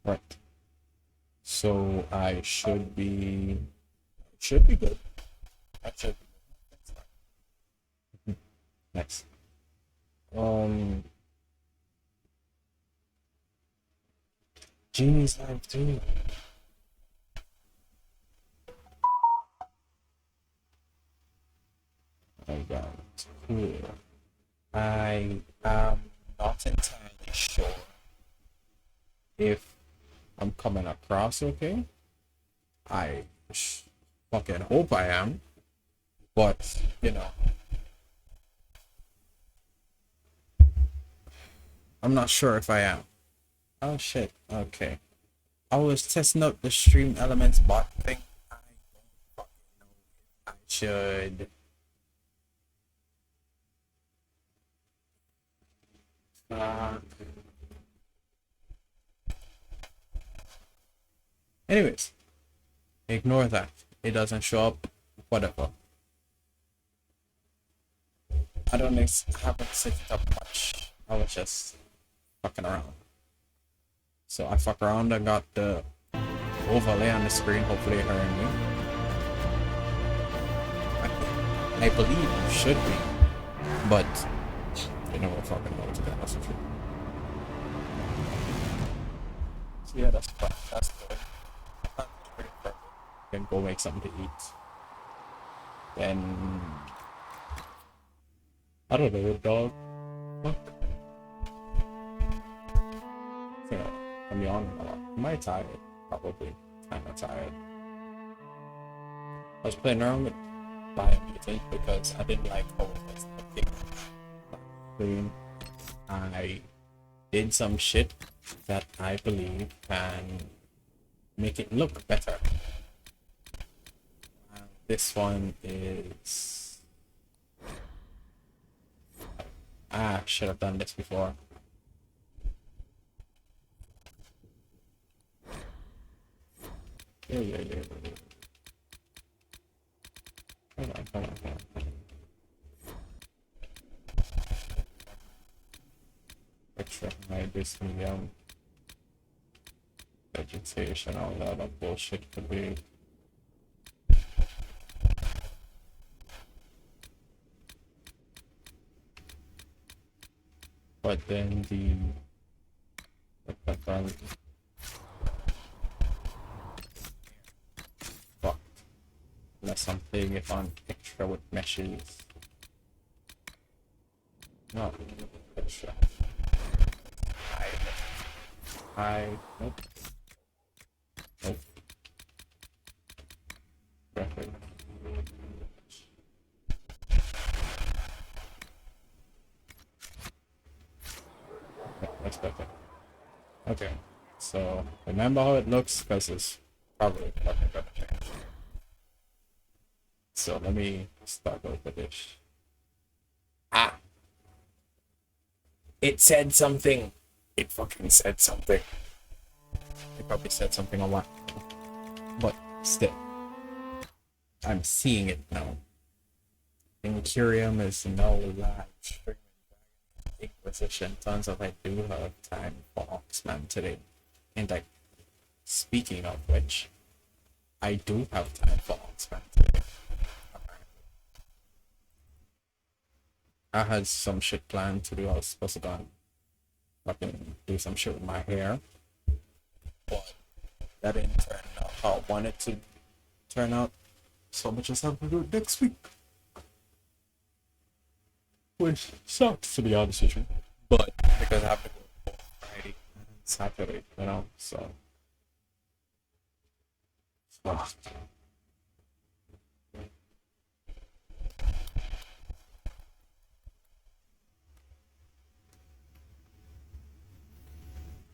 Right. So I should be good. I should be good. Nice. Um Genie's live too. Oh god. Cool. I am not entirely sure if I'm coming across okay. I fucking hope I am, but I'm not sure if I am. Oh shit. Okay. I was testing out the Stream Elements bot thing. I don't fucking know if I should. Uh, anyways, ignore that. It doesn't show up. Whatever. I haven't set it up much. I was just fucking around. So I fuck around and got the overlay on the screen. Hopefully, you're hearing me. I believe you should be, but you never fucking know to be honest with you. So yeah, that's fine. That's good. Pretty perfect. Can go make something to eat. Then I don't know, dog. Fuck. Yeah, I'm yawning a lot. Am I tired? Probably. Kinda tired. I was playing around with biomutant because I didn't like how it was looking. I did some shit that I believe can make it look better. This one is. I should have done this before. Yeah. Hold on. Extra high this medium. Vegetation, all that other bullshit could be. But then the background fucked. Unless I'm playing it on extra with meshes. No, extra. Nope. Nope. Graphic. That's better. Okay, so remember how it looks because it's probably fucking gonna change. So let me start over this. Ah, it said something. It fucking said something. It probably said something a lot, but still, I'm seeing it now. Incurium is no live. Inquisition. Turns out I do have time for Oxman today. And like, speaking of which, I do have time for Oxman today. I had some shit planned to do. I was supposed to go and fucking do some shit with my hair, but that didn't turn out how I wanted to turn out. So I'm just have to do it next week. Which sucks to be honest with you. But because I have to go Friday and Saturday, so ugh.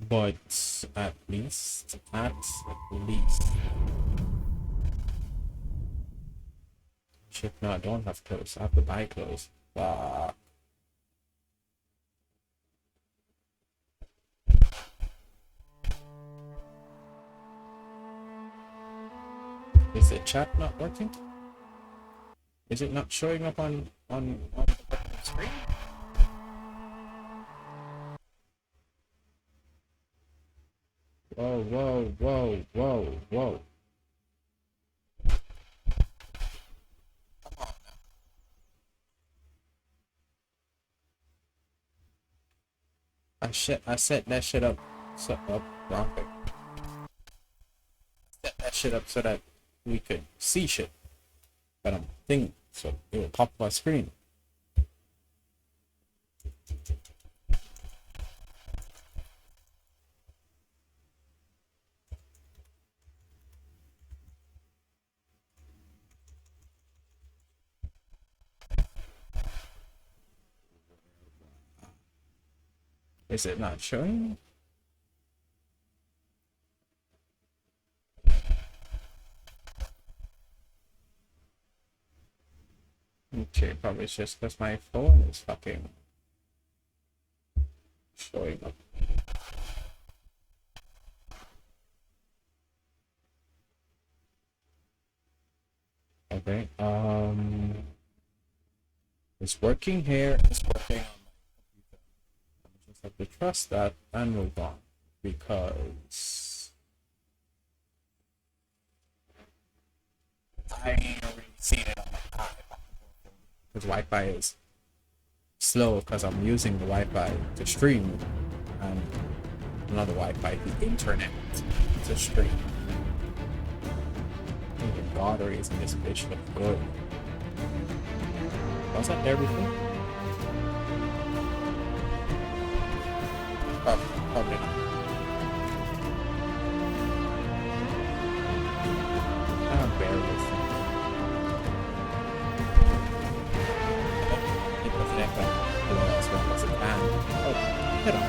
But at least shit, no, I don't have clothes. I have to buy clothes. Is the chat not working? Is it not showing up on the screen? whoa, whoa, whoa, whoa, whoa. Come on now. I set that shit up, wrong thing. Set that shit up so that we could see shit. But I'm thinking, so it will pop up my screen. Is it not showing? Okay, probably it's just because my phone is fucking showing up. Okay, it's working here, it's working on my computer. I just have to trust that and move on because I ain't really seen it on my iPad. Because Wi-Fi is slow because I'm using the Wi-Fi to stream and another Wi-Fi, the internet, to stream. The batteries in this bitch look good. Was that everything? Probably not. I'm barely. As well as it can. Oh, hit on.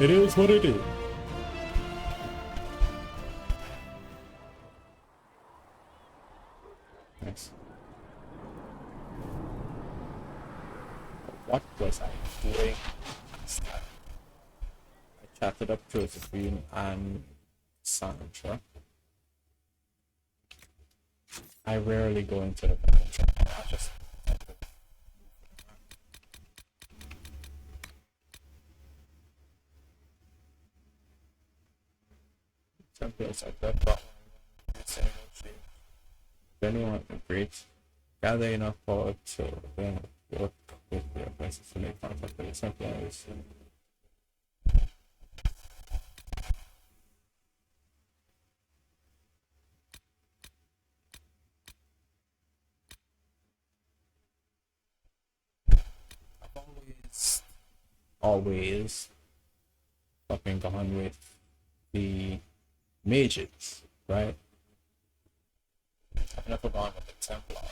It is what it is. Nice. What was I doing? I chatted up Josephine and Sandra. I rarely go into the convention. I just some feels like that problem. If anyone agrees, gather enough power to work with your places to make contact with something else. I've always fucking gone with the mages, right? I've never gone with the Templars.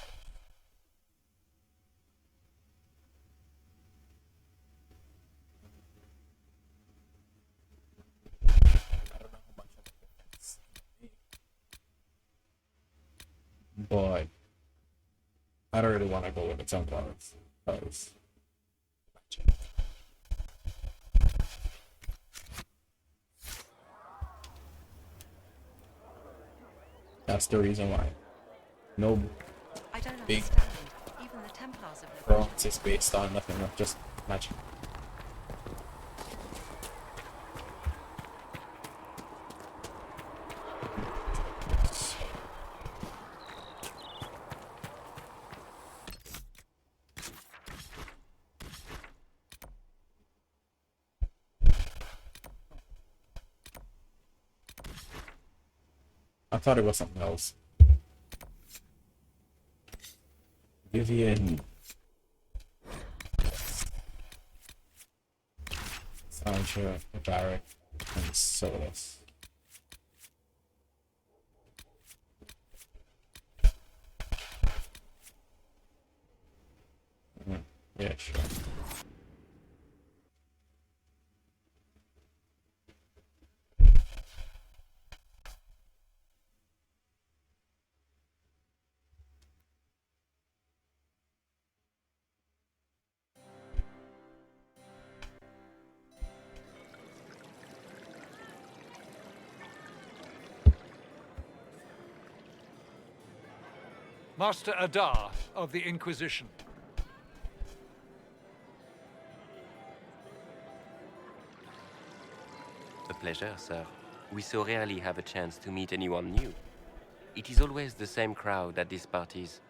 I don't know how much of a difference it made. But I don't really want to go with the Templars because that's the reason why. No I don't big understand. Even the Templars have never bronze is based on nothing, not just magic. I thought it was something else. Vivian. Sandra, Barrett, and Solus. Yeah, sure. Master Adar of the Inquisition. A pleasure, sir. We so rarely have a chance to meet anyone new. It is always the same crowd at these parties.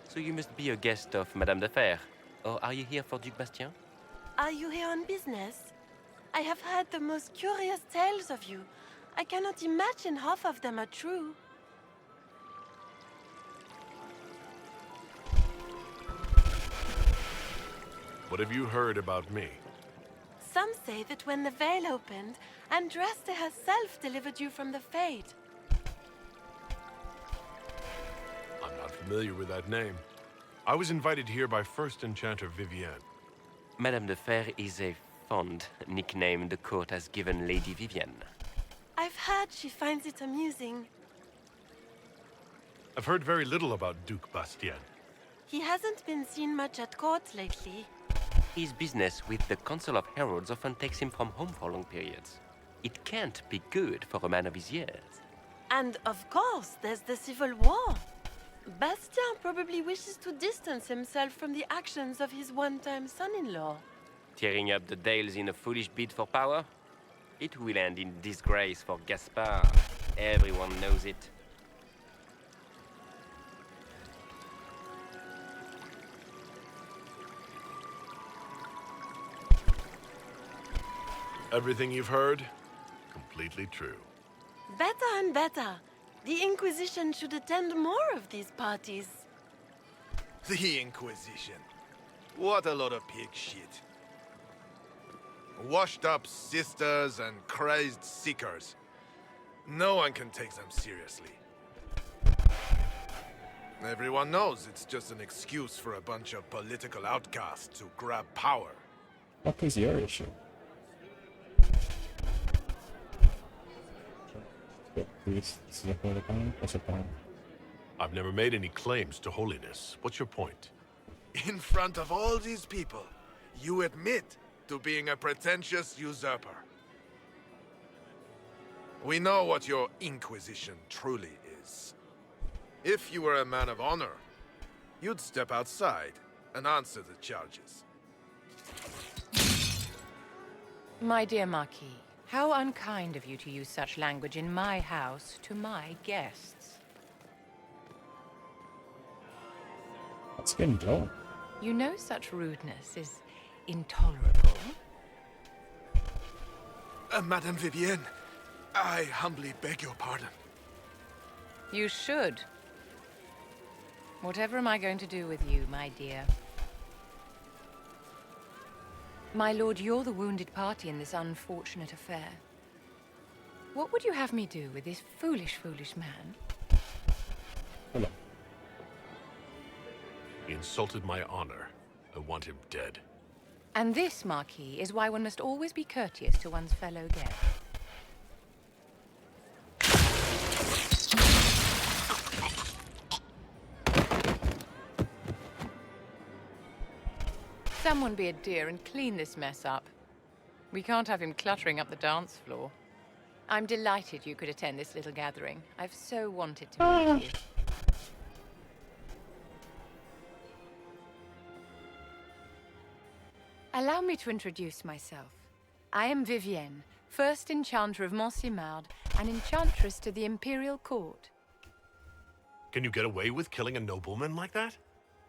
So you must be a guest of Madame de Fer. Or are you here for Duc Bastien? Are you here on business? I have heard the most curious tales of you. I cannot imagine half of them are true. What have you heard about me? Some say that when the veil opened, Andraste herself delivered you from the Fate. I'm not familiar with that name. I was invited here by First Enchanter Vivienne. Madame de Fer is a fond nickname the court has given Lady Vivienne. I've heard she finds it amusing. I've heard very little about Duc Bastien. He hasn't been seen much at court lately. His business with the Council of Heralds often takes him from home for long periods. It can't be good for a man of his years. And of course, there's the Civil War. Bastien probably wishes to distance himself from the actions of his one-time son-in-law. Tearing up the Dales in a foolish bid for power? It will end in disgrace for Gaspard. Everyone knows it. Everything you've heard? Completely true. Better and better. The Inquisition should attend more of these parties. The Inquisition. What a lot of pig shit. Washed up sisters and crazed seekers. No one can take them seriously. Everyone knows it's just an excuse for a bunch of political outcasts to grab power. What is your issue? This is a political. What's your point? I've never made any claims to holiness. What's your point? In front of all these people, you admit to being a pretentious usurper. We know what your Inquisition truly is. If you were a man of honor, you'd step outside and answer the charges. My dear Marquis, how unkind of you to use such language in my house to my guests. What's getting going? You know such rudeness is intolerable. Madame Vivienne, I humbly beg your pardon. You should. Whatever am I going to do with you, my dear? My lord, you're the wounded party in this unfortunate affair. What would you have me do with this foolish, foolish man? Hello. He insulted my honor. I want him dead. And this, Marquis, is why one must always be courteous to one's fellow guests. Someone be a dear and clean this mess up. We can't have him cluttering up the dance floor. I'm delighted you could attend this little gathering. I've so wanted to meet you. Allow me to introduce myself. I am Vivienne, first enchanter of Montsimard and enchantress to the Imperial Court. Can you get away with killing a nobleman like that?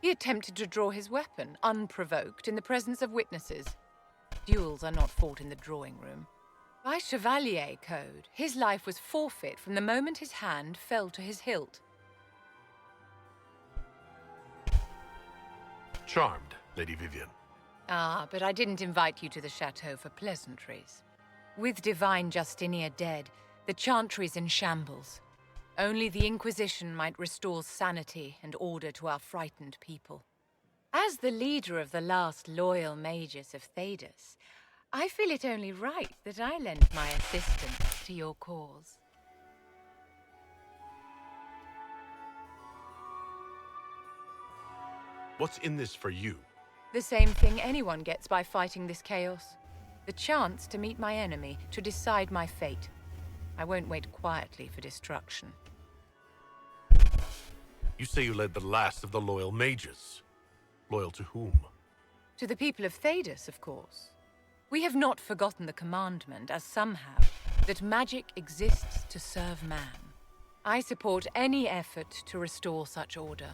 He attempted to draw his weapon, unprovoked, in the presence of witnesses. Duels are not fought in the drawing room. By Chevalier Code, his life was forfeit from the moment his hand fell to his hilt. Charmed, Lady Vivienne. Ah, but I didn't invite you to the chateau for pleasantries. With Divine Justinia dead, the Chantry's in shambles. Only the Inquisition might restore sanity and order to our frightened people. As the leader of the last loyal mages of Thedas, I feel it only right that I lend my assistance to your cause. What's in this for you? The same thing anyone gets by fighting this chaos. The chance to meet my enemy, to decide my fate. I won't wait quietly for destruction. You say you led the last of the loyal mages. Loyal to whom? To the people of Thedas, of course. We have not forgotten the commandment, as some have, that magic exists to serve man. I support any effort to restore such order.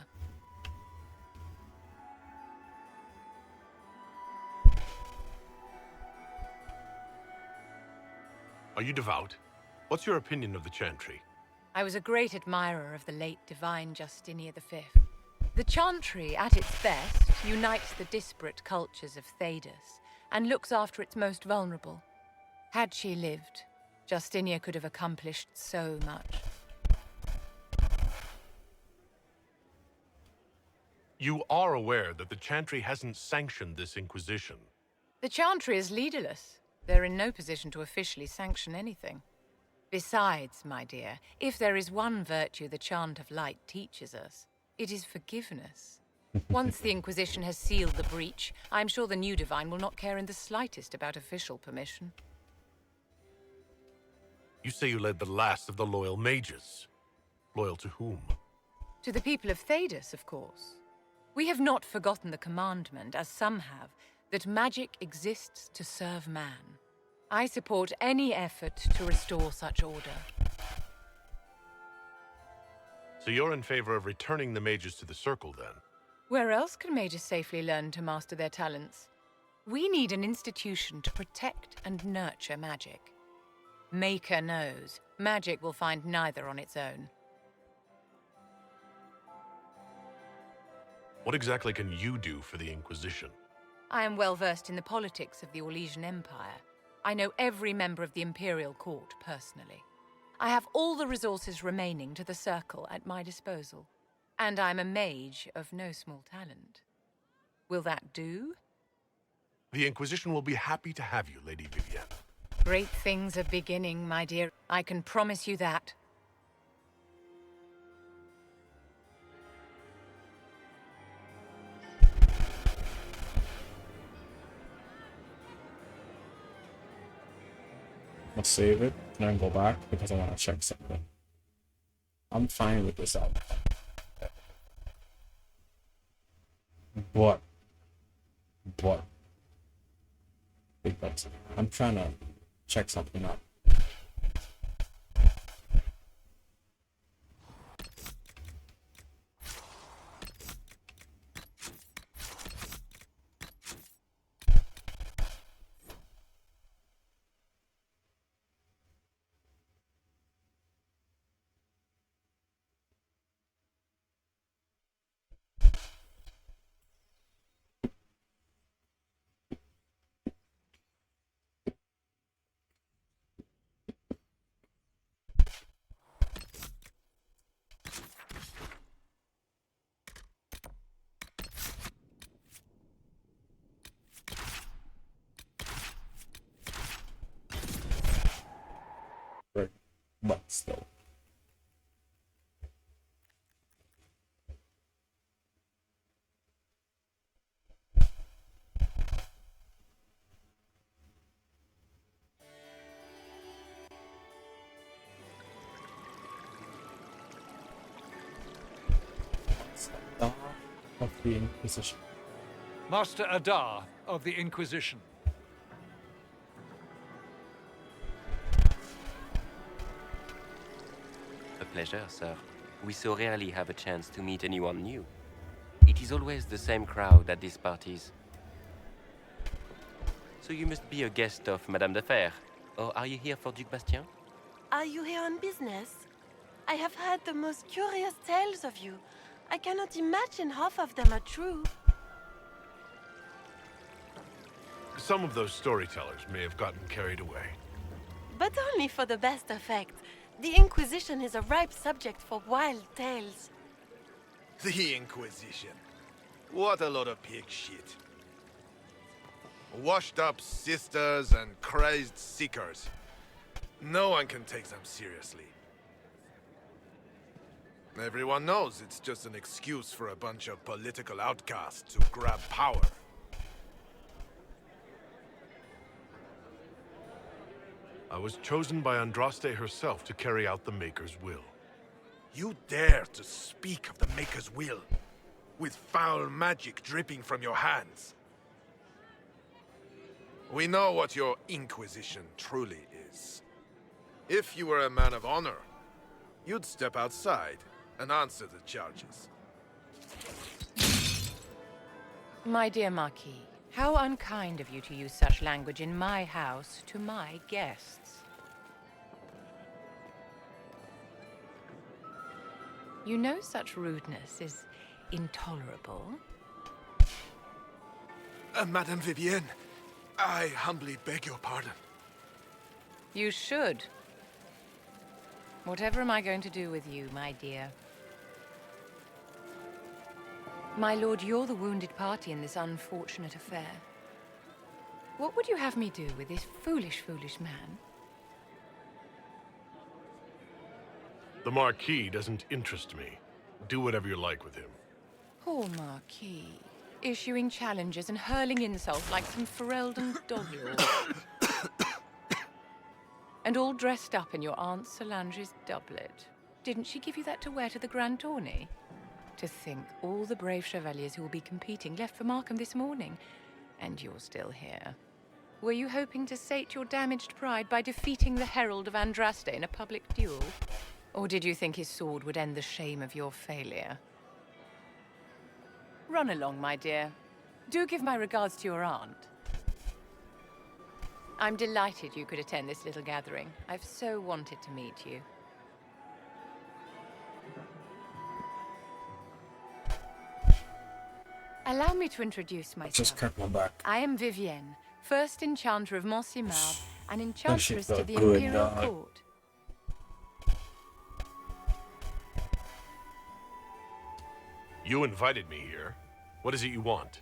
Are you devout? What's your opinion of the Chantry? I was a great admirer of the late divine Justinia V. The Chantry, at its best, unites the disparate cultures of Thedas and looks after its most vulnerable. Had she lived, Justinia could have accomplished so much. You are aware that the Chantry hasn't sanctioned this Inquisition. The Chantry is leaderless. They're in no position to officially sanction anything. Besides, my dear, if there is one virtue the Chant of Light teaches us, it is forgiveness. Once the Inquisition has sealed the breach, I'm sure the new Divine will not care in the slightest about official permission. You say you led the last of the loyal mages. Loyal to whom? To the people of Thedas, of course. We have not forgotten the commandment, as some have, that magic exists to serve man. I support any effort to restore such order. So you're in favor of returning the mages to the Circle, then? Where else can mages safely learn to master their talents? We need an institution to protect and nurture magic. Maker knows, magic will find neither on its own. What exactly can you do for the Inquisition? I am well versed in the politics of the Orlesian Empire. I know every member of the Imperial Court personally. I have all the resources remaining to the Circle at my disposal. And I'm a mage of no small talent. Will that do? The Inquisition will be happy to have you, Lady Vivienne. Great things are beginning, my dear. I can promise you that. I'll save it and then go back because I want to check something. I'm fine with this outcome. But I'm trying to check something out. But still. Of the Inquisition. Master Adar of the Inquisition. A pleasure, sir. We so rarely have a chance to meet anyone new. It is always the same crowd at these parties. So you must be a guest of Madame de Fer, or are you here for Duc Bastien? Are you here on business? I have heard the most curious tales of you. I cannot imagine half of them are true. Some of those storytellers may have gotten carried away. But only for the best effect. The Inquisition is a ripe subject for wild tales. The Inquisition. What a lot of pig shit. Washed up sisters and crazed seekers. No one can take them seriously. Everyone knows it's just an excuse for a bunch of political outcasts to grab power. I was chosen by Andraste herself to carry out the Maker's will. You dare to speak of the Maker's will, with foul magic dripping from your hands. We know what your Inquisition truly is. If you were a man of honor, you'd step outside and answer the charges. My dear Marquis, how unkind of you to use such language in my house to my guests. You know such rudeness is intolerable. Madame Vivienne, I humbly beg your pardon. You should. Whatever am I going to do with you, my dear? My lord, you're the wounded party in this unfortunate affair. What would you have me do with this foolish, foolish man? The Marquis doesn't interest me. Do whatever you like with him. Poor Marquis. Issuing challenges and hurling insults like some Ferelden dog-lord. And all dressed up in your Aunt Solange's doublet. Didn't she give you that to wear to the Grand Tourney? To think all the brave chevaliers who will be competing left for Markham this morning, and you're still here. Were you hoping to sate your damaged pride by defeating the Herald of Andraste in a public duel? Or did you think his sword would end the shame of your failure? Run along, my dear. Do give my regards to your aunt. I'm delighted you could attend this little gathering. I've so wanted to meet you. Allow me to introduce myself. Just crack my back. I am Vivienne, first Enchanter of Montsimar and Enchantress to felt the good, Imperial dog. Court. You invited me here. What is it you want?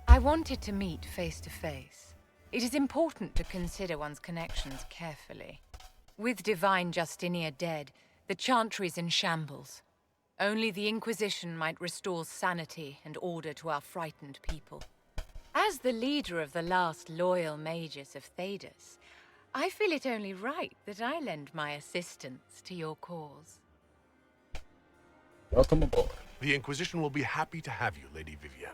I wanted to meet face to face. It is important to consider one's connections carefully. With Divine Justinia dead, the Chantry is in shambles. Only the Inquisition might restore sanity and order to our frightened people. As the leader of the last loyal mages of Thedas, I feel it only right that I lend my assistance to your cause. Welcome aboard. The Inquisition will be happy to have you, Lady Vivienne.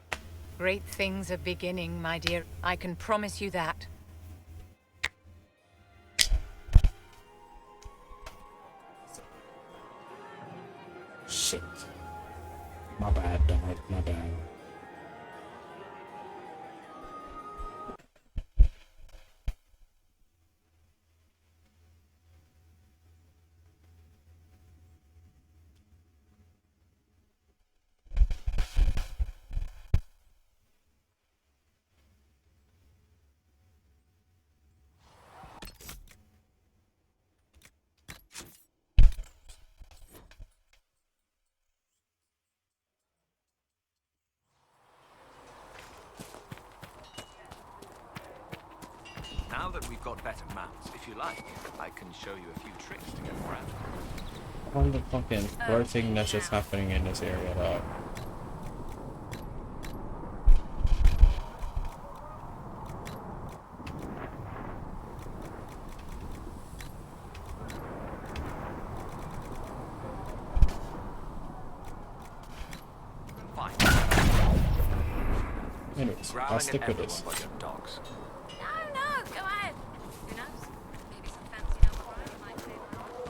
Great things are beginning, my dear. I can promise you that. Shit. My bad, dog. My bad. Now that we've got better mounts, if you like, I can show you a few tricks to get around. All the fucking flirting that's just happening in this area, dog. Fine. Anyways, I'll Growling stick at with everyone this. but your dogs. No, go ahead. Who knows? Maybe some fancy young crime might save her life.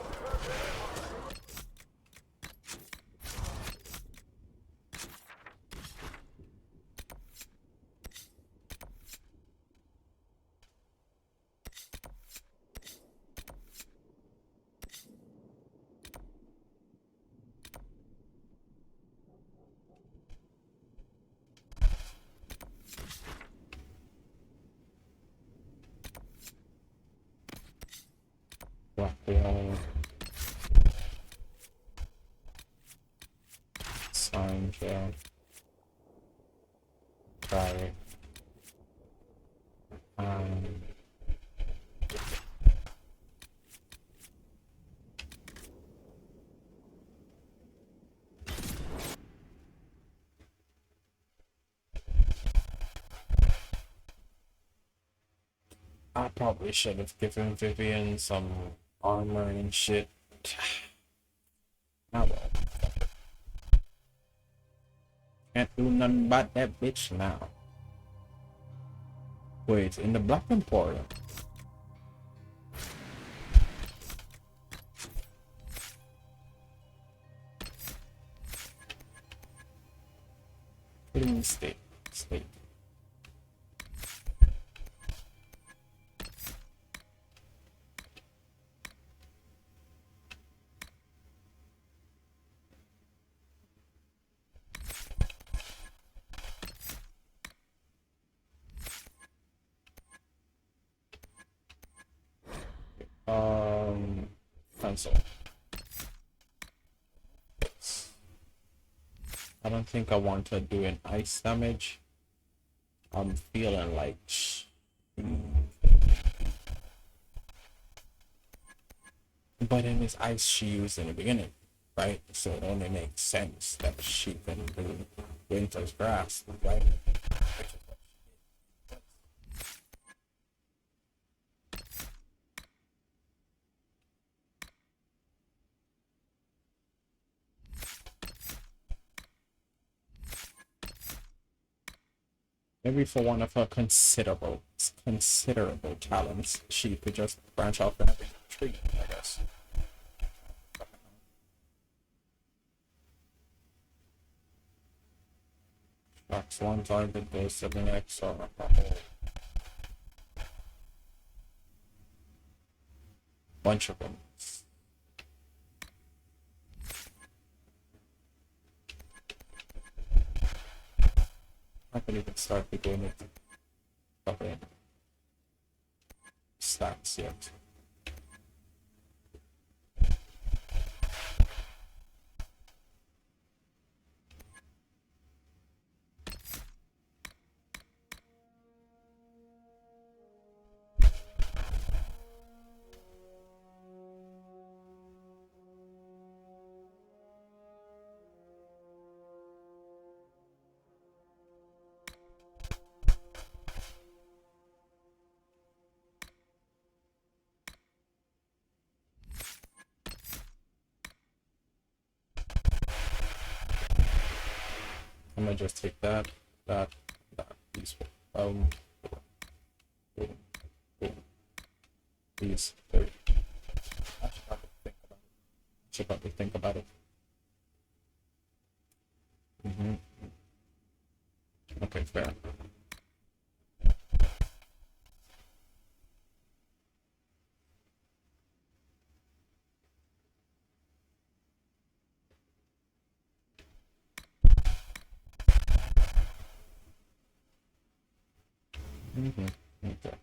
Raphael. Sign jail. Sorry. I probably should have given Vivian some armor and shit. Now well. Can't do nothing about that bitch now. Wait, in the Black Emporium. State. Pencil. I don't think I want to do an ice damage. I'm feeling like but then it's ice she used in the beginning, right? So it only makes sense that she can do winter's grass, right? Maybe for one of her considerable talents, she could just branch off in every tree, I guess. Tracks one target goes to the next or a whole bunch of them. I can even start doing it. Okay. Stats yet. I'm gonna just take that, these, these three. I should probably think about it. Okay, fair. Okay.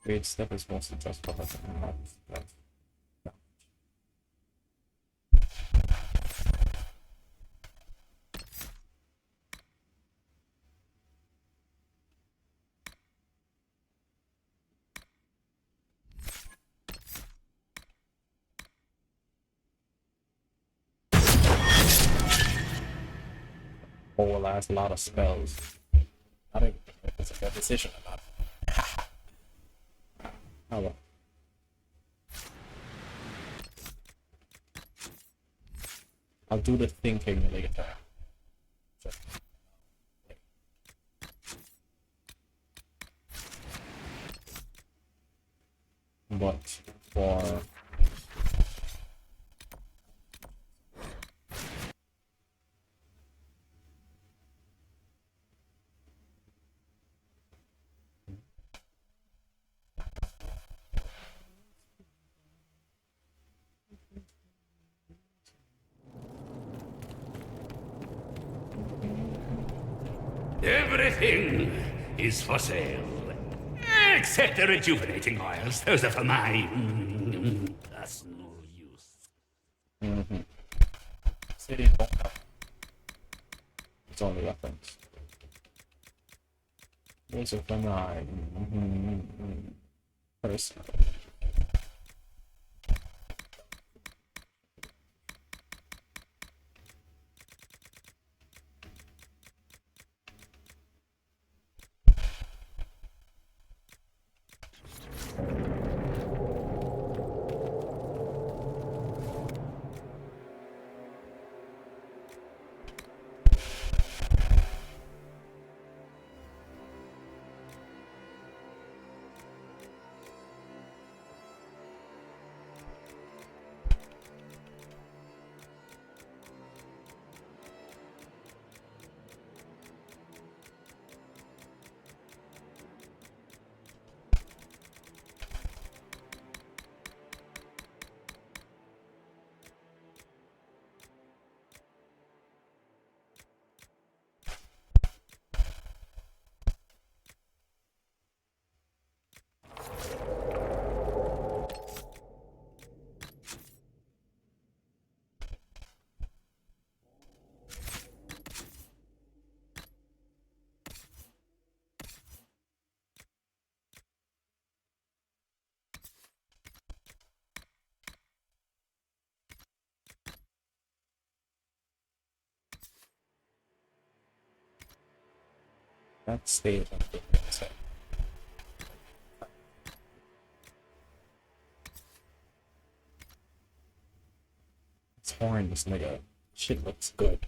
Great step is mostly just for us. Whole ass lot of spells. I don't even know if it's a good decision or not. Oh well. I'll do the thinking later. But for Everything is for sale. Accept the rejuvenating oils. Those are for my personal use. City don't have. It's only weapons. Those are for my personal. That's state. It's horn, this nigga. Shit looks good.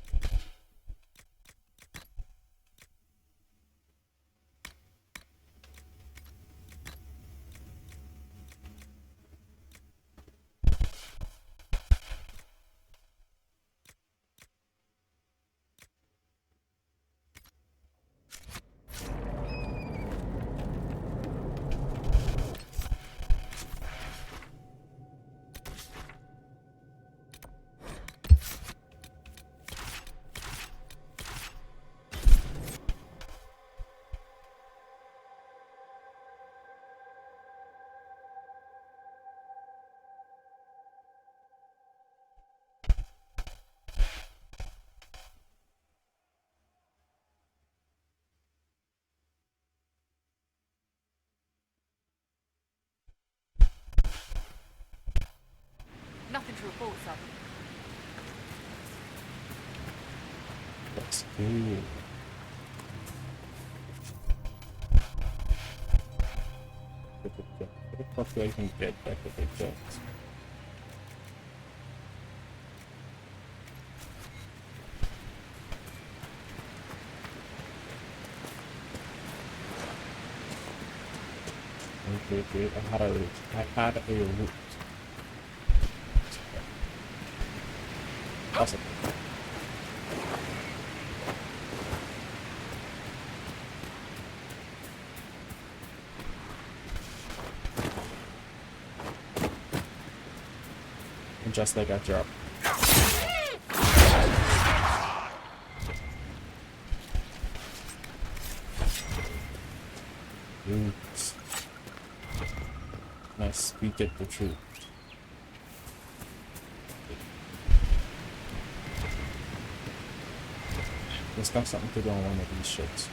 Nothing to report, sir. Looks cool. What the fuck do I even get back with the jokes? Okay, I had a route. Awesome. And just like I dropped. Oops. Nice, speak it the truth. It's got something to do on one of these shits.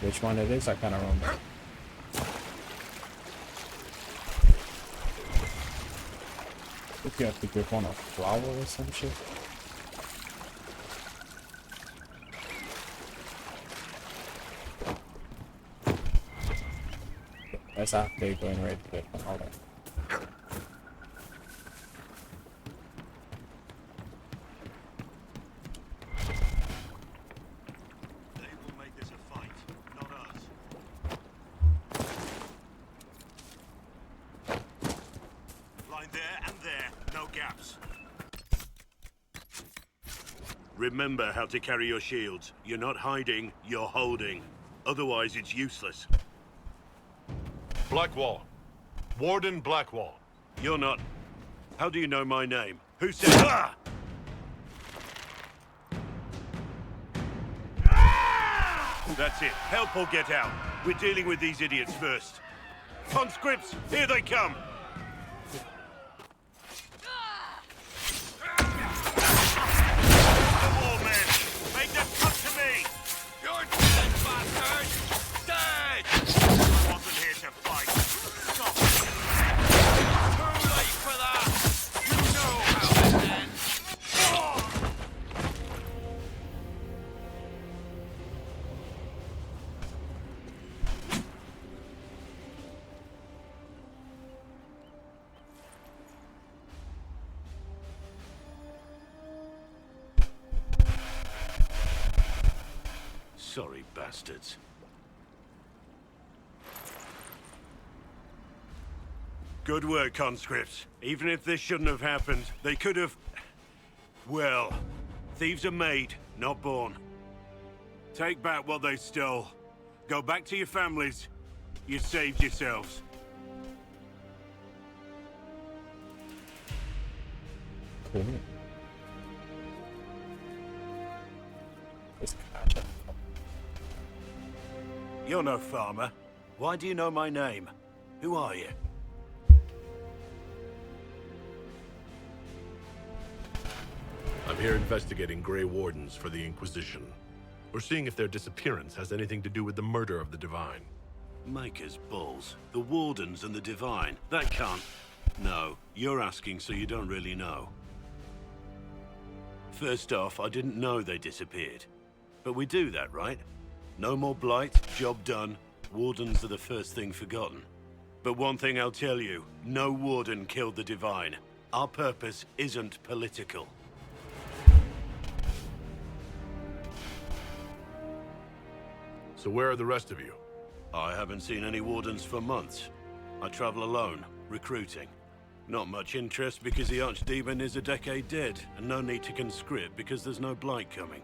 Which one it is, I kinda remember. I think you have to grip on a flower or some shit. That's after going right to grip on all that. Remember how to carry your shields. You're not hiding, you're holding. Otherwise, it's useless. Blackwall. Warden Blackwall. You're not. How do you know my name? Who said... Ah! That's it. Help or get out. We're dealing with these idiots first. Conscripts, here they come! Come on, men! Make them come to me! You're dead, bastard! Dead! I wasn't here to fight. Stop! Too late for that! You know how it ends! Sorry, bastards. Good work, conscripts. Even if this shouldn't have happened, they could have... Well, thieves are made, not born. Take back what they stole. Go back to your families. You saved yourselves. Cool. Let's catch up. You're no farmer. Why do you know my name? Who are you? I'm here investigating Grey Wardens for the Inquisition. We're seeing if their disappearance has anything to do with the murder of the Divine. Maker's balls. The Wardens and the Divine. That can't... No, you're asking so you don't really know. First off, I didn't know they disappeared. But we do that, right? No more blight, job done. Wardens are the first thing forgotten. But one thing I'll tell you, no Warden killed the Divine. Our purpose isn't political. So where are the rest of you? I haven't seen any Wardens for months. I travel alone, recruiting. Not much interest because the Archdemon is a decade dead, and no need to conscript because there's no blight coming.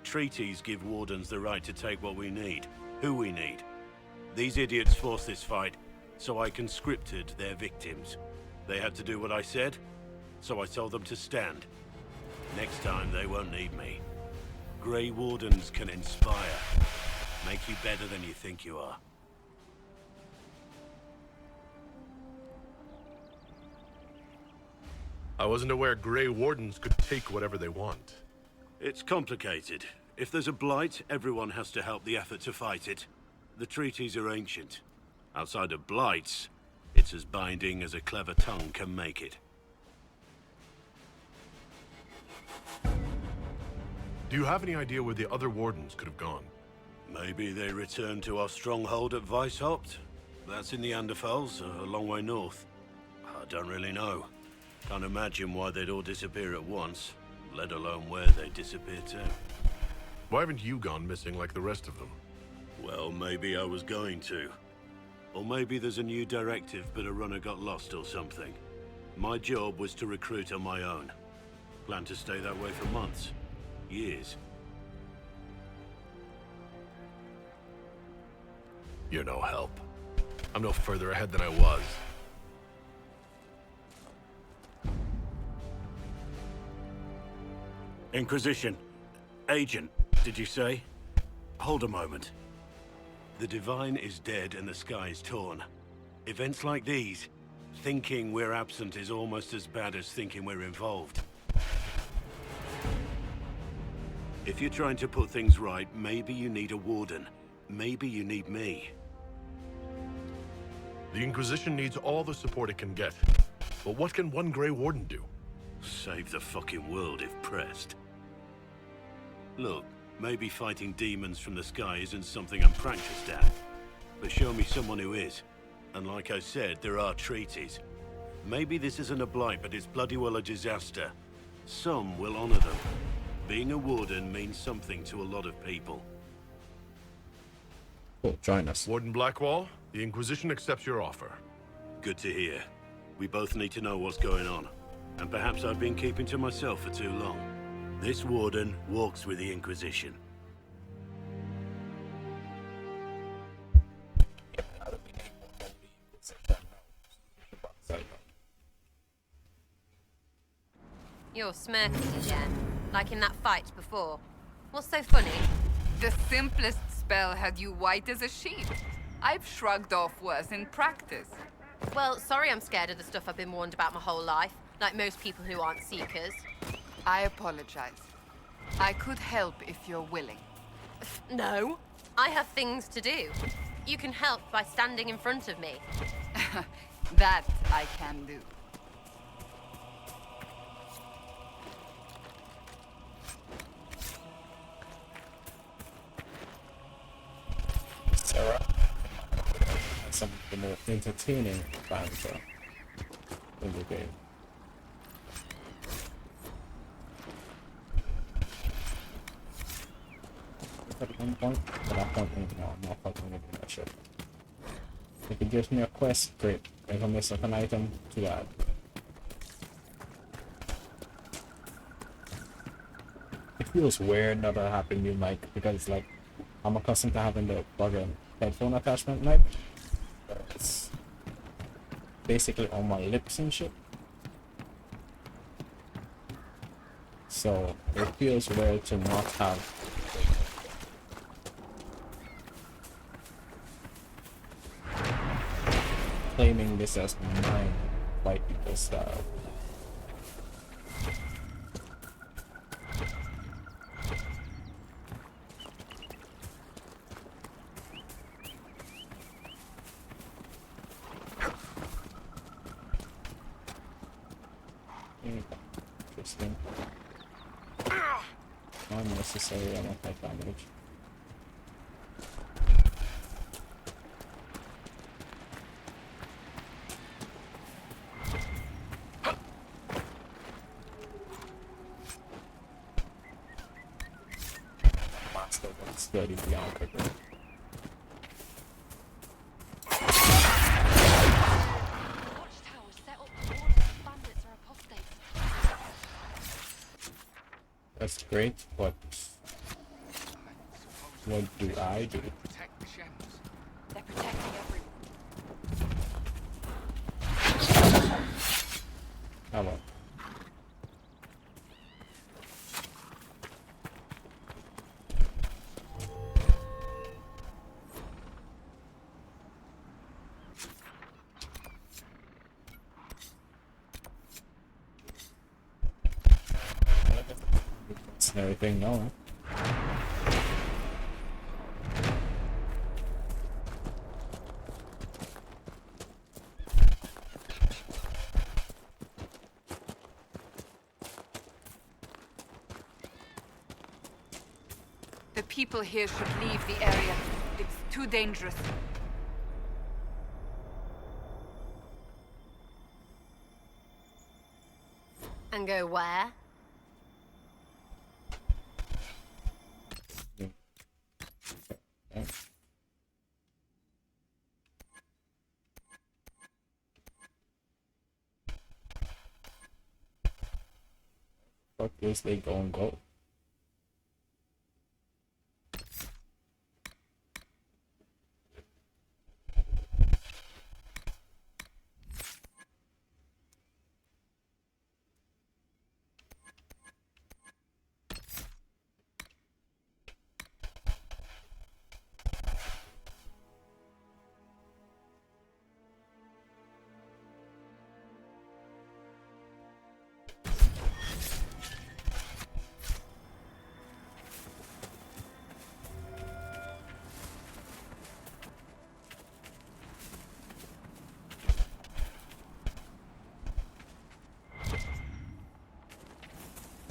Treaties give Wardens the right to take what we need, who we need. These idiots forced this fight, so I conscripted their victims. They had to do what I said, so I told them to stand. Next time they won't need me. Grey Wardens can inspire. Make you better than you think you are. I wasn't aware Grey Wardens could take whatever they want. It's complicated. If there's a blight, everyone has to help the effort to fight it. The treaties are ancient. Outside of blights, it's as binding as a clever tongue can make it. Do you have any idea where the other Wardens could have gone? Maybe they returned to our stronghold at Weishaupt? That's in the Anderfels, a long way north. I don't really know. Can't imagine why they'd all disappear at once, let alone where they disappear to. Why haven't you gone missing like the rest of them? Well, maybe I was going to. Or maybe there's a new directive but a runner got lost or something. My job was to recruit on my own. Plan to stay that way for months. Years. You're no help. I'm no further ahead than I was. Inquisition. Agent, did you say? Hold a moment. The Divine is dead and the sky is torn. Events like these, thinking we're absent is almost as bad as thinking we're involved. If you're trying to put things right, maybe you need a Warden. Maybe you need me. The Inquisition needs all the support it can get. But what can one Grey Warden do? Save the fucking world if pressed. Look, maybe fighting demons from the sky isn't something I'm practiced at. But show me someone who is. And like I said, there are treaties. Maybe this isn't a blight, but it's bloody well a disaster. Some will honor them. Being a Warden means something to a lot of people. Cool, join us. Warden Blackwall, the Inquisition accepts your offer. Good to hear. We both need to know what's going on. And perhaps I've been keeping to myself for too long. This Warden walks with the Inquisition. You're smirking again, like in that fight before. What's so funny? The simplest spell had you white as a sheet. I've shrugged off worse in practice. Well, sorry I'm scared of the stuff I've been warned about my whole life, like most people who aren't seekers. I apologize. I could help if you're willing. No, I have things to do. You can help by standing in front of me. That I can do. Sarah, some of the more entertaining banter in the game. At one point, but that point, no, I'm not fucking with that shit. If it gives me a quest, great. If I miss up an item, too bad. It feels weird not to have a new mic because, like, I'm accustomed to having the bugger headphone attachment mic. It's basically on my lips and shit. So it feels weird to not have. Claiming this as mine, white people style. Interesting. Unnecessary amount of damage. Master got sturdy beyond quicker. That's great, but what do I do? Protect the Shems. They're protecting everyone. How about? And everything, no. The people here should leave the area. It's too dangerous. And go where? Fuck is they gon' go?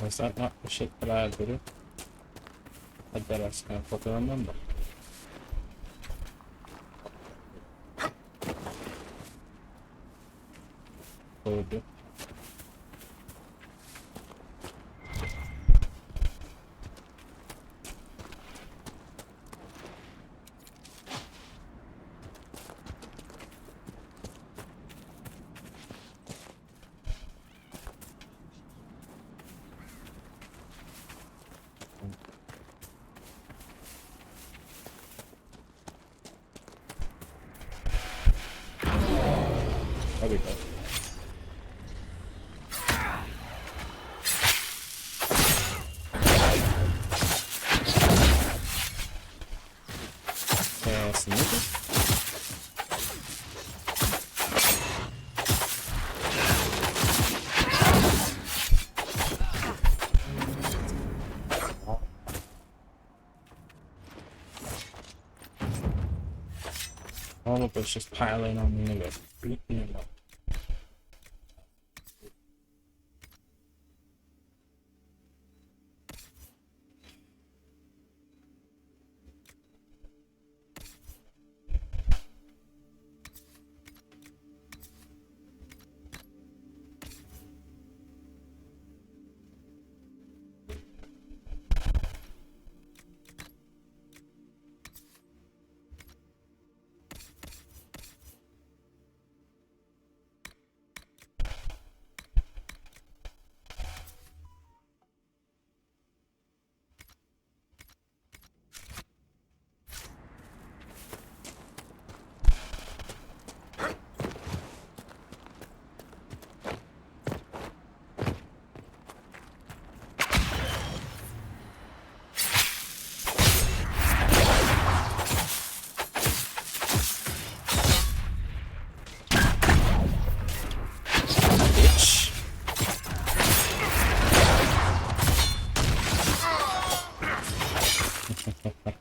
Was that not the shit that I had to do? I bet I just can't fucking remember. What would do? There we go. all of us just piling on the nigga, beating him up.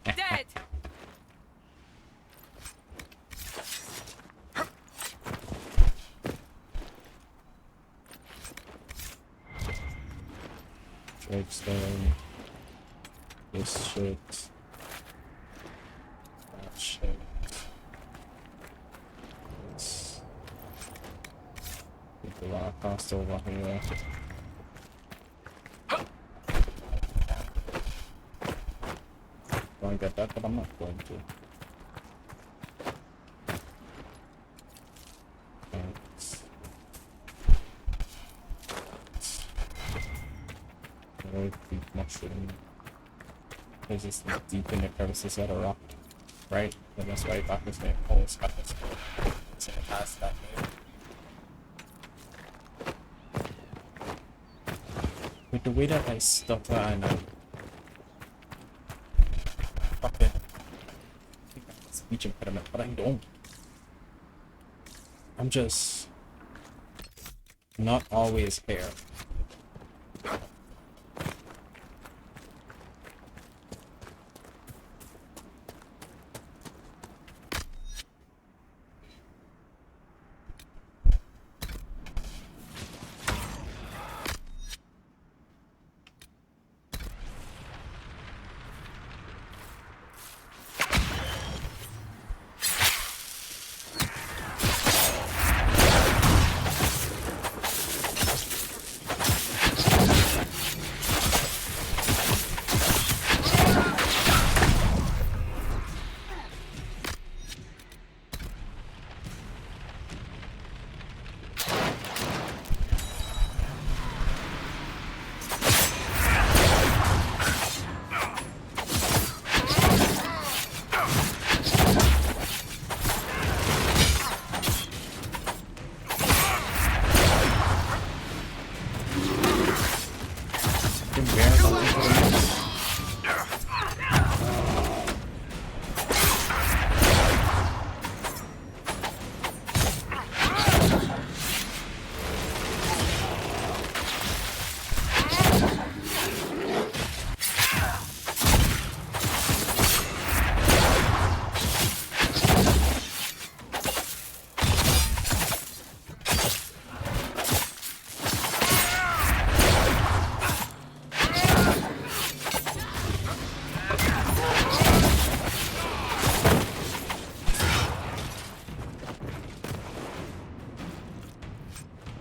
Dead! Dragstone. This shit. That shit. This. Get the rock cost over here. I get that, but I'm not going to. Very deep mushroom. There's this deep in the crevices of the rock, right? Then that's right back this way. Oh, it's back this way. It's in the past that way. With the way that I stutter and I fucking speech impediment, but I don't. I'm just not always here.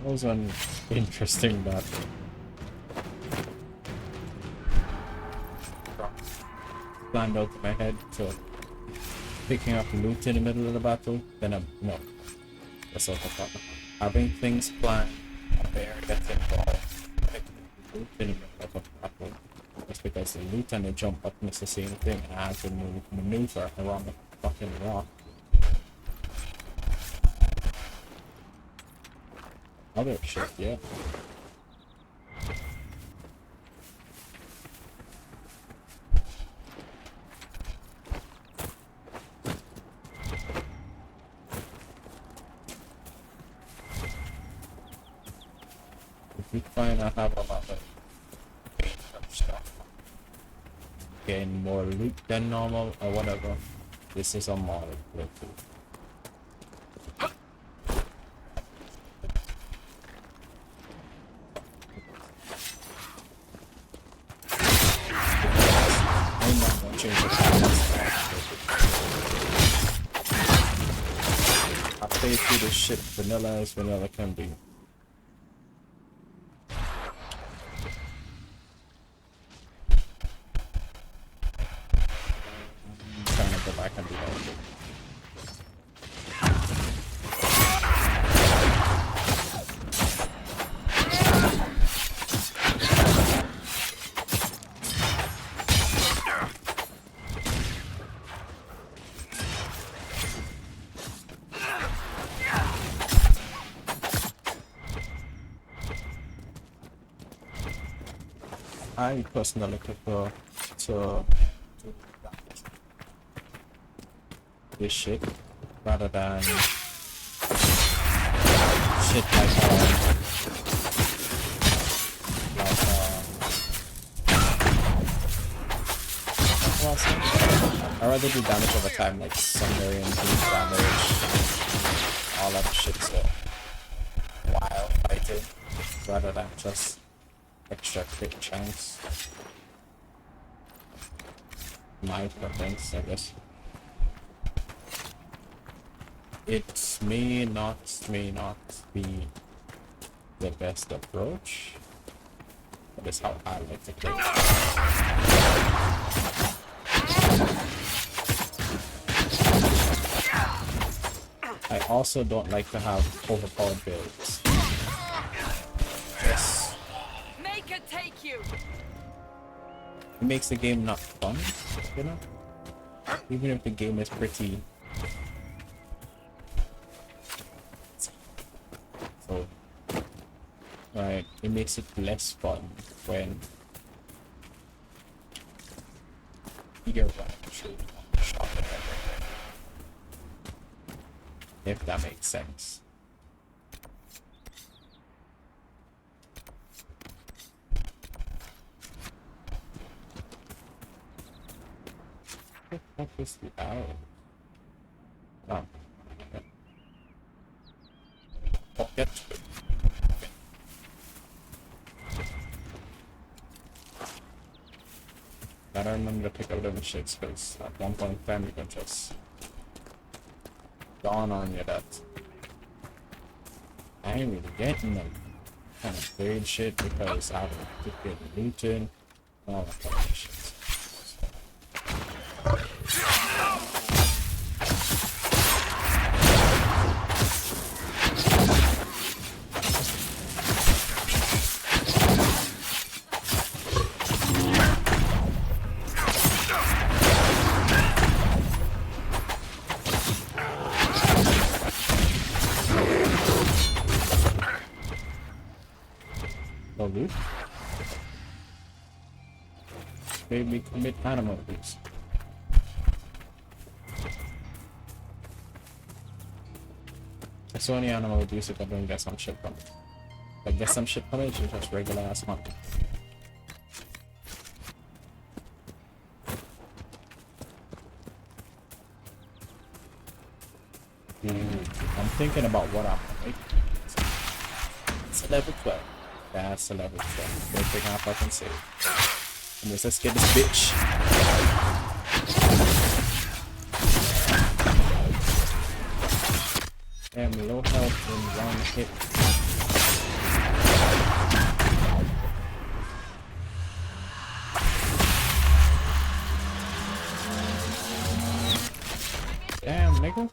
That was an interesting battle. Planned out in my head to picking up loot in the middle of the battle, then no. That's what I thought. Having things planned, a bear gets involved, picking up loot in the middle of a battle. Just because the loot and the jump button is the same thing, and I had to maneuver around the fucking rock. Other shit, yeah. If we find I have a lot of stuff, gain more loot than normal or whatever, this is a mod. change the context. I played through this shit vanilla as vanilla can be. I'm trying to go back and do that. I personally prefer to do this shit rather than shit like I'd rather do damage over time, like Sundering, boost damage, all that shit, so while fighting, rather than just extra crit chance. My preference, I guess. It may not be the best approach, but it's how I like to play. I also don't like to have overpowered builds. Yes. Make it take you. It makes the game not fun, you know? Even if the game is pretty. So, right, it makes it less fun when you're running through the shop and everything. If that makes sense. What is the arrow? Oh. Okay. Pocket. Okay. Gotta remember to pick up them shits, because at one point in time you can just dawn on you that I ain't really getting them kind of weird shit because I haven't been looting and all that kind of shit. Made me commit animal abuse. It's only animal abuse if I don't get some shit from it. If I get some shit from it, it's just regular ass hunting. I'm thinking about what I'm gonna make. It's a level 12. That's a level 12. Don't think I fucking save. Let's get this bitch. Damn, low health in one hit. Damn, nigga.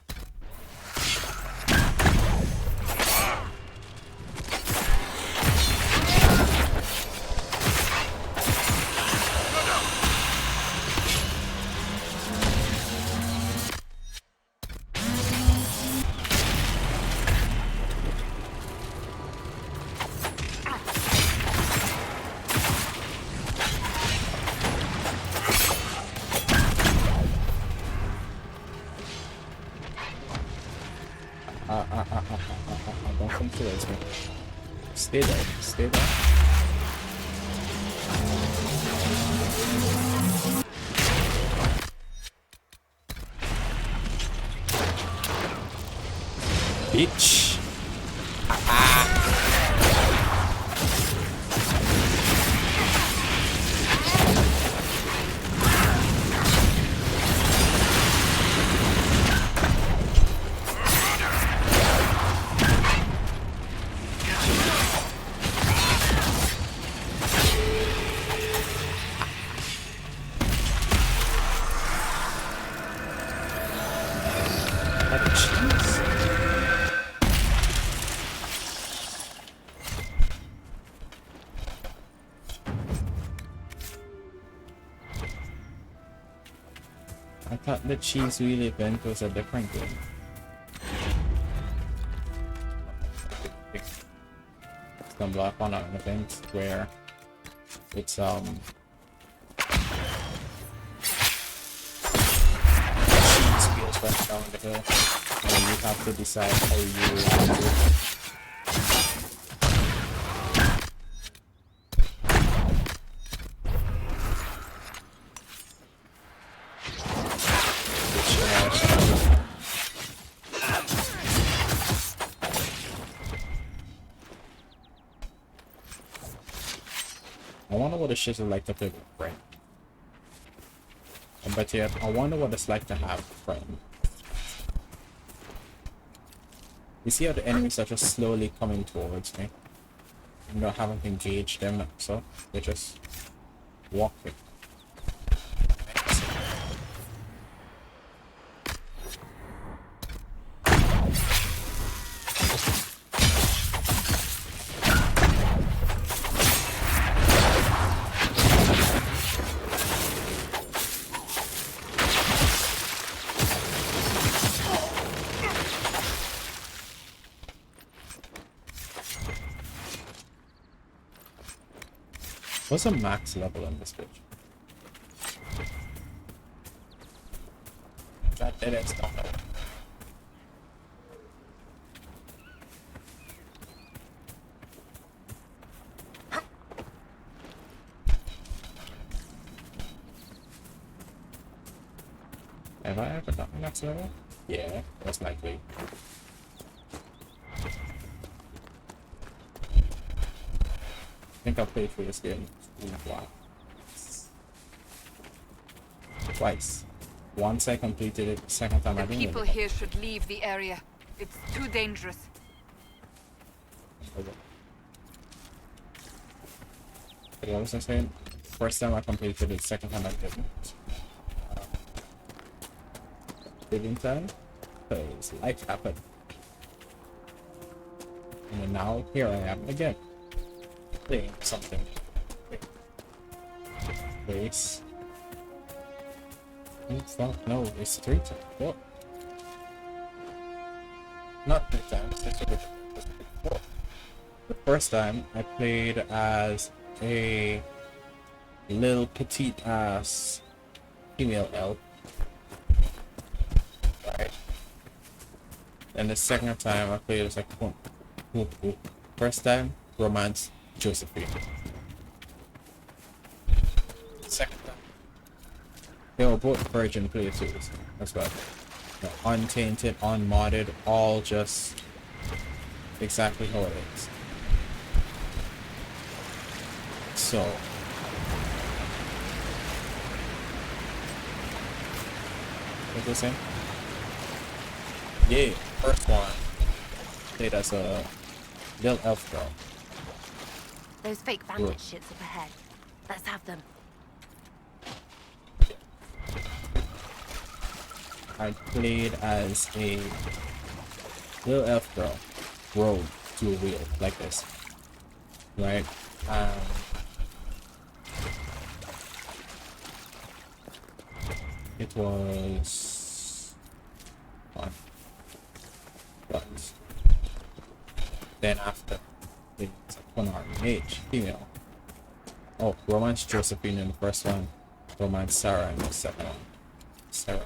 Don't come towards me. Stay there. Stay there. Bitch. I thought the cheese wheel event was a different game. Stumble upon an event where it's cheese wheels went down the hill and you have to decide how you react to it. I wonder what it shit is like to play with a friend. But yeah, I wonder what it's like to have a friend. You see how the enemies are just slowly coming towards me? You know, I haven't engaged them, so they're just walking. What's the max level on this bitch? That dead end's not. Have I ever done max level? Yeah, most likely. I think I played through this game twice. Once I completed it, the second time I The didn't. people here should leave the area. It's too dangerous. What was I saying? First time I completed it, second time I didn't. Didn't I? Because life happened. And then now here I am again. Playing something. Place. Fuck, no, it's 3 times. What? Not 3 times, it's over 4. The first time I played as a little petite ass female elf. Right? And the second time I played as like first time, romance, Josephine. Second time. They were both virgin playthroughs as well. You know, untainted, unmodded, all just exactly how it is. So what was I saying? Yeah, first one played as a little elf girl. Those fake bandit shits up ahead. Let's have them. I played as a little elf girl rode to a wheel like this, right? It was fun, but then after it's a Quinari mage female. Oh, romance Josephine in the first one, romance Sarah in the second one. Sarah.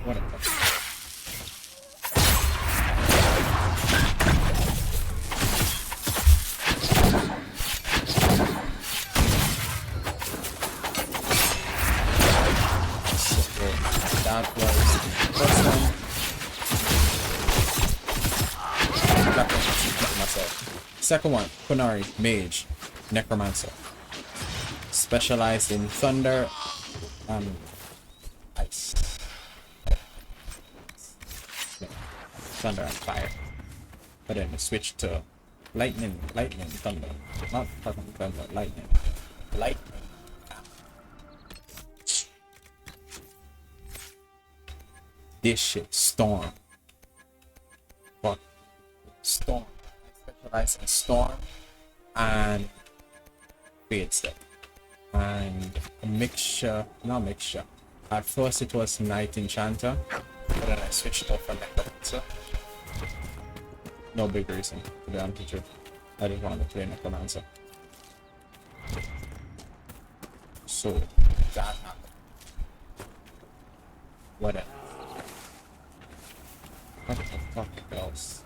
What a that was the first one. Myself. Second one, Quinari, Mage, Necromancer. Specialized in thunder and ice. No, thunder and fire. But then we switched to lightning, thunder. Not fucking thunder, lightning. Lightning. this shit, Storm. Fuck. Storm. I specialize in Storm and Fade Step. And a mixture, not mixture. At first it was Night Enchanter, but then I switched off from Necromancer. No big reason, to be honest with you. I just wanted to play Necromancer. So, that happened. What else? What the fuck else?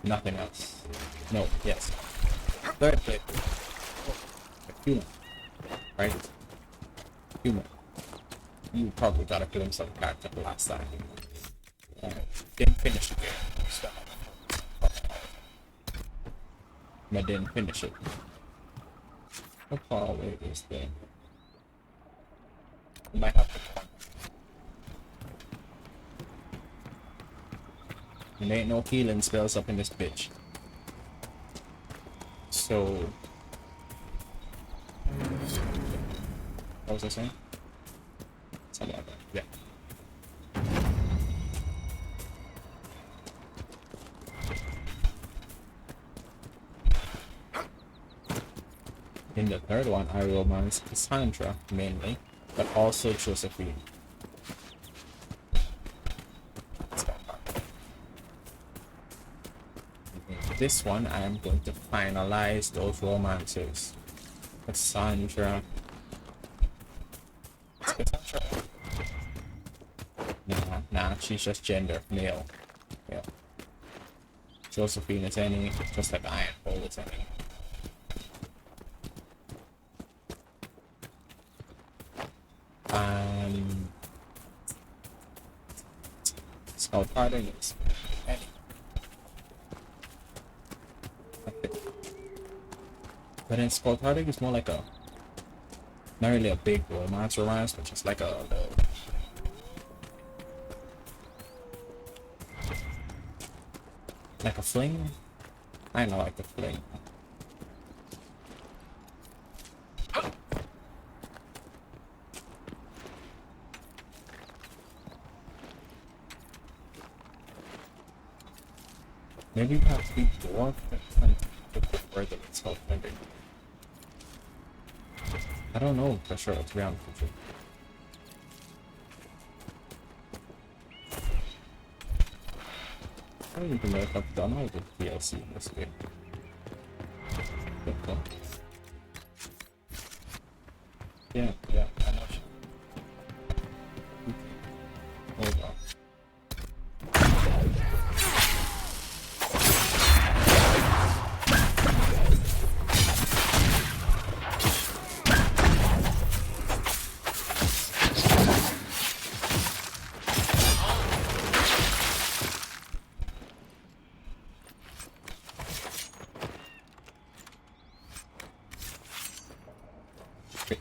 Nothing else. No, yes. Third play. Human. Right? Human. You probably got a glimpse of the character the last time. Didn't finish the game. So, but didn't finish it. How far away is there? I might have to come. And there ain't no healing spells up in this bitch. So what was I saying? Something like that, yeah. In the third one, I romance Cassandra mainly, but also Josephine. In this one, I am going to finalize those romances. Cassandra. It's Cassandra. Nah, she's just gender, male. Yeah. Josephine is any, just like Ironfall is any. Scout Harding is any. But then Scout Harding is more like a, not really a big romance, but just like a little, like a fling. I know, like a fling. Maybe you have to be dwarf and prefer that it's self-ending. I don't know for sure, to be honest with you. I don't even know if I've done all the DLC in this game. Yeah, I know. Hold on.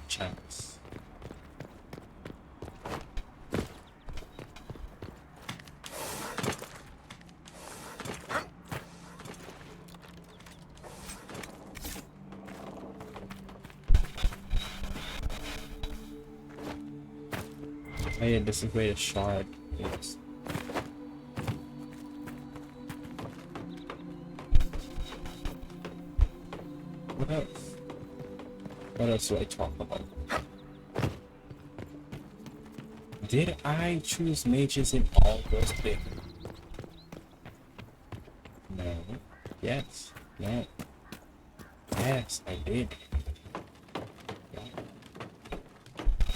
Chance. Oh yeah, this is where the shard is. What else? What else do I talk about? Did I choose mages in all those things? No. Yes. No. Yes, I did. Yeah.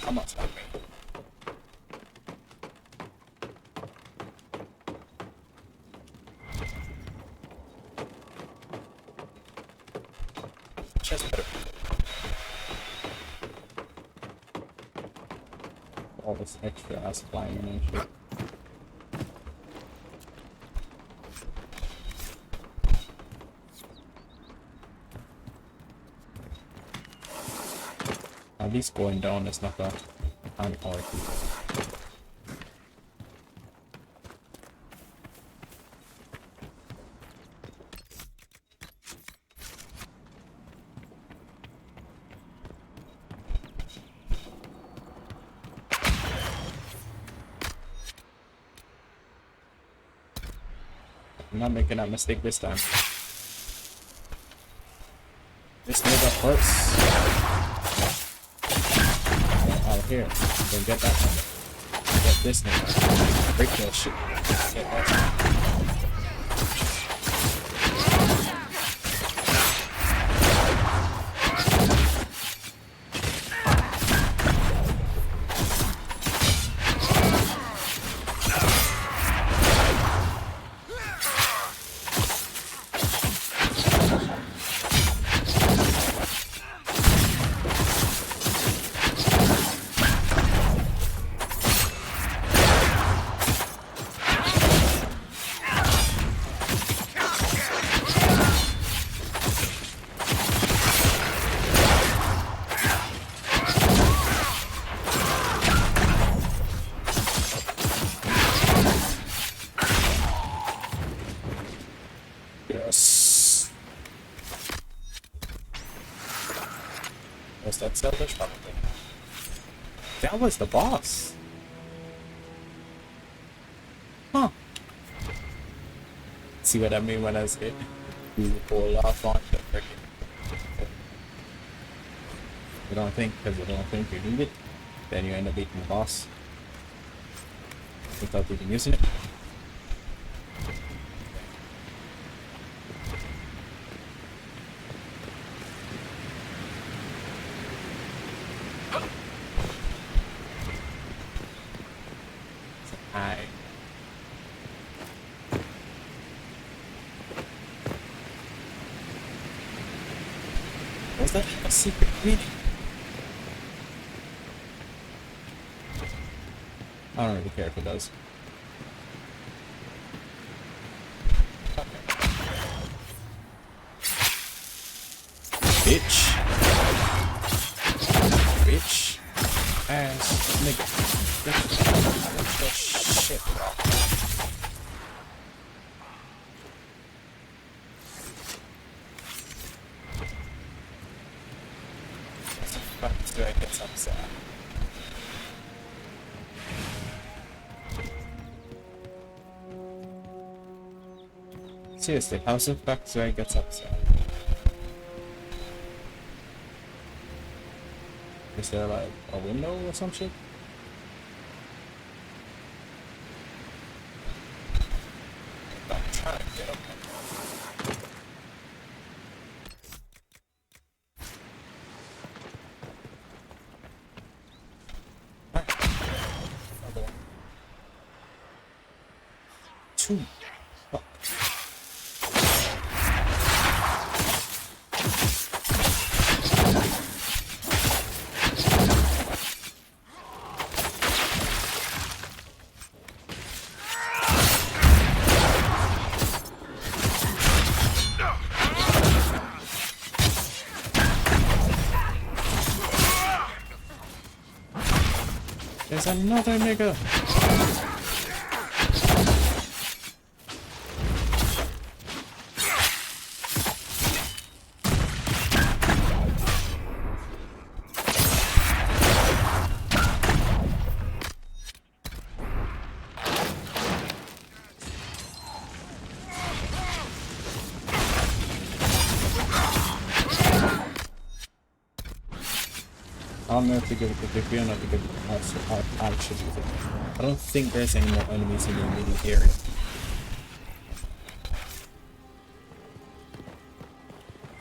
Come on, stop me. Just better. All this extra ass flying and shit. At least going down is not an orc. I'm not making that mistake this time. This nigga first. Out here. Then get that nigga. Get this nigga. Break that shit. Get that shit. Yes. Was that selfish? Probably. That was the boss. Huh. See what I mean when I say you pull off on the freaking. You don't think, because you don't think you need it, then you end up beating the boss without even using it. Was that a secret meeting? I don't really care if it does. Bitch. Bitch. Ass nigga. Bitch. Shit, bro. Do I get some sad? Seriously, how the fuck do I get upset? Is there like a window or some shit? I'm trying to get up. Two. Fuck. There's another nigga. I don't know if to give it to Vicky or not to give it to us. I actually think. I don't think there's any more enemies in the immediate area.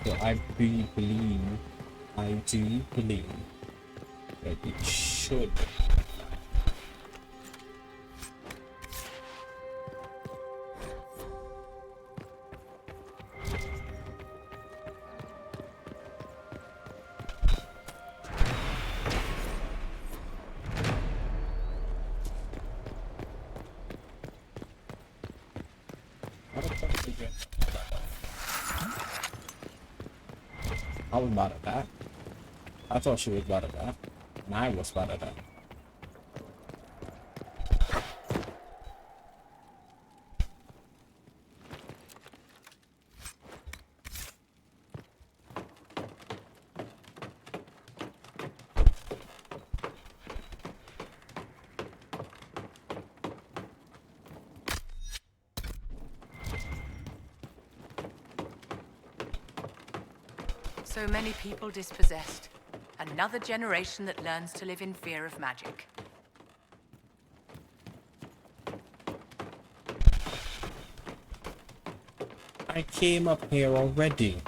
So I do believe that it should. I was about to die. I thought she was about to die. And I was about to die. So many people dispossessed. Another generation that learns to live in fear of magic. I came up here already.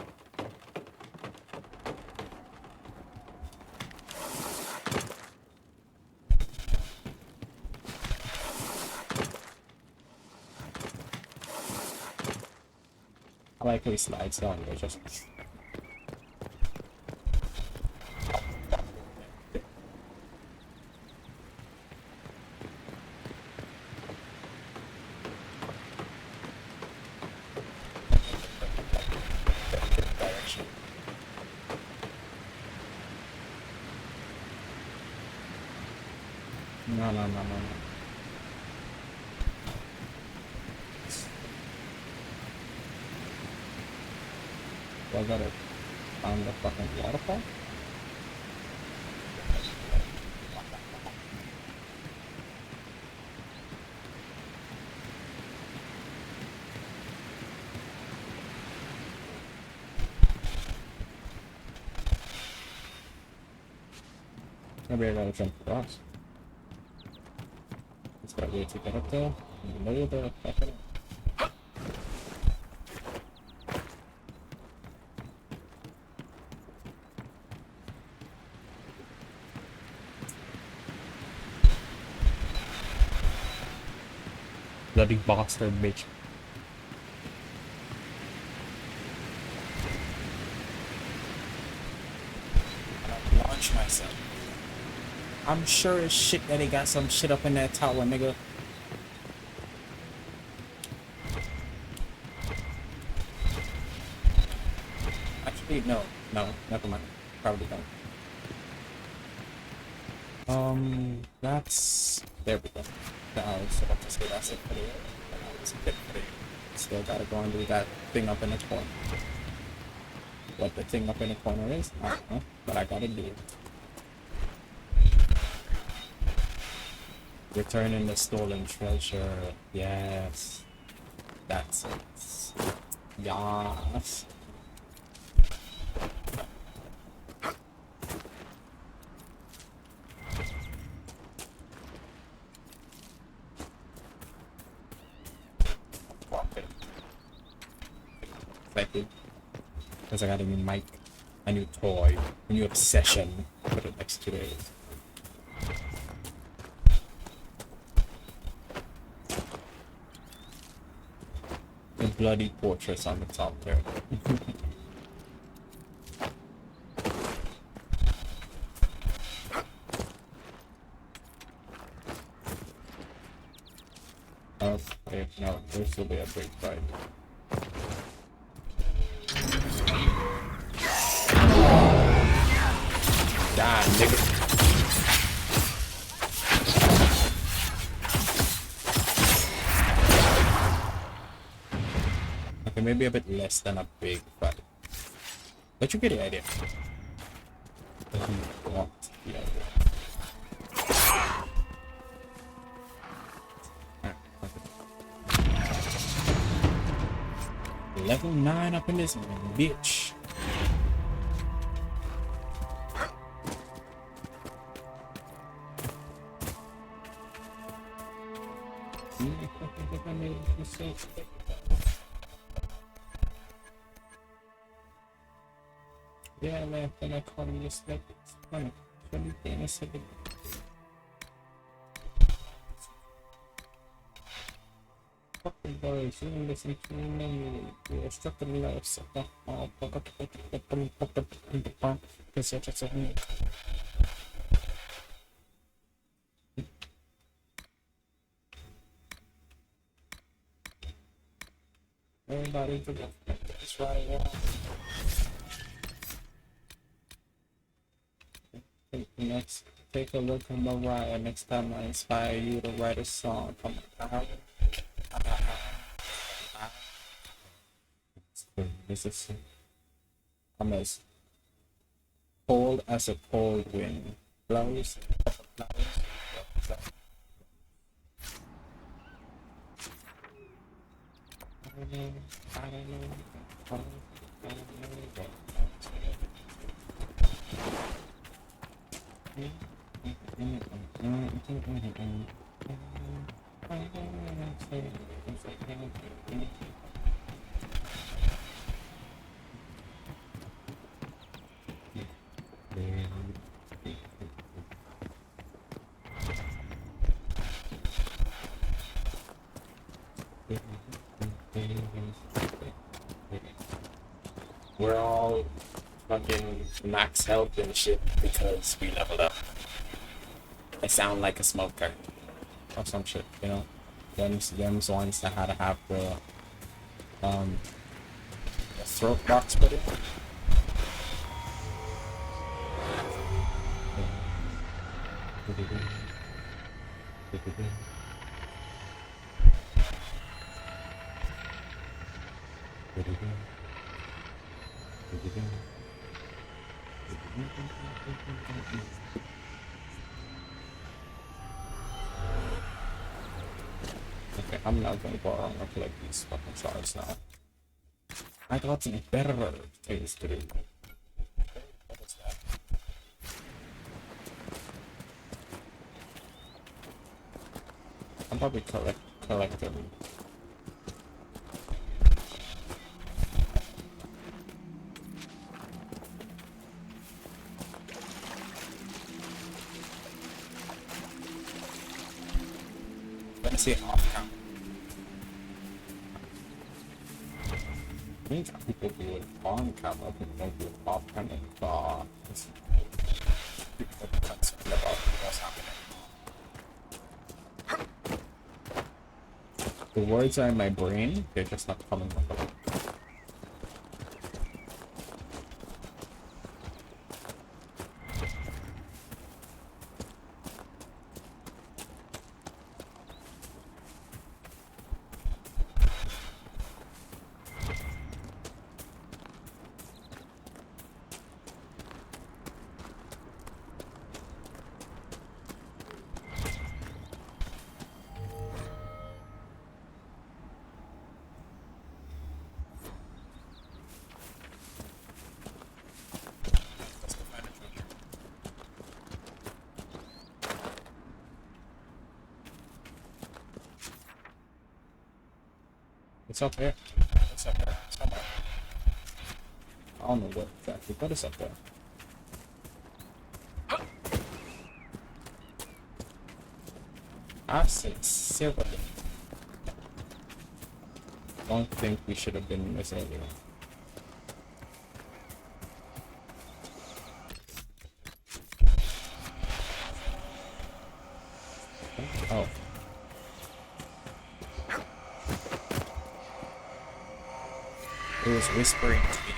I like how he slides down, but just... No. Was that it? On the fucking waterfall? Maybe I gotta jump across. It's got a way to get up there. In the middle of the fucking... Bloody bastard, bitch. Launch myself. I'm sure as shit that he got some shit up in that tower, nigga. Actually, no, never mind. Probably don't. That's... There we go. I was about to say that's it for the... That's it for the... Still gotta go and do that thing up in the corner. What the thing up in the corner is, I don't know, but I gotta do it. Returning the stolen treasure. Yes. That's it. Yes. Thank you. Because I got a new mic, a new toy, a new obsession for the next 2 days. The bloody fortress on the top there. Okay, no, this will be a big fight. Die, nigga. Okay, maybe a bit less than a big fight. But you get the idea. You want the idea. Level 9 up in this bitch. Yeah, man, then I call you just like it's funny. Funny thing is a bit. Fucking boys, you don't listen to me. You're stuck in love, so because you're just a everybody to the that's right, yeah. Next, take a look at Mariah. Next time I inspire you to write a song. Come on. This is I'm as cold as a cold wind. Blows. I don't know. We're all fucking max health and shit because we leveled up. I sound like a smoker or some shit, you know? Them's ones that had to have the throat box put in. Okay, I'm not gonna go around and collect these fucking stars now. I got some better things to do. What is that? I'm probably collect them. Let me see off count. I think people do it on camera, people don't do it off camera. People are concerned about what's happening. The words are in my brain, they're just not coming up. It's up there. It's up there. Somewhere. I don't know what exactly, but it's up there. I sincerely don't think we should have been missing it. Oh. It was whispering to me.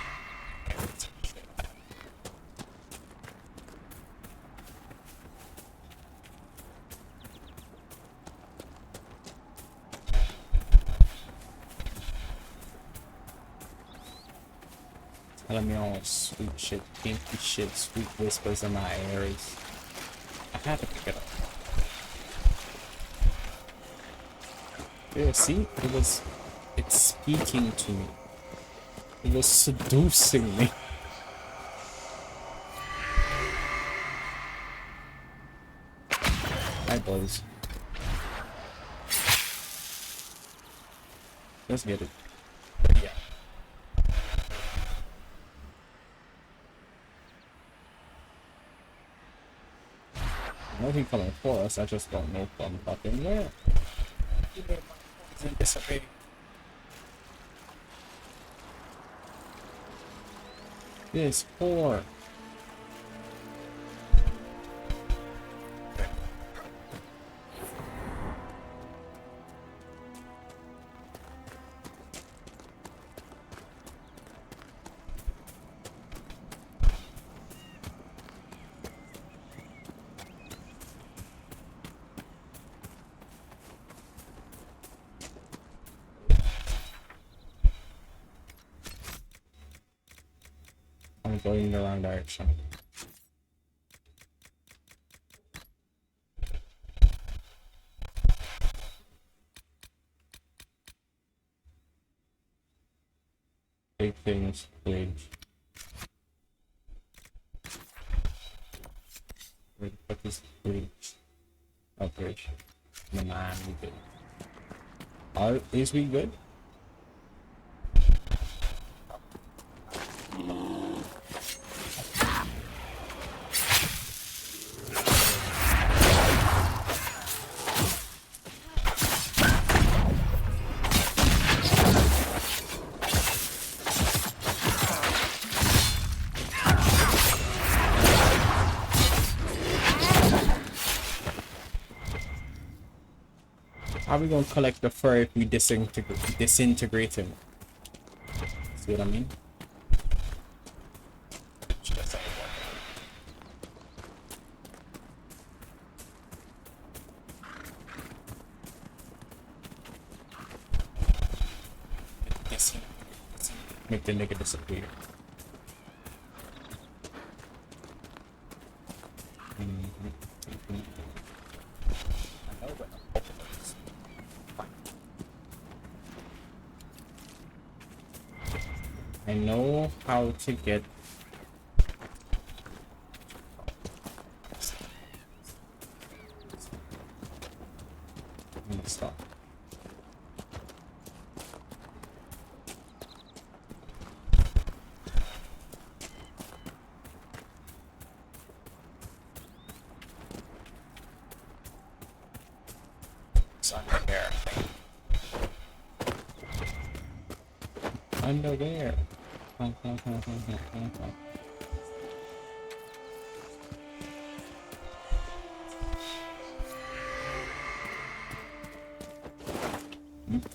Telling me all sweet shit, kinky shit, sweet whispers in my ears. I had to pick it up. Yeah, see? It's speaking to me. It was seducing me. Hi, boys. Let's get it. Yeah. Nothing coming for us, I just don't know from fucking where. Disobey. This whore. I'm going in the wrong direction. Big things, please. Where the fuck is bridge? Oh, bridge. Man, we good. Is we good? How are we gonna collect the fur if we disintegrate him? See what I mean? Make the nigga disappear. I know how to get stop. It's underwear. Underwear.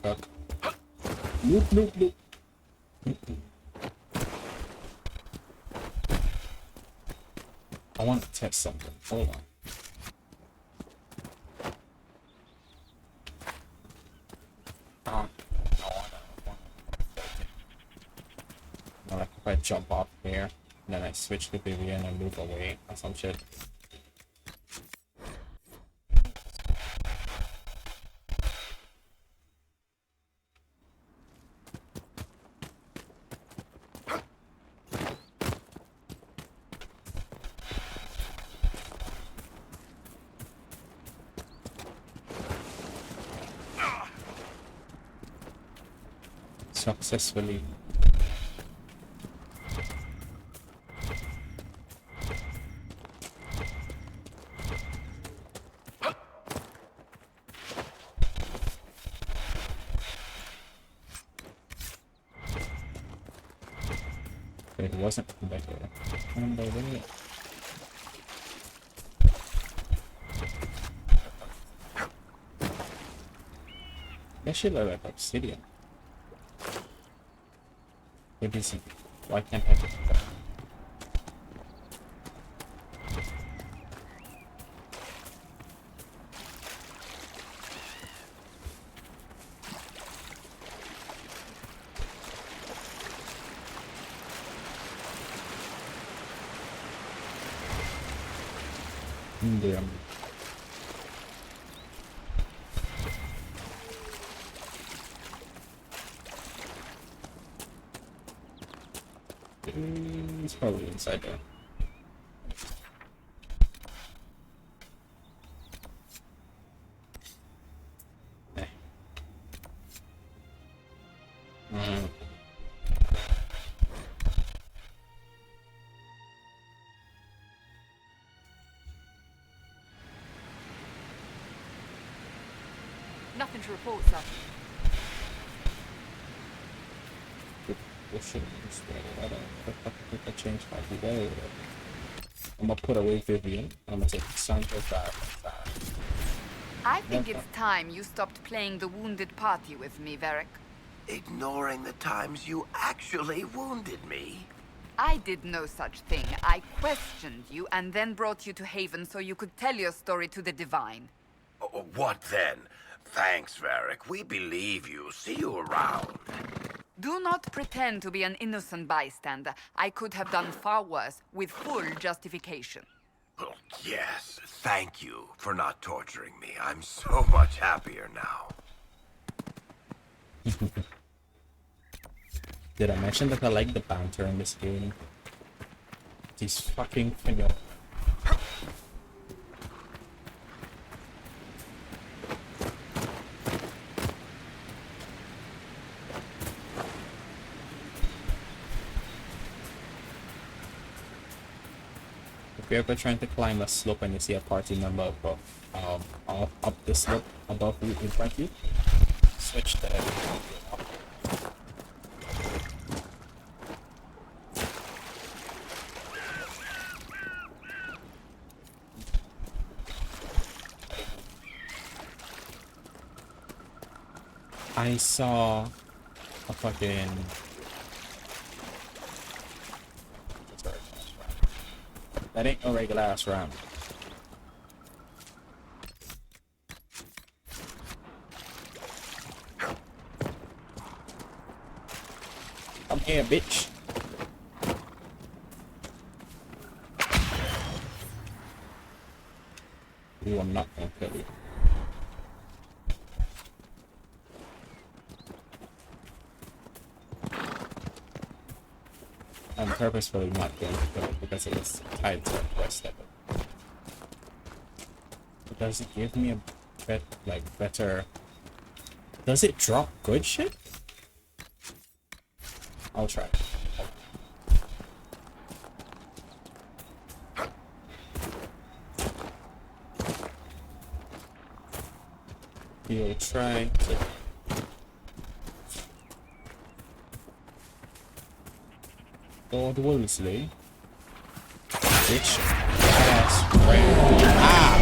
Fuck. Nope, nope, nope. I want to test something. Hold on. Like if I jump off here, and then I switch to Vivian and move away or some shit. Successfully. It wasn't back there. That shit look like obsidian. Maybe see. Why can't I do that? Damn. It's probably inside there. Nothing to report, sir. I changed my delay. I'm gonna put away Vivian. I'm gonna take Sandra back. I think it's time you stopped playing the wounded party with me, Varric. Ignoring the times you actually wounded me. I did no such thing. I questioned you and then brought you to Haven so you could tell your story to the Divine. What then? Thanks, Varric. We believe you. See you around. Do not pretend to be an innocent bystander. I could have done far worse, with full justification. Oh, yes. Thank you for not torturing me. I'm so much happier now. Did I mention that I like the banter in this game? These fucking If you're ever trying to climb a slope and you see a party member up the slope above you in front of you, switch to everything. I saw a fucking... That ain't no regular ass ram. Come here, bitch. Ooh, I'm not gonna kill you. I'm purposefully not going to kill it because it was tied to a quest level. But does it give me a better... Does it drop good shit? I'll try. You'll try to... Lord Wolseley. Bitch. Ass friend. Ah!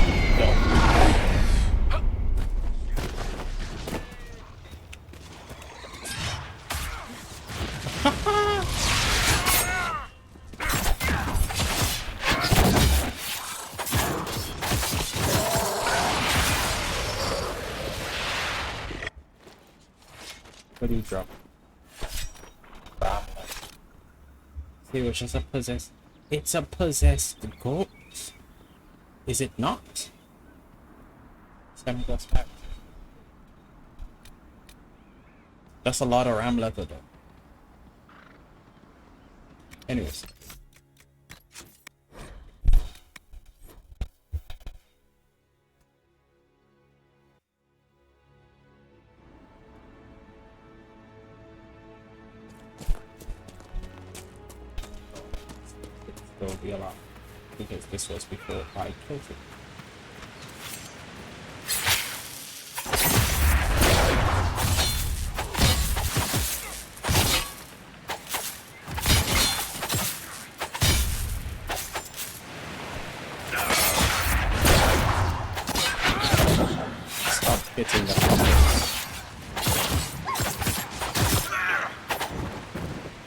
What do you drop? See, which is a possessed. It's a possessed goat. Is it not? 7 plus 5. That's a lot of ram leather though. Anyways. There will be a lot because this was before I killed it. Stop hitting the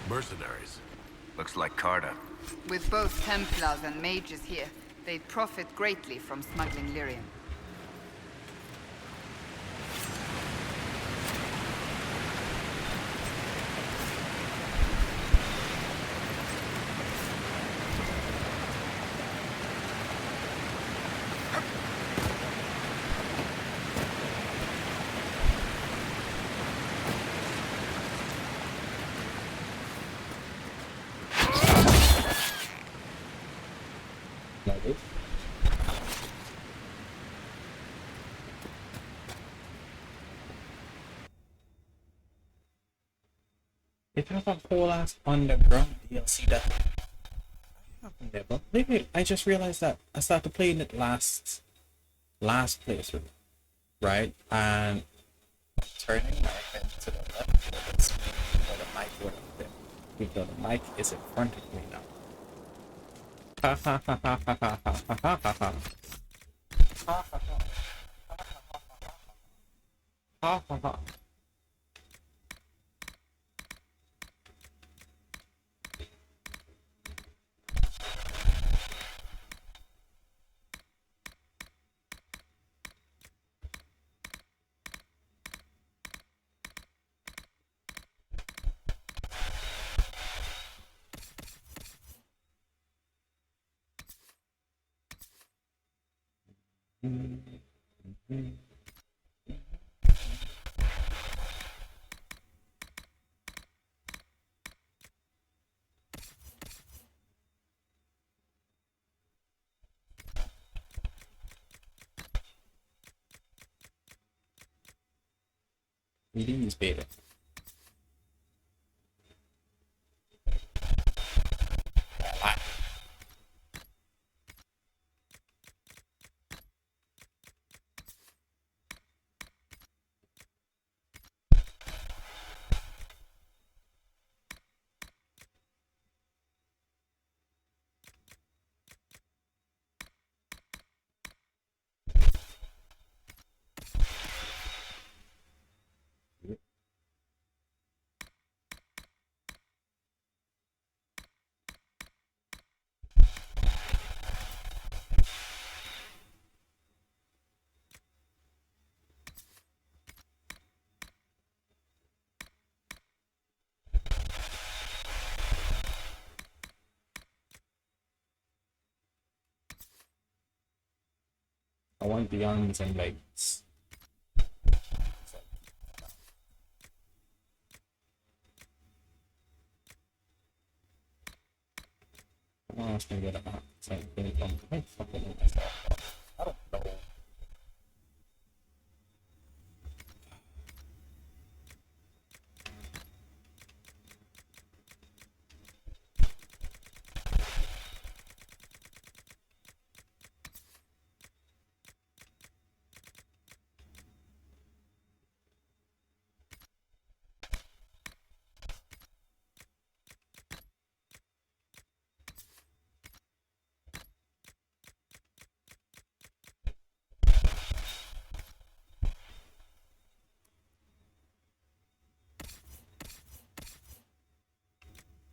mercenaries. Looks like Carta. With both Templars and mages here, they'd profit greatly from smuggling lyrium. If you have a whole ass underground DLC that never. Maybe I just realized that I started playing it last playthrough, right? And turning my head to the left, it's the mic went up there. Even though the mic is in front of me now. Ha ha ha ha ha ha ha ha ha ha ha. Ha ha ha. Ha ha ha. We didn't use beta. I want the arms and legs. What else can I get about? Same thing from I fucking know myself. I don't know.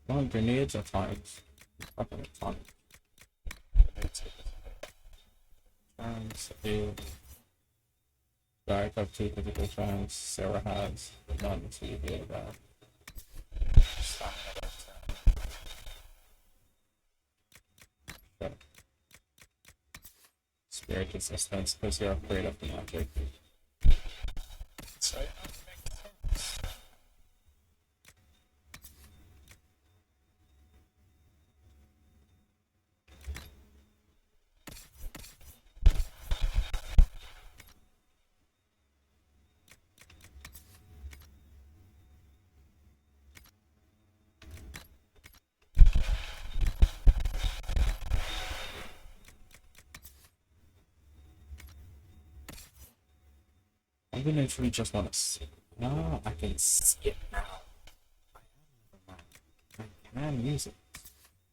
Well, grenades or tonics? Fucking tonic. Chance, a Derek have 2 critical chance, Sarah has none, so you get that. Spirit resistance because you're afraid of the magic. So, I literally just want to see. No, I can see it now. I can use it.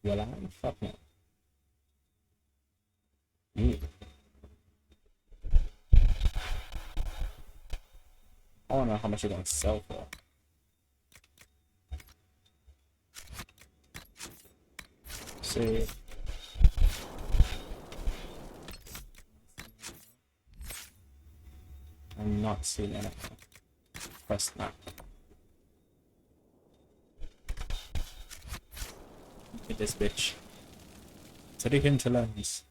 Will I? Fuck no. You. I don't know how much you're gonna sell for. See. I'm not seeing anything. Press that. Look at this bitch. To the hinterlands.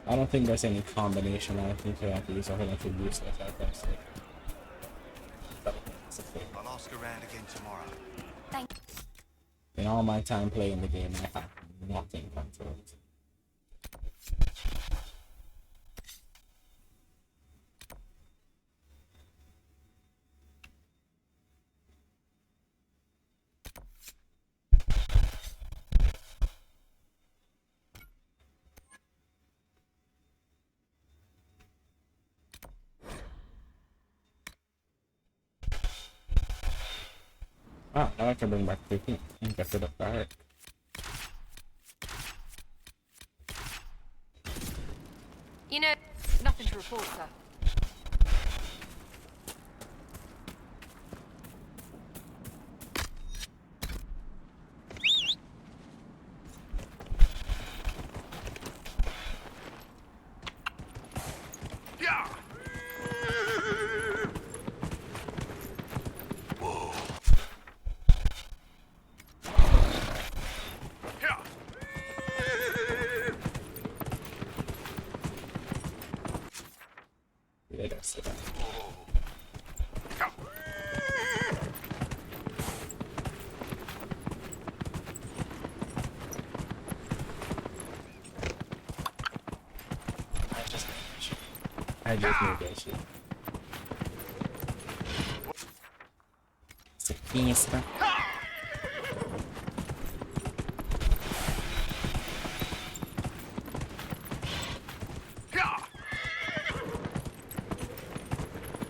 I don't think there's any combination. I think you have to use a whole bunch of useless items. I'll ask around again tomorrow. Thank you. In all my time playing the game, I have nothing come to it. Ah, now I can bring back 15 and get rid of Barrett. You know, nothing to report, sir. Yeah, that's it. I just made that shit. It's a fiesta.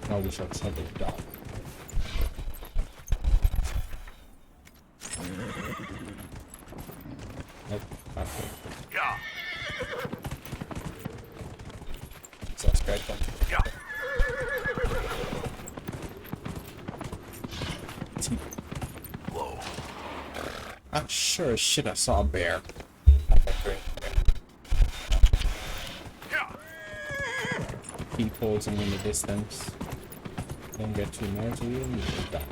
I wish I was something dog. Nope, not good. So scratch one. Whoa. I'm sure as shit I saw a bear. Peepholes him in the distance. Don't get too near to you and you just die.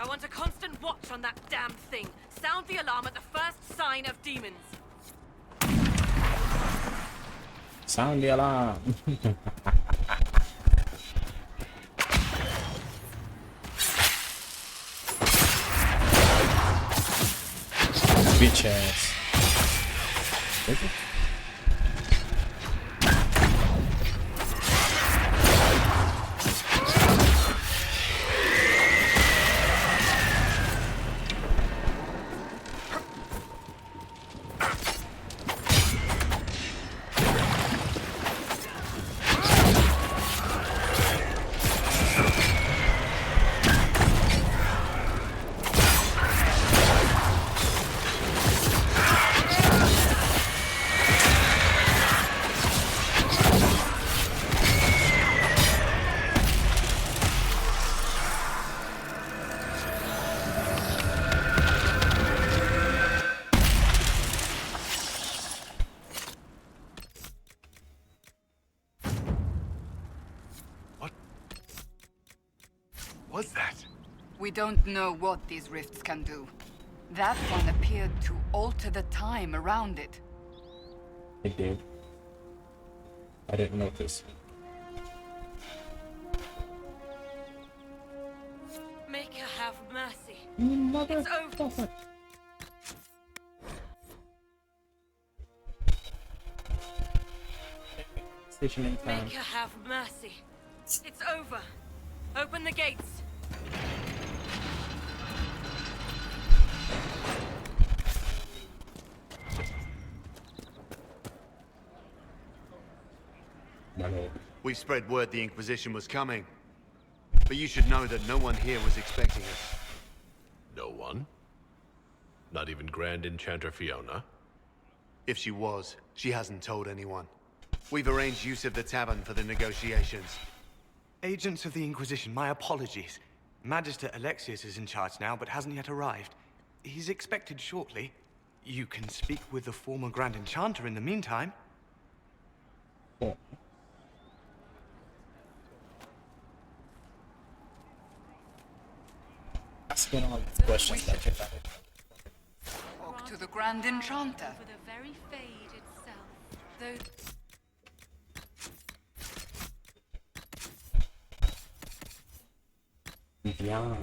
I want a constant watch on that damn thing. Sound the alarm at the first sign of demons. Sound the alarm! Bitch ass. Is it? Was that? We don't know what these rifts can do. That one appeared to alter the time around it. It did. I didn't notice. Make her have mercy. Mother It's over. Station in time. Make her have mercy. It's over. Open the gates. We spread word the Inquisition was coming. But you should know that no one here was expecting us. No one? Not even Grand Enchanter Fiona? If she was, she hasn't told anyone. We've arranged use of the tavern for the negotiations. Agents of the Inquisition, my apologies. Magister Alexius is in charge now, but hasn't yet arrived. He's expected shortly. You can speak with the former Grand Enchanter in the meantime. Oh. Asking all these questions that you're Talk to the Grand Enchanter. For the very fade itself. Though Yeah.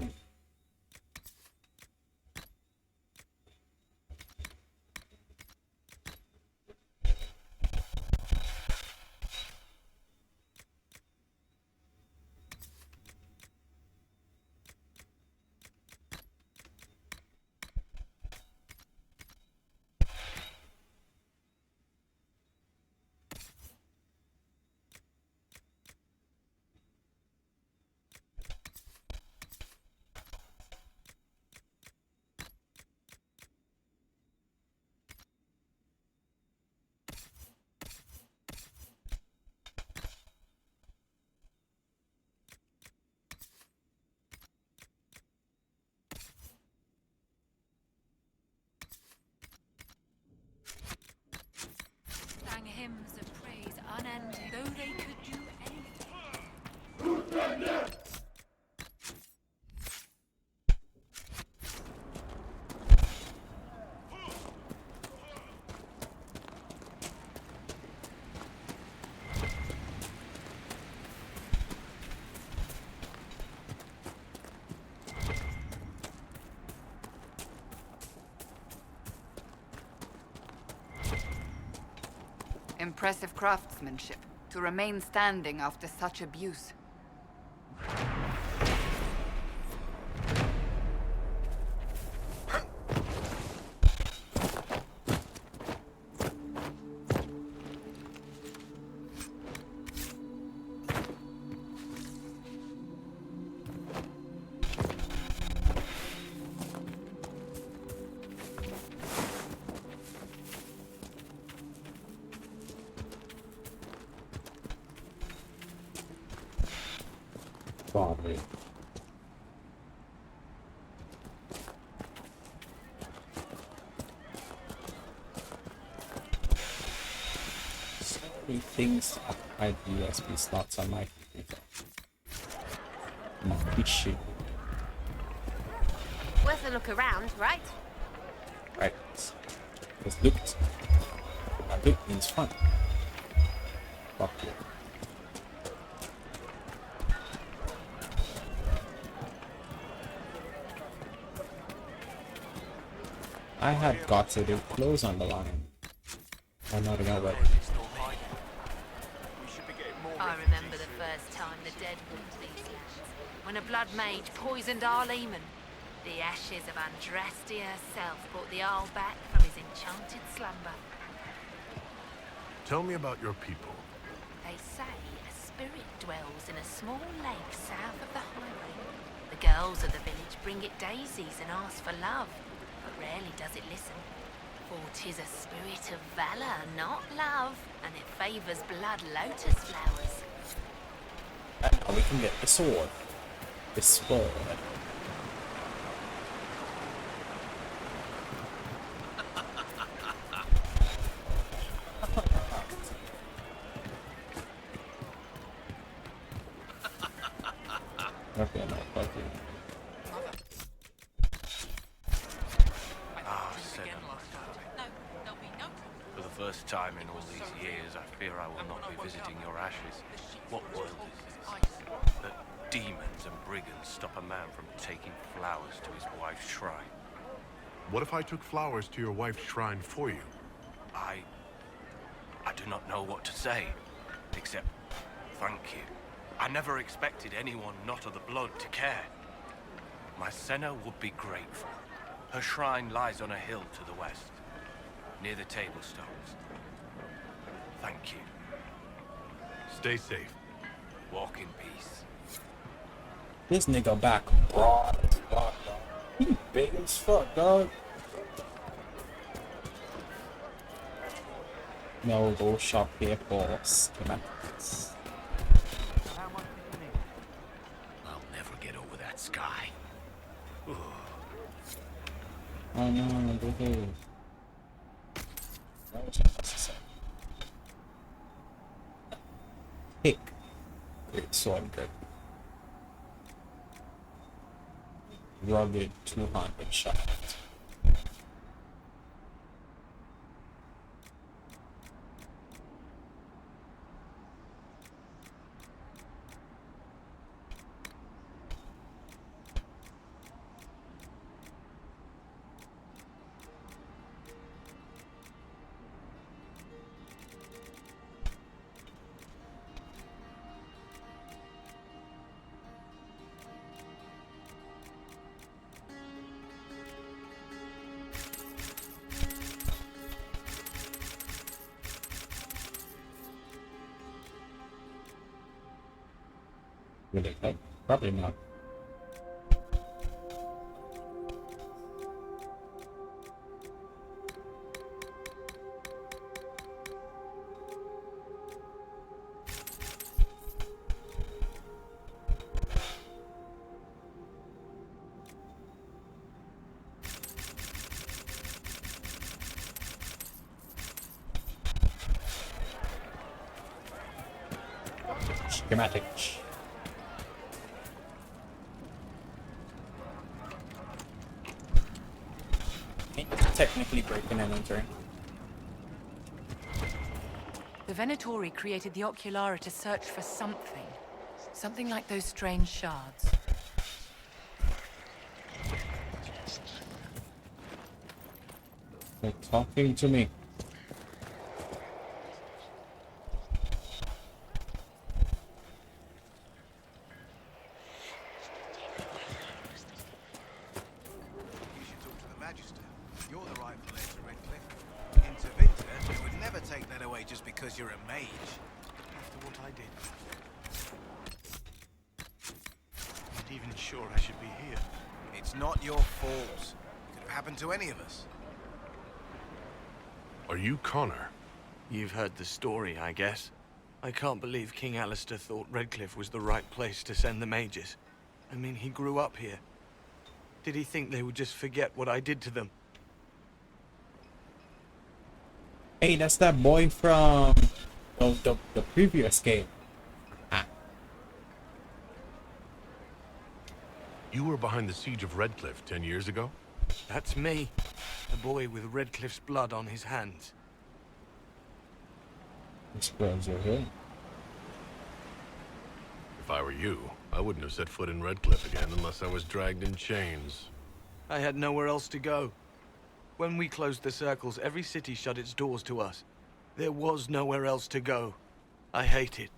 Impressive craftsmanship to remain standing after such abuse. Probably. So many things to hide USB slots on my computer. Issue. Worth a look around, right? Right. Let's look. Look means fun. Fuck you. I had got to do clothes on the line. I'm not gonna wait. I remember the first time the dead walked these lands, when a blood mage poisoned our Lehman. The ashes of Andrastia herself brought the Arl back from his enchanted slumber. Tell me about your people. They say a spirit dwells in a small lake south of the highway. The girls of the village bring it daisies and ask for love, but rarely does it listen. For 'tis a spirit of valor, not love, and it favors blood lotus flowers. And now we can get the sword. The sword. Okay, no, fuck you. For the first time in all these years, I fear I will not be visiting your ashes. What world is this? That demons and brigands stop a man from taking flowers to his wife's shrine. What if I took flowers to your wife's shrine for you? I do not know what to say, except thank you. I never expected anyone not of the blood to care. My Senna would be grateful. Her shrine lies on a hill to the west, near the tablstones. Thank you. Stay safe. Walk in peace. This nigga back broad as fuck, dog. He big as fuck, dog. No, go shop here for schematics. I'll never get over that sky. Oh no, this is... That was unnecessary. Pick. Great sword grip. Rugged 200 shaft. Will it help? Probably not. Schematic. Technically breaking and entering. The Venatori created the Oculara to search for something. Something like those strange shards. They're talking to me. Redcliffe. Into Winter, you would never take that away just because you're a mage. After what I did. I'm not even sure I should be here. It's not your fault. It could have happened to any of us. Are you Connor? You've heard the story, I guess. I can't believe King Alistair thought Redcliffe was the right place to send the mages. I mean, he grew up here. Did he think they would just forget what I did to them? Hey, that's that boy from the previous game. You were behind the siege of Redcliffe 10 years ago? That's me. The boy with Redcliffe's blood on his hands. This girl's your here. If I were you, I wouldn't have set foot in Redcliffe again unless I was dragged in chains. I had nowhere else to go. When we closed the circles, every city shut its doors to us. There was nowhere else to go. I hate it.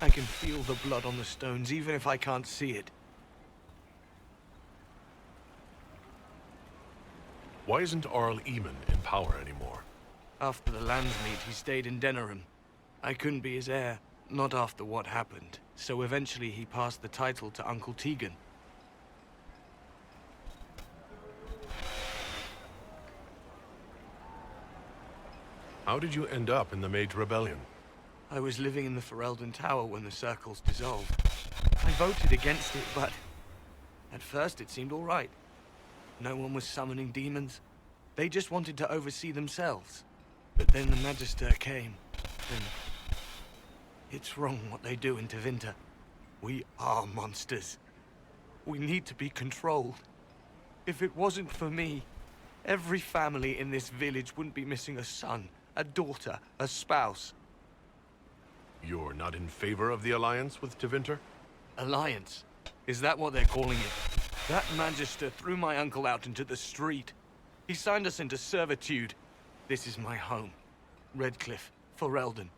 I can feel the blood on the stones, even if I can't see it. Why isn't Arl Eamon in power anymore? After the Landsmeet, he stayed in Denerim. I couldn't be his heir, not after what happened. So eventually he passed the title to Uncle Tegan. How did you end up in the Mage Rebellion? I was living in the Ferelden Tower when the circles dissolved. I voted against it, but at first it seemed all right. No one was summoning demons. They just wanted to oversee themselves. But then the Magister came, and it's wrong what they do in Tevinter. We are monsters. We need to be controlled. If it wasn't for me, every family in this village wouldn't be missing a son, a daughter, a spouse. You're not in favor of the alliance with Tevinter? Alliance? Is that what they're calling it? That Magister threw my uncle out into the street. He signed us into servitude. This is my home. Redcliffe, Ferelden.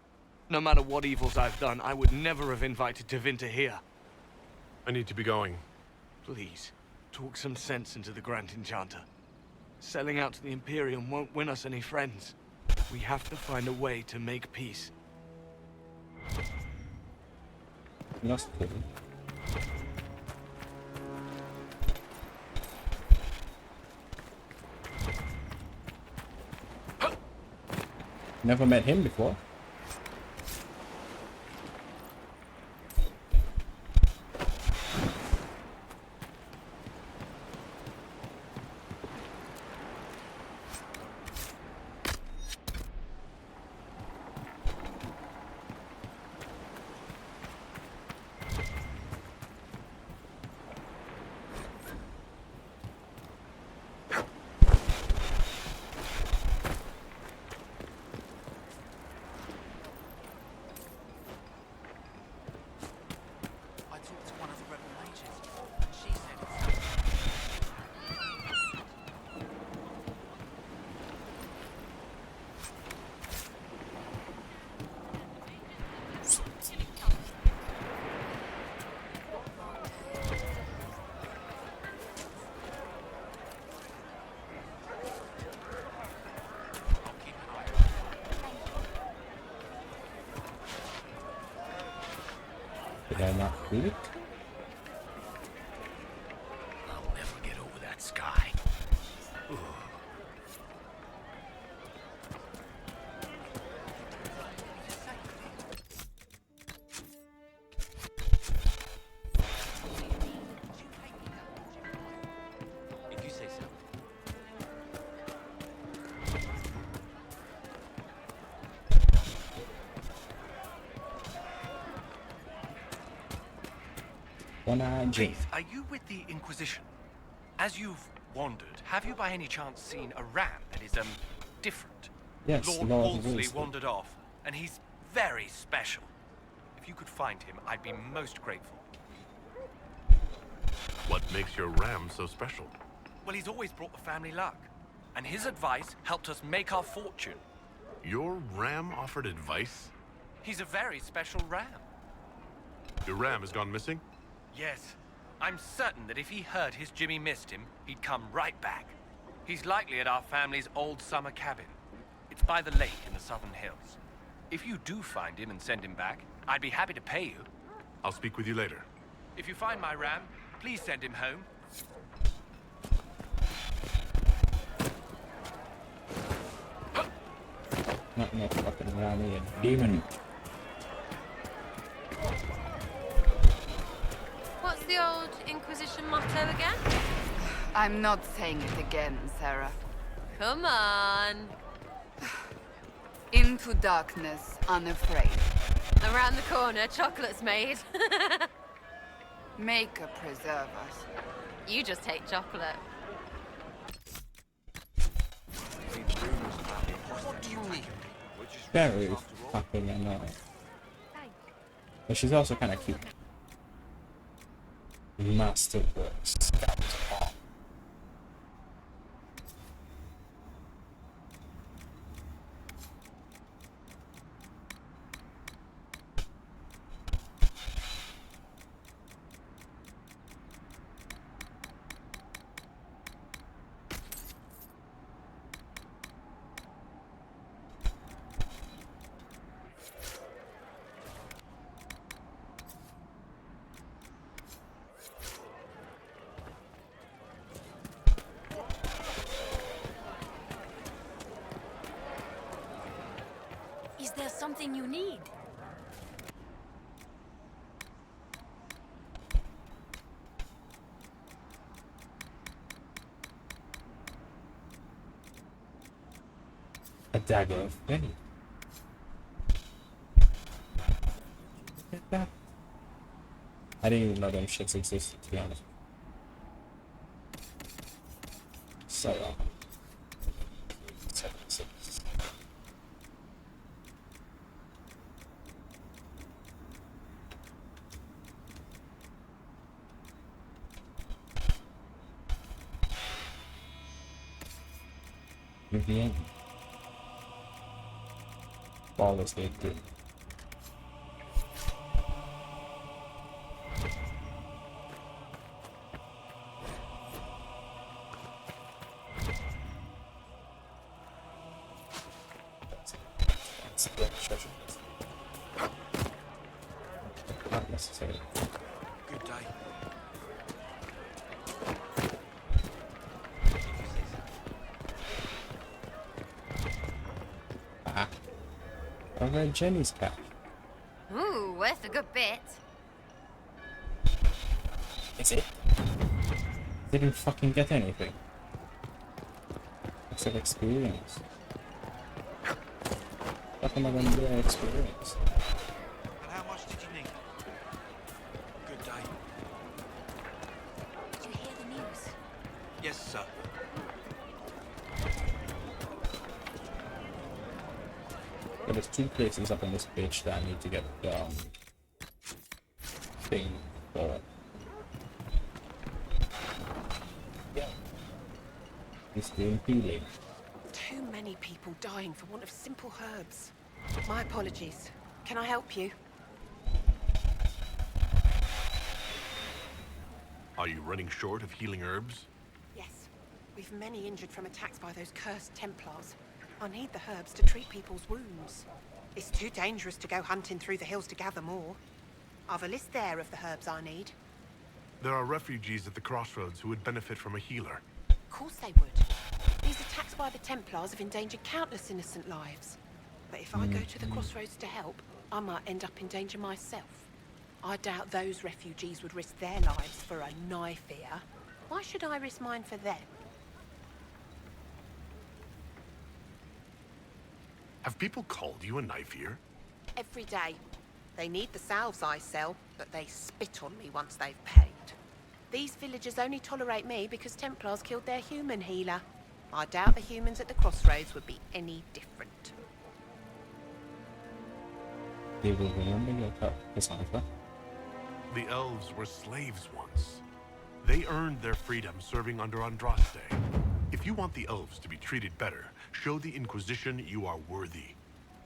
No matter what evils I've done, I would never have invited Tevinter here. I need to be going. Please, talk some sense into the Grand Enchanter. Selling out to the Imperium won't win us any friends. We have to find a way to make peace. That's cool. Never met him before. Did I not read it? I'll never get over that sky. If you say so. One-eyed Jane. Please, are you with the Inquisition? As you've wandered, have you by any chance seen a ram that is, different? Yes, Lord Lord Wolseley Wolseley. wandered off, and he's very special. If you could find him, I'd be most grateful. What makes your ram so special? Well, he's always brought the family luck, and his advice helped us make our fortune. Your ram offered advice? He's a very special ram. Your ram has gone missing? Yes. I'm certain that if he heard his Jimmy missed him, he'd come right back. He's likely at our family's old summer cabin. It's by the lake in the southern hills. If you do find him and send him back, I'd be happy to pay you. I'll speak with you later. If you find my ram, please send him home. Not no fucking Rami and demon. What's the old Inquisition motto again? I'm not saying it again, Sarah. Come on. Into darkness, unafraid. Around the corner, chocolate's made. Make a preserve us. You just hate chocolate. What do you need? Very fucking annoying. But she's also kind of cute. Masterworks. Is there something you need? A dagger of fate. Look at that. I didn't even know them shits existed, to be honest. So, 76. Vivian. Ball is good too. Not necessary. Good day. Ah. I read Jenny's cap. Ooh, worth a good bit. Is it? Didn't fucking get anything. Except experience. What am I gonna do experience? And how much did you need? Good day. Did you hear the news? Yes, sir. But there's 2 places up on this page that I need to get the thing for. Yeah. It's doing healing. Too many people dying for want of simple herbs. My apologies. Can I help you? Are you running short of healing herbs? Yes. We've many injured from attacks by those cursed Templars. I need the herbs to treat people's wounds. It's too dangerous to go hunting through the hills to gather more. I've a list there of the herbs I need. There are refugees at the crossroads who would benefit from a healer. Of course they would. These attacks by the Templars have endangered countless innocent lives. But if I go to the crossroads to help, I might end up in danger myself. I doubt those refugees would risk their lives for a knife here. Why should I risk mine for them? Have people called you a knife ear? Every day. They need the salves I sell, but they spit on me once they've paid. These villagers only tolerate me because Templars killed their human healer. I doubt the humans at the crossroads would be any different. They will remember your Cassandra. The elves were slaves once. They earned their freedom serving under Andraste. If you want the elves to be treated better, show the Inquisition you are worthy.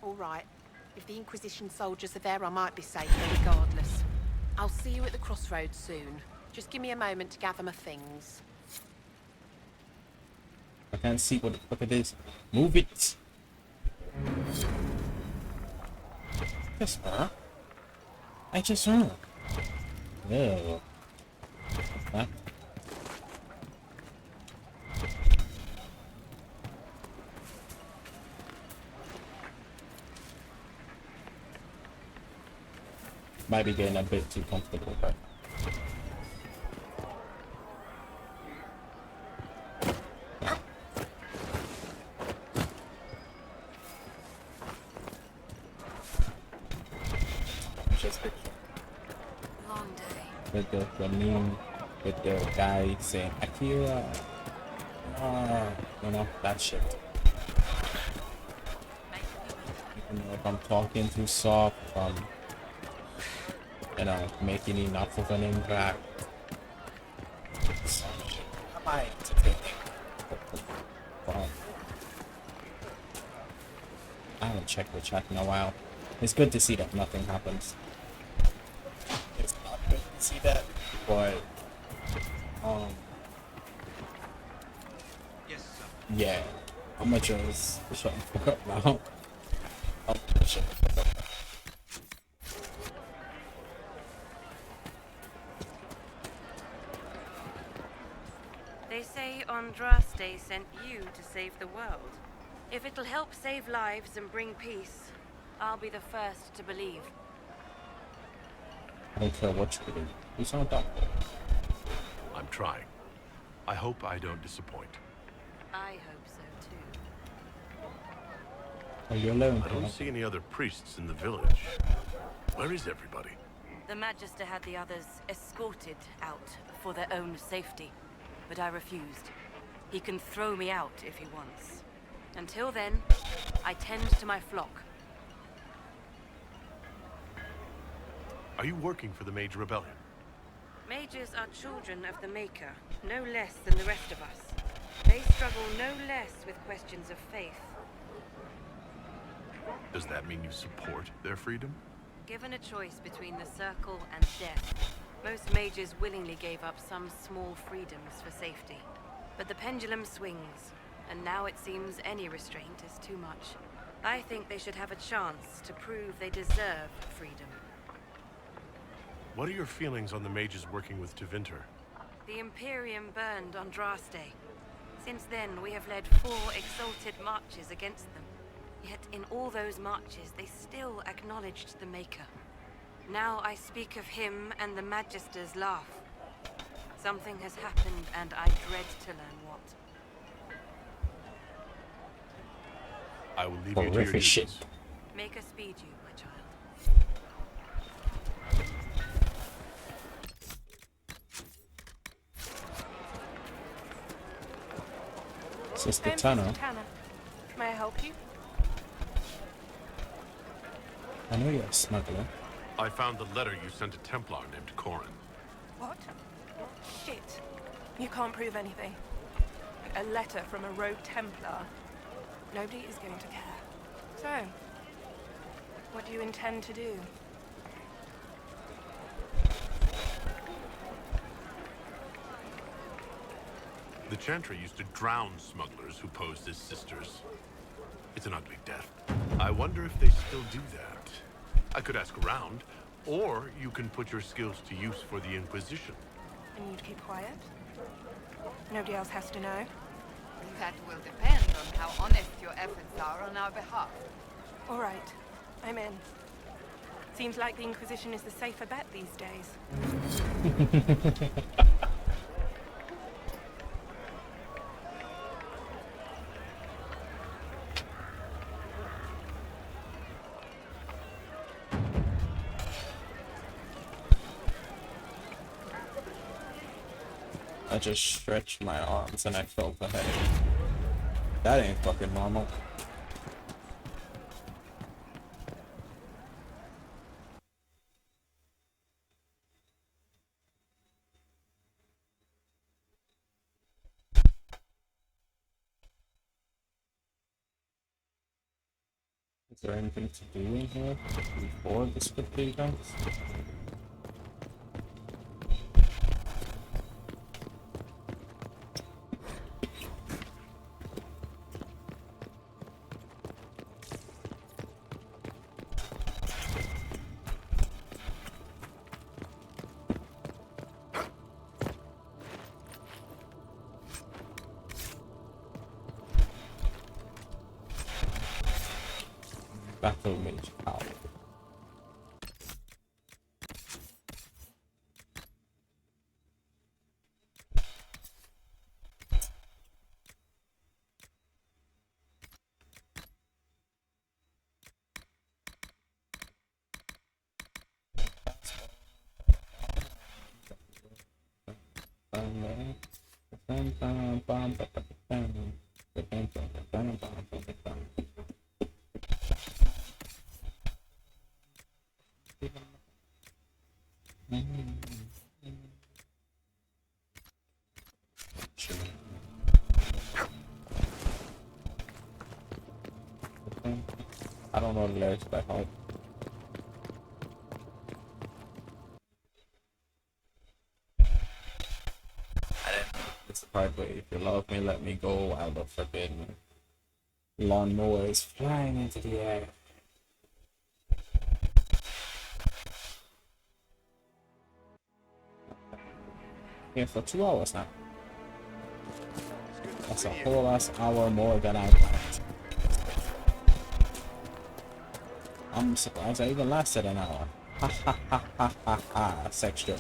All right. If the Inquisition soldiers are there, I might be safer regardless. I'll see you at the crossroads soon. Just give me a moment to gather my things. I can't see what the fuck it is. Move it. Just her. I just heard. No. Huh? Might be getting a bit too comfortable, but just picture Long day. with the meme with the guy saying Akira, you know, that shit. You know, if I'm talking too soft, you know, making enough of an impact. Some shit. Am I entertaining? I haven't checked the chat in a while. It's good to see that nothing happens. It's not good to see that, but Yes, sir. yeah, I'm gonna just shut the fuck up now. I'm gonna shut the fuck up. They say Andraste sent you to save the world. If it'll help save lives and bring peace, I'll be the first to believe. I don't care what you do. You sound dumb. I'm trying. I hope I don't disappoint. I hope so too. Are you alone? I don't see any other priests in the village. Where is everybody? The Magister had the others escorted out for their own safety, but I refused. He can throw me out if he wants. Until then, I tend to my flock. Are you working for the Mage Rebellion? Mages are children of the Maker, no less than the rest of us. They struggle no less with questions of faith. Does that mean you support their freedom? Given a choice between the Circle and death, most mages willingly gave up some small freedoms for safety. But the pendulum swings, and now it seems any restraint is too much. I think they should have a chance to prove they deserve freedom. What are your feelings on the mages working with Tevinter? The Imperium burned Andraste. Since then, we have led 4 exalted marches against them. Yet in all those marches, they still acknowledged the Maker. Now I speak of him and the Magisters laugh. Something has happened, and I dread to learn what. I will leave you to your duties. Make a speed you, my child. Sister Tanner. May I help you? I know you're a smuggler. I found the letter you sent a Templar named Corin. What? Shit. You can't prove anything. A letter from a rogue Templar. Nobody is going to care. So, what do you intend to do? The Chantry used to drown smugglers who posed as sisters. It's an ugly death. I wonder if they still do that. I could ask around, or you can put your skills to use for the Inquisition. And you'd keep quiet? Nobody else has to know? That will depend on how honest your efforts are on our behalf. All right. I'm in. Seems like the Inquisition is the safer bet these days. I just stretched my arms and I felt a headache. That ain't fucking normal. Is there anything to do in here before the split events? Battle Mage Power. I don't know the lyrics by heart. It's the part where if you love me, let me go while the forbidden lawnmower is flying into the air. Here for 2 hours now. That's a whole last hour more than I planned. I'm surprised I even lasted an hour. Ha ha ha ha ha ha. Sex joke.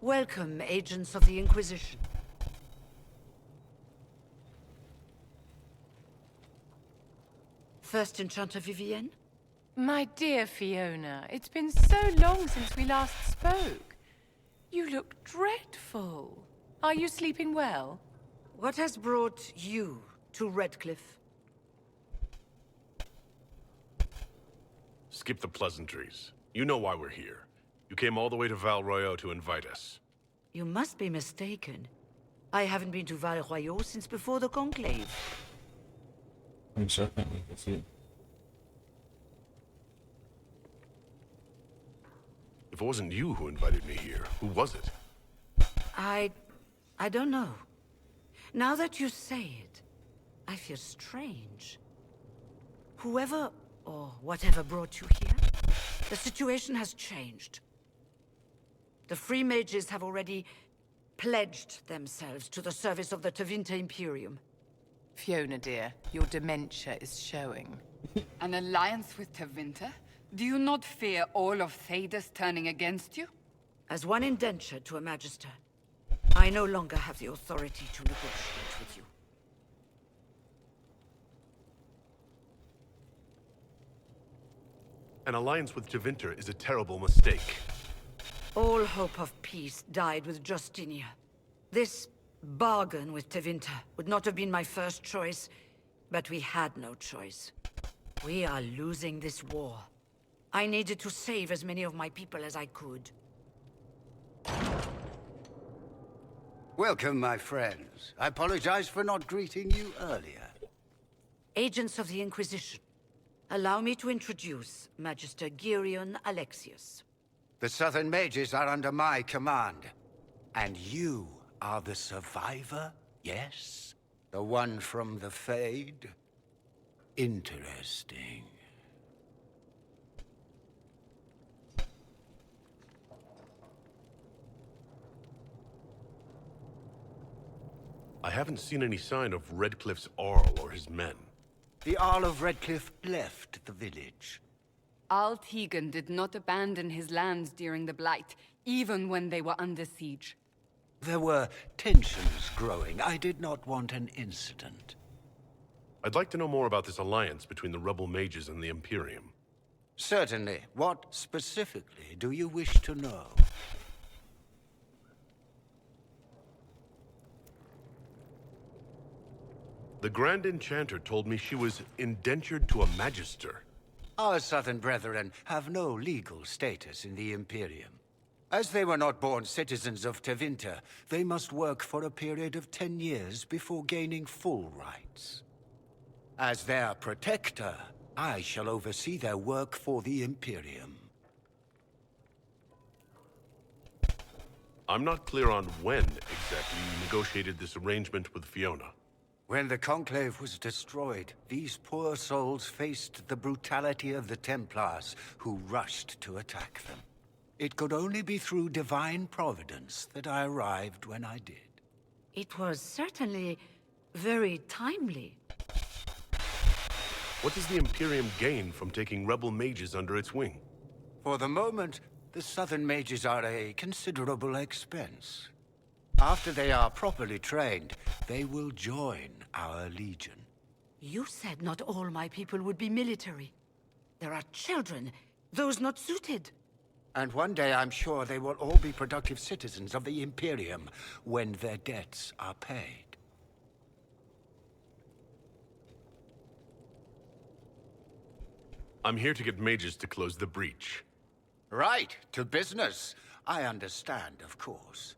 Welcome, agents of the Inquisition. First Enchanter Vivienne? My dear Fiona, it's been so long since we last spoke. You look dreadful. Are you sleeping well? What has brought you to Redcliffe? Skip the pleasantries. You know why we're here. You came all the way to Val Royeaux to invite us. You must be mistaken. I haven't been to Val Royeaux since before the Conclave. I'm sure I can see it. If it wasn't you who invited me here, who was it? I don't know. Now that you say it, I feel strange. Whoever or whatever brought you here, the situation has changed. The Free Mages have already pledged themselves to the service of the Tevinter Imperium. Fiona, dear, your dementia is showing. An alliance with Tevinter? Do you not fear all of Thedas turning against you? As one indenture to a Magister, I no longer have the authority to negotiate with you. An alliance with Tevinter is a terrible mistake. All hope of peace died with Justinia. This bargain with Tevinter would not have been my first choice, but we had no choice. We are losing this war. I needed to save as many of my people as I could. Welcome, my friends. I apologize for not greeting you earlier. Agents of the Inquisition, allow me to introduce Magister Girion Alexius. The Southern Mages are under my command. And you are the survivor, yes? The one from the Fade? Interesting. I haven't seen any sign of Redcliffe's Arl or his men. The Arl of Redcliffe left the village. Al Tegan did not abandon his lands during the Blight, even when they were under siege. There were tensions growing. I did not want an incident. I'd like to know more about this alliance between the rebel mages and the Imperium. Certainly. What specifically do you wish to know? The Grand Enchanter told me she was indentured to a Magister. Our Southern brethren have no legal status in the Imperium. As they were not born citizens of Tevinter, they must work for a period of 10 years before gaining full rights. As their protector, I shall oversee their work for the Imperium. I'm not clear on when exactly you negotiated this arrangement with Fiona. When the Conclave was destroyed, these poor souls faced the brutality of the Templars, who rushed to attack them. It could only be through divine providence that I arrived when I did. It was certainly very timely. What does the Imperium gain from taking rebel mages under its wing? For the moment, the Southern mages are a considerable expense. After they are properly trained, they will join our legion. You said not all my people would be military. There are children, those not suited. And one day I'm sure they will all be productive citizens of the Imperium when their debts are paid. I'm here to get mages to close the breach. Right, to business. I understand, of course.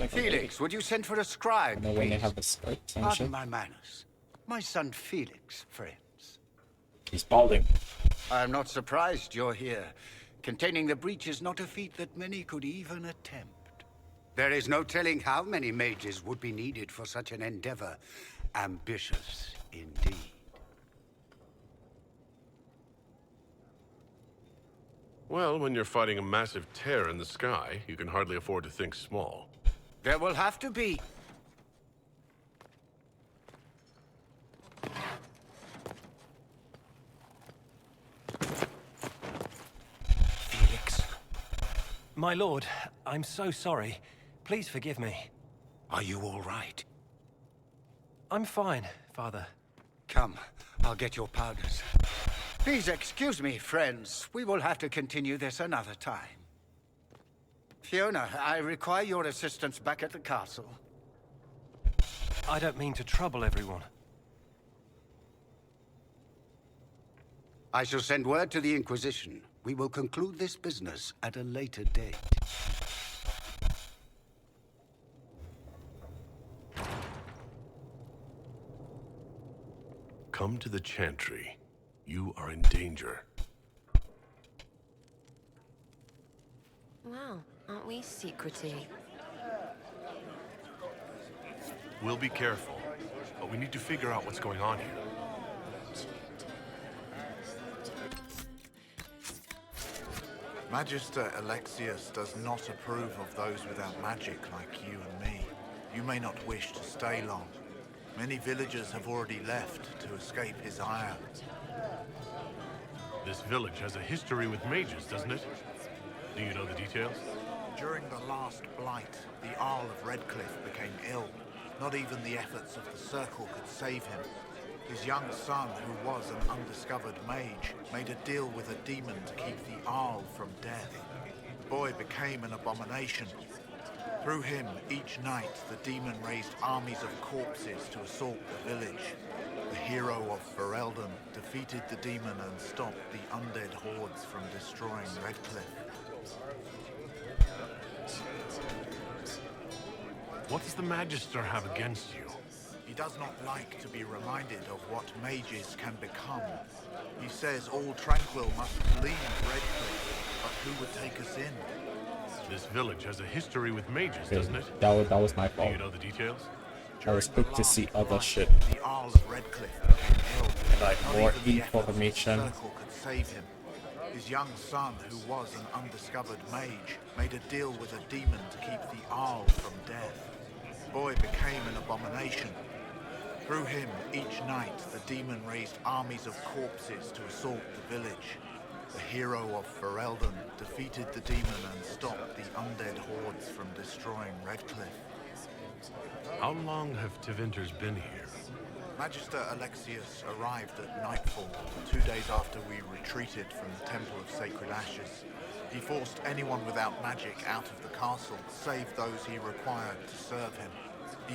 Felix, would you send for a scribe, You know when they please? have the skirts and Pardon shit. my manners. My son Felix, friends. He's balding. I'm not surprised you're here. Containing the breach is not a feat that many could even attempt. There is no telling how many mages would be needed for such an endeavor. Ambitious, indeed. Well, when you're fighting a massive tear in the sky, you can hardly afford to think small. There will have to be. Felix. My lord, I'm so sorry. Please forgive me. Are you all right? I'm fine, Father. Come, I'll get your powders. Please excuse me, friends. We will have to continue this another time. Fiona, I require your assistance back at the castle. I don't mean to trouble everyone. I shall send word to the Inquisition. We will conclude this business at a later date. Come to the Chantry. You are in danger. Wow, aren't we secretive? We'll be careful, but we need to figure out what's going on here. Magister Alexius does not approve of those without magic like you and me. You may not wish to stay long. Many villagers have already left to escape his ire. This village has a history with mages, doesn't it? Do you know the details? During the last blight, the Arl of Redcliffe became ill. Not even the efforts of the Circle could save him. His young son, who was an undiscovered mage, made a deal with a demon to keep the Arl from death. The boy became an abomination. Through him, each night, the demon raised armies of corpses to assault the village. The hero of Ferelden defeated the demon and stopped the undead hordes from destroying Redcliffe. What does the Magister have against you? He does not like to be reminded of what mages can become. He says all Tranquil must leave Redcliffe, but who would take us in? This village has a history with mages, Okay, doesn't it? that was my fault. Do you know the details? I was quick to see other shit. The Arl of Redcliffe became ill. And like Not more even the efforts of the information. Circle could save him. His young son, who was an undiscovered mage, made a deal with a demon to keep the Arl from death. The boy became an abomination. Through him, each night, the demon raised armies of corpses to assault the village. The hero of Ferelden defeated the demon and stopped the undead hordes from destroying Redcliffe. How long have Tevinters been here? Magister Alexius arrived at nightfall, 2 days after we retreated from the Temple of Sacred Ashes. He forced anyone without magic out of the castle, save those he required to serve him.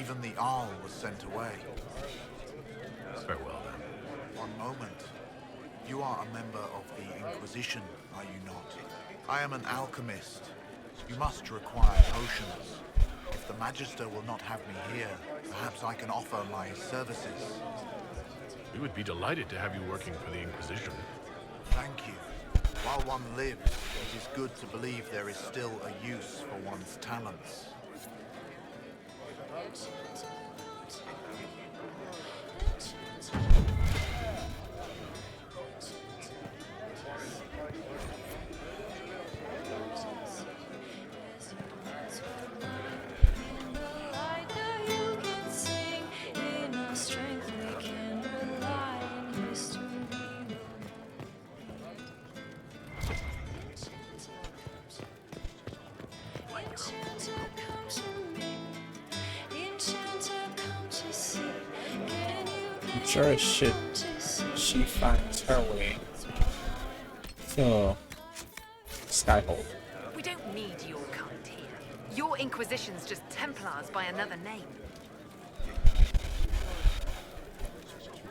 Even the Arl was sent away. Farewell, then. One moment. You are a member of the Inquisition, are you not? I am an alchemist. You must require potions. If the Magister will not have me here, perhaps I can offer my services. We would be delighted to have you working for the Inquisition. Thank you. While one lives, it is good to believe there is still a use for one's talents. Sure as shit, she finds her way to Skyhold. We don't need your kind here. Your Inquisition's just Templars by another name.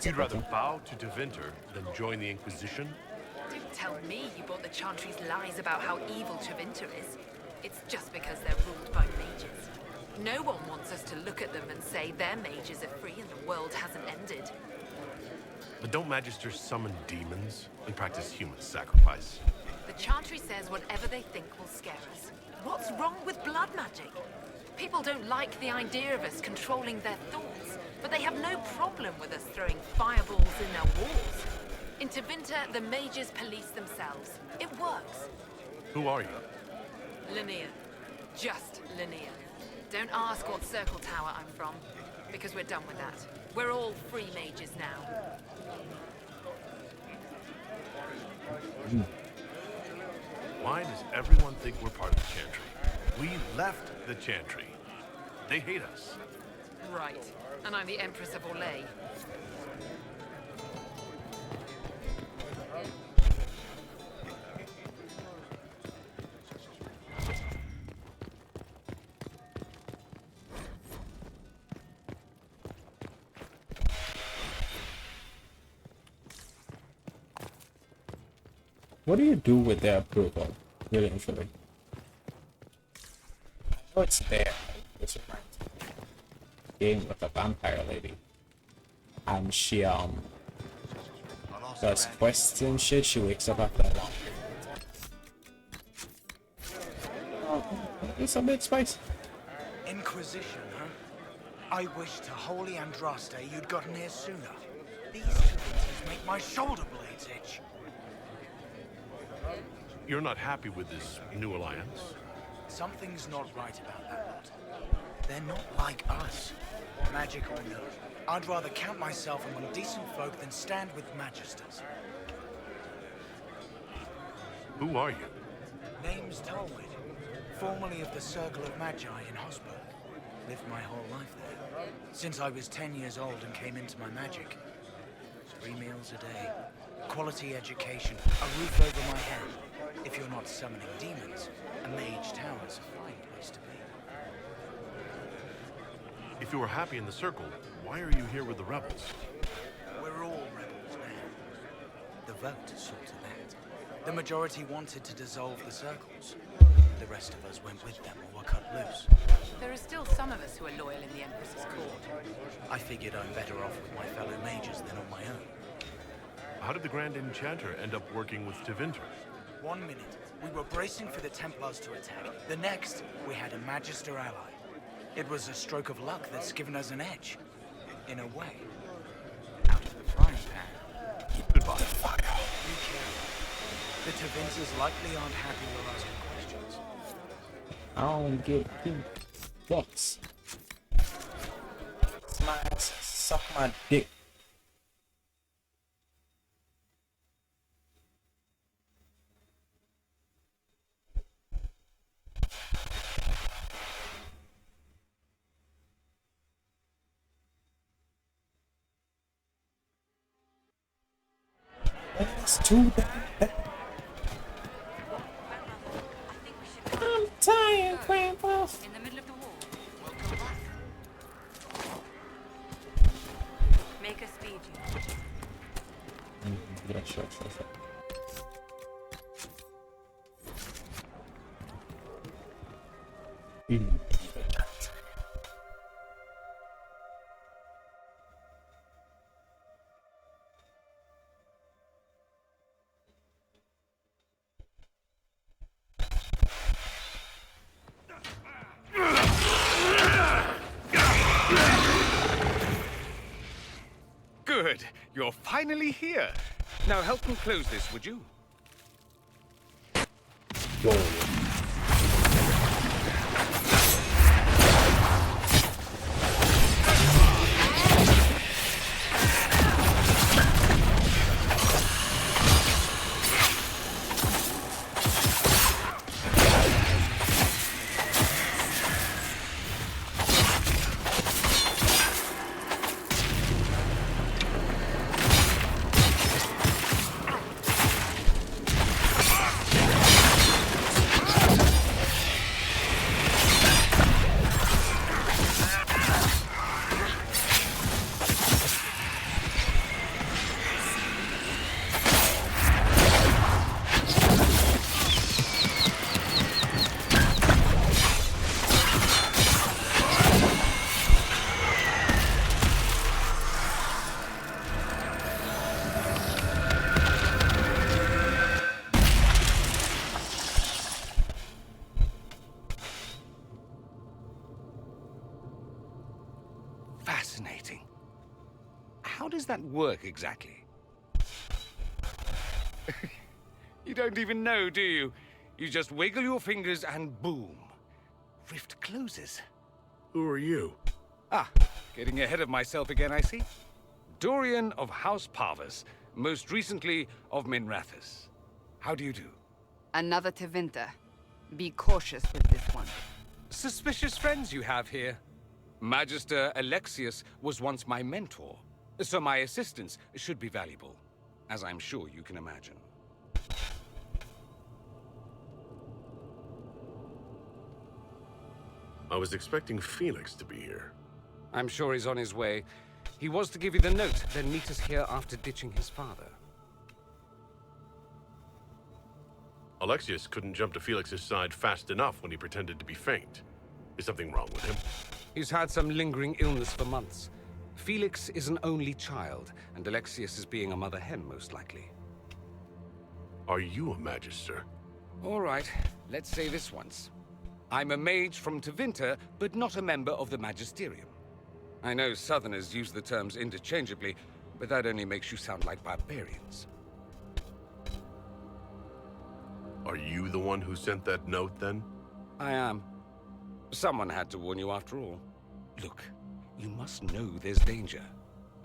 You'd rather bow to Tevinter than join the Inquisition? Don't tell me you bought the Chantry's lies about how evil Tevinter is. It's just because they're ruled by mages. No one wants us to look at them and say their mages are free and the world hasn't ended. But don't Magisters summon demons and practice human sacrifice? The Chantry says whatever they think will scare us. What's wrong with blood magic? People don't like the idea of us controlling their thoughts, but they have no problem with us throwing fireballs in their walls. In Tevinter, the mages police themselves. It works. Who are you? Linnea. Just Linnea. Don't ask what circle tower I'm from, because we're done with that. We're all free mages now. Why does everyone think we're part of the Chantry? We left the Chantry. They hate us. Right. And I'm the Empress of Orlais. What do you do with their approval, really and truly? I know it's there. It's right. Game with a vampire lady. And she does quests and shit. She wakes up after a long period. It's a bit spicy. Inquisition, huh? I wish to holy Andraste you'd gotten here sooner. These Tevinters make my shoulder blades itch. You're not happy with this new alliance? Something's not right about that lot. They're not like us. Magic or no, I'd rather count myself among decent folk than stand with Magisters. Who are you? Name's Tolwyn, formerly of the Circle of Magi in Hosberg. Lived my whole life there. Since I was 10 years old and came into my magic. 3 meals a day, quality education, a roof over my head. If you're not summoning demons, a mage tower's a fine place to be. If you were happy in the Circle, why are you here with the rebels? We're all rebels now. The vote saw to that. The majority wanted to dissolve the Circles. The rest of us went with them or were cut loose. There are still some of us who are loyal in the Empress's court. I figured I'm better off with my fellow mages than on my own. How did the Grand Enchanter end up working with Tevinter? 1 minute, we were bracing for the Templars to attack. The next, we had a Magister ally. It was a stroke of luck that's given us an edge. In a way. Out of the frying pan. Goodbye. Be careful. The Tevinters likely aren't happy we're asking questions. I don't give 2 fucks. Suck my dick. It's too bad. I'm tired, Grandpa. In the middle of the wall. Make us feed you. Yeah, sure. Good. You're finally here. Now help me close this, would you? Fascinating. How does that work exactly? You don't even know, do you? You just wiggle your fingers and boom. Rift closes. Who are you? Ah, getting ahead of myself again, I see. Dorian of House Parvus, most recently of Minrathous. How do you do? Another Tevinter. Be cautious with this one. Suspicious friends you have here. Magister Alexius was once my mentor, so my assistance should be valuable, as I'm sure you can imagine. I was expecting Felix to be here. I'm sure he's on his way. He was to give you the note, then meet us here after ditching his father. Alexius couldn't jump to Felix's side fast enough when he pretended to be faint. Is something wrong with him? He's had some lingering illness for months. Felix is an only child, and Alexius is being a mother hen, most likely. Are you a Magister? All right, let's say this once. I'm a mage from Tevinter, but not a member of the Magisterium. I know Southerners use the terms interchangeably, but that only makes you sound like barbarians. Are you the one who sent that note, then? I am. Someone had to warn you after all. Look, you must know there's danger.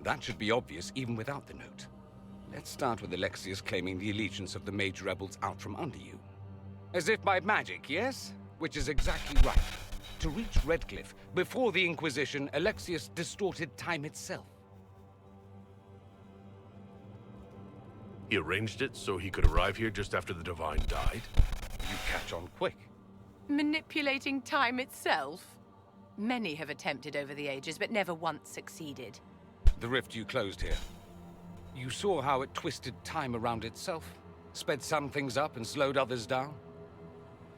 That should be obvious even without the note. Let's start with Alexius claiming the allegiance of the mage rebels out from under you. As if by magic, yes? Which is exactly right. To reach Redcliffe, before the Inquisition, Alexius distorted time itself. He arranged it so he could arrive here just after the Divine died? You catch on quick. Manipulating time itself? Many have attempted over the ages, but never once succeeded. The rift you closed here. You saw how it twisted time around itself, sped some things up and slowed others down.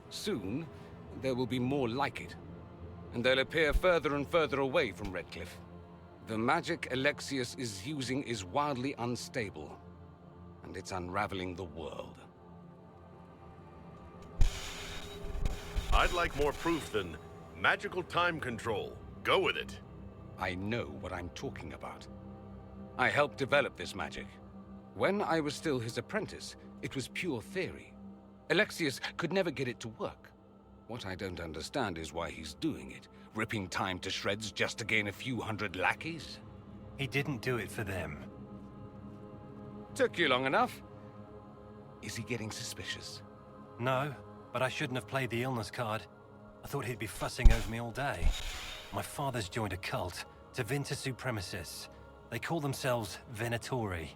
Soon, there will be more like it, and they'll appear further and further away from Redcliffe. The magic Alexius is using is wildly unstable, and it's unraveling the world. I'd like more proof than magical time control. Go with it. I know what I'm talking about. I helped develop this magic. When I was still his apprentice, it was pure theory. Alexius could never get it to work. What I don't understand is why he's doing it, ripping time to shreds just to gain a few hundred lackeys. He didn't do it for them. Took you long enough. Is he getting suspicious? No, but I shouldn't have played the illness card. I thought he'd be fussing over me all day. My father's joined a cult, Tevinter Supremacists. They call themselves Venatori.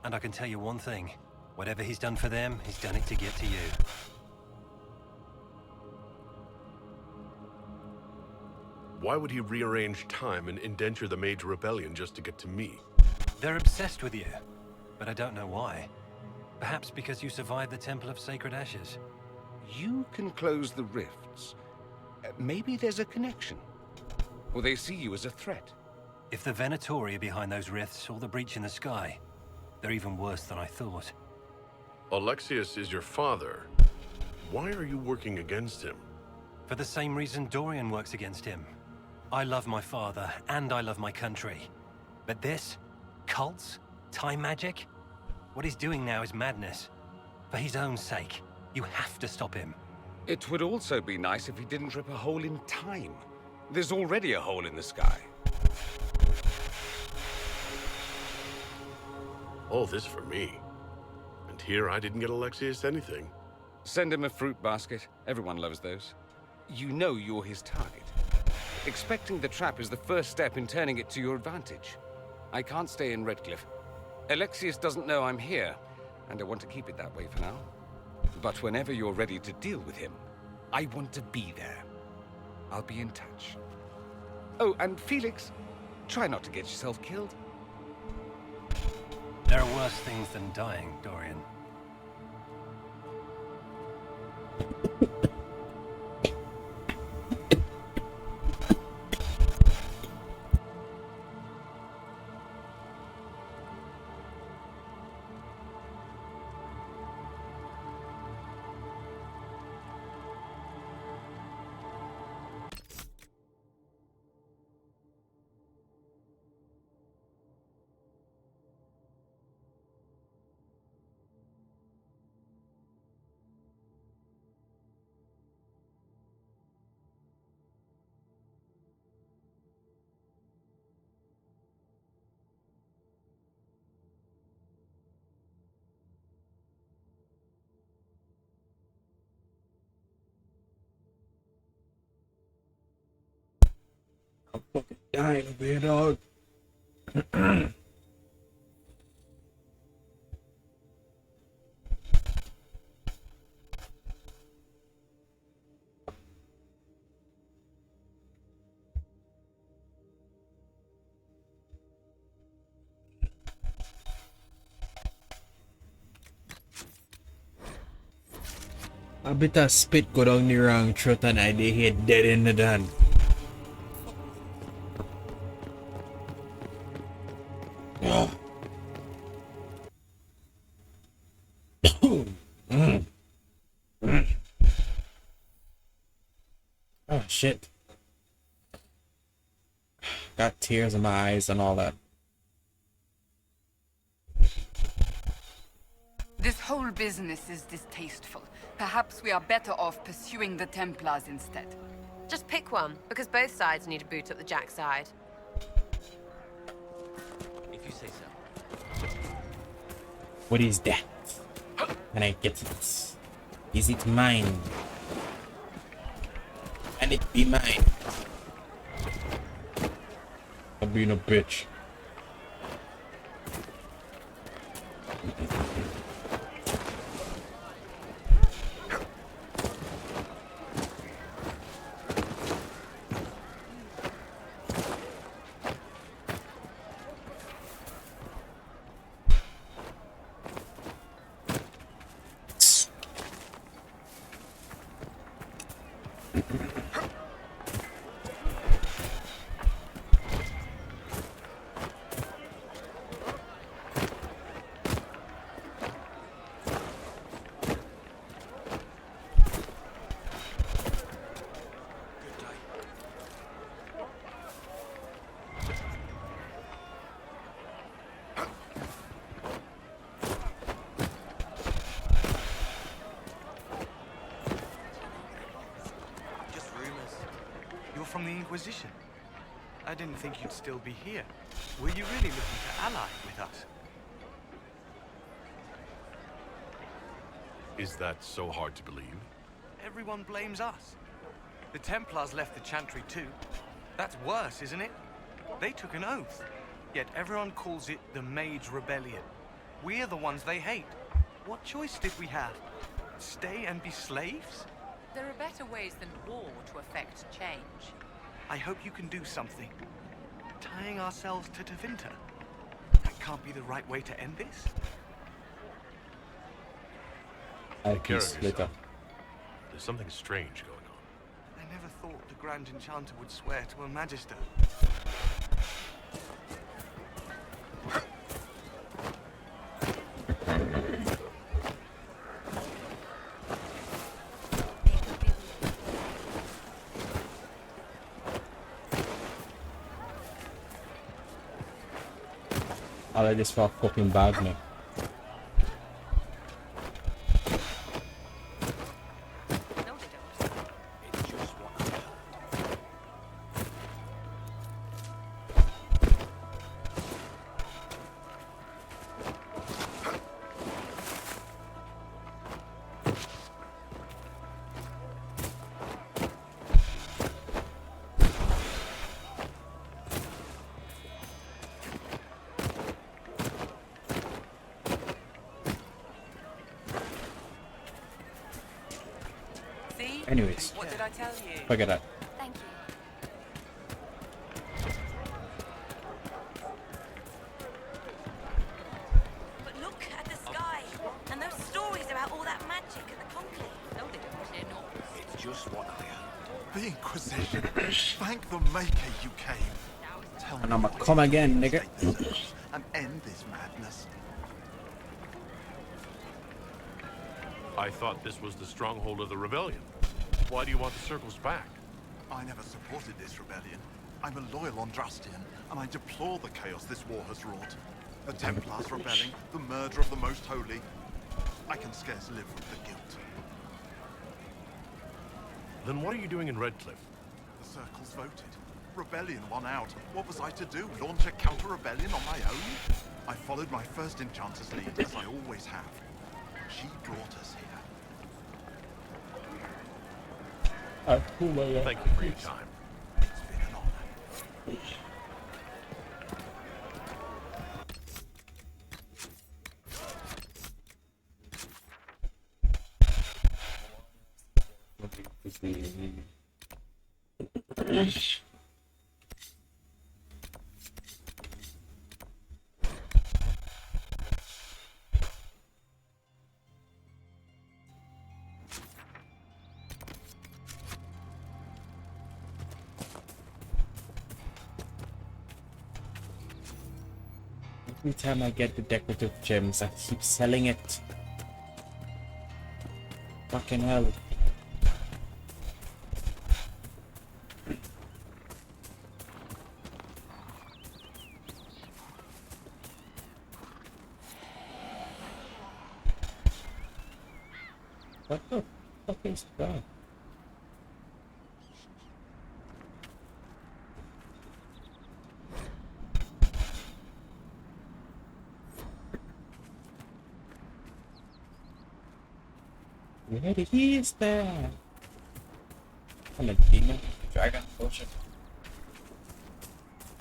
And I can tell you one thing. Whatever he's done for them, he's done it to get to you. Why would he rearrange time and indenture the Mage Rebellion just to get to me? They're obsessed with you. but I don't know why. Perhaps because you survived the Temple of Sacred Ashes. You can close the rifts. Maybe there's a connection. Or they see you as a threat. If the Venatori are behind those rifts or the breach in the sky, they're even worse than I thought. Alexius is your father. Why are you working against him? For the same reason Dorian works against him. I love my father, and I love my country. But this? Cults? Time magic? What he's doing now is madness. For his own sake, you have to stop him. It would also be nice if he didn't rip a hole in time. There's already a hole in the sky. All this for me. And here I didn't get Alexius anything. Send him a fruit basket. Everyone loves those. You know you're his target. Expecting the trap is the first step in turning it to your advantage. I can't stay in Redcliffe. Alexius doesn't know I'm here, and I want to keep it that way for now. But whenever you're ready to deal with him, I want to be there. I'll be in touch. Oh, and Felix, try not to get yourself killed. There are worse things than dying, Dorian. I'm fucking dying over here, dog. A bit of spit go down the wrong throat and I dey hear dead in the dan. Oh shit. Got tears in my eyes and all that. This whole business is distasteful. Perhaps we are better off pursuing the Templars instead. Just pick one, because both sides need to boot up the Jack side. If you say so. What is that? Can I get it? Is it mine? Can it be mine? I'm being a bitch. From the Inquisition. I didn't think you'd still be here. Were you really looking to ally with us? Is that so hard to believe? Everyone blames us. The Templars left the Chantry too. That's worse, isn't it? They took an oath. Yet everyone calls it the Mage Rebellion. We're the ones they hate. What choice did we have? Stay and be slaves? There are better ways than war to effect change. I hope you can do something. Tying ourselves to Tevinter. That can't be the right way to end this? I'll Take care of peace later. yourself. There's something strange going on. I never thought the Grand Enchanter would swear to a Magister. I like this for a fucking bag now. Anyways, What did I tell you? forget that. Thank you. But look at the sky and those stories about all that magic at the conclave. No, they don't. They're not. It's just what I am. The Inquisition. Thank the Maker you came. Tell And me I'ma what come it again, takes to nigga. take this course and end this madness. I thought this was the stronghold of the rebellion. Why do you want the circles back? I never supported this rebellion. I'm a loyal Andrastian, and I deplore the chaos this war has wrought. The Templars rebelling, the murder of the Most Holy. I can scarce live with the guilt. Then what are you doing in Redcliffe? The circles voted. Rebellion won out. What was I to do? Launch a counter-rebellion on my own? I followed my first enchanter's lead, as I always have. She brought us here. Thank you for your time. It's been an honor. Every time I get the decorative gems, I keep selling it. Fucking hell. What the fuck is that? Where he is there? And a demon, dragon, potion.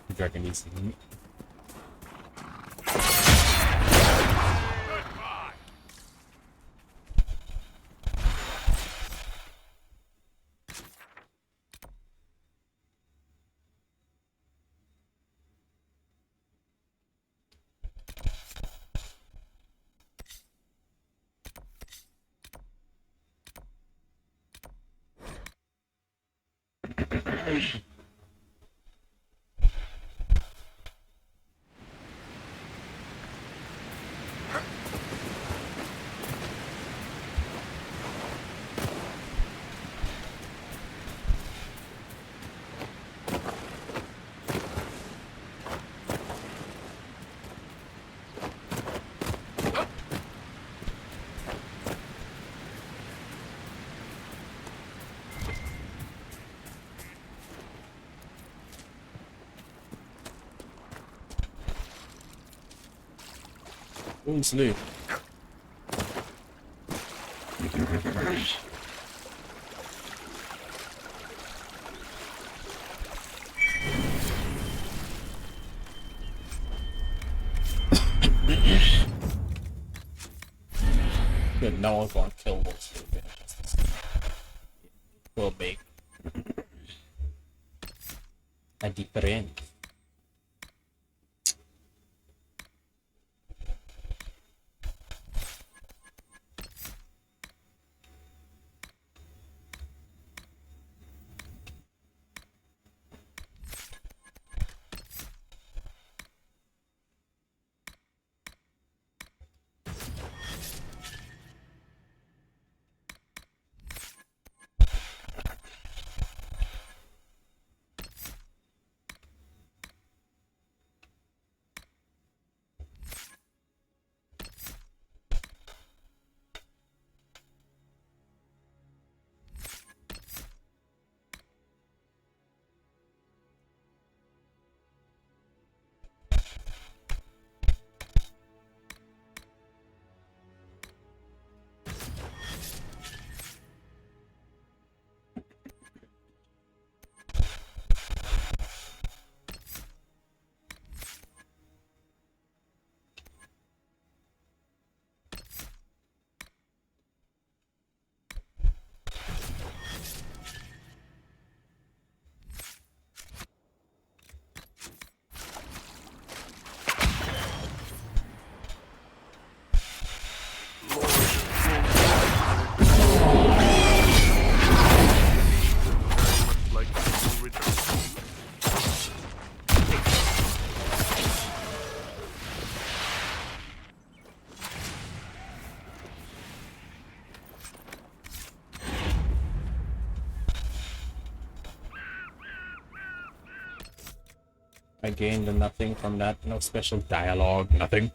The dragon is me. Sleep. Good, now I'm going to kill those two. Will make a difference. I gained nothing from that. No special dialogue, nothing.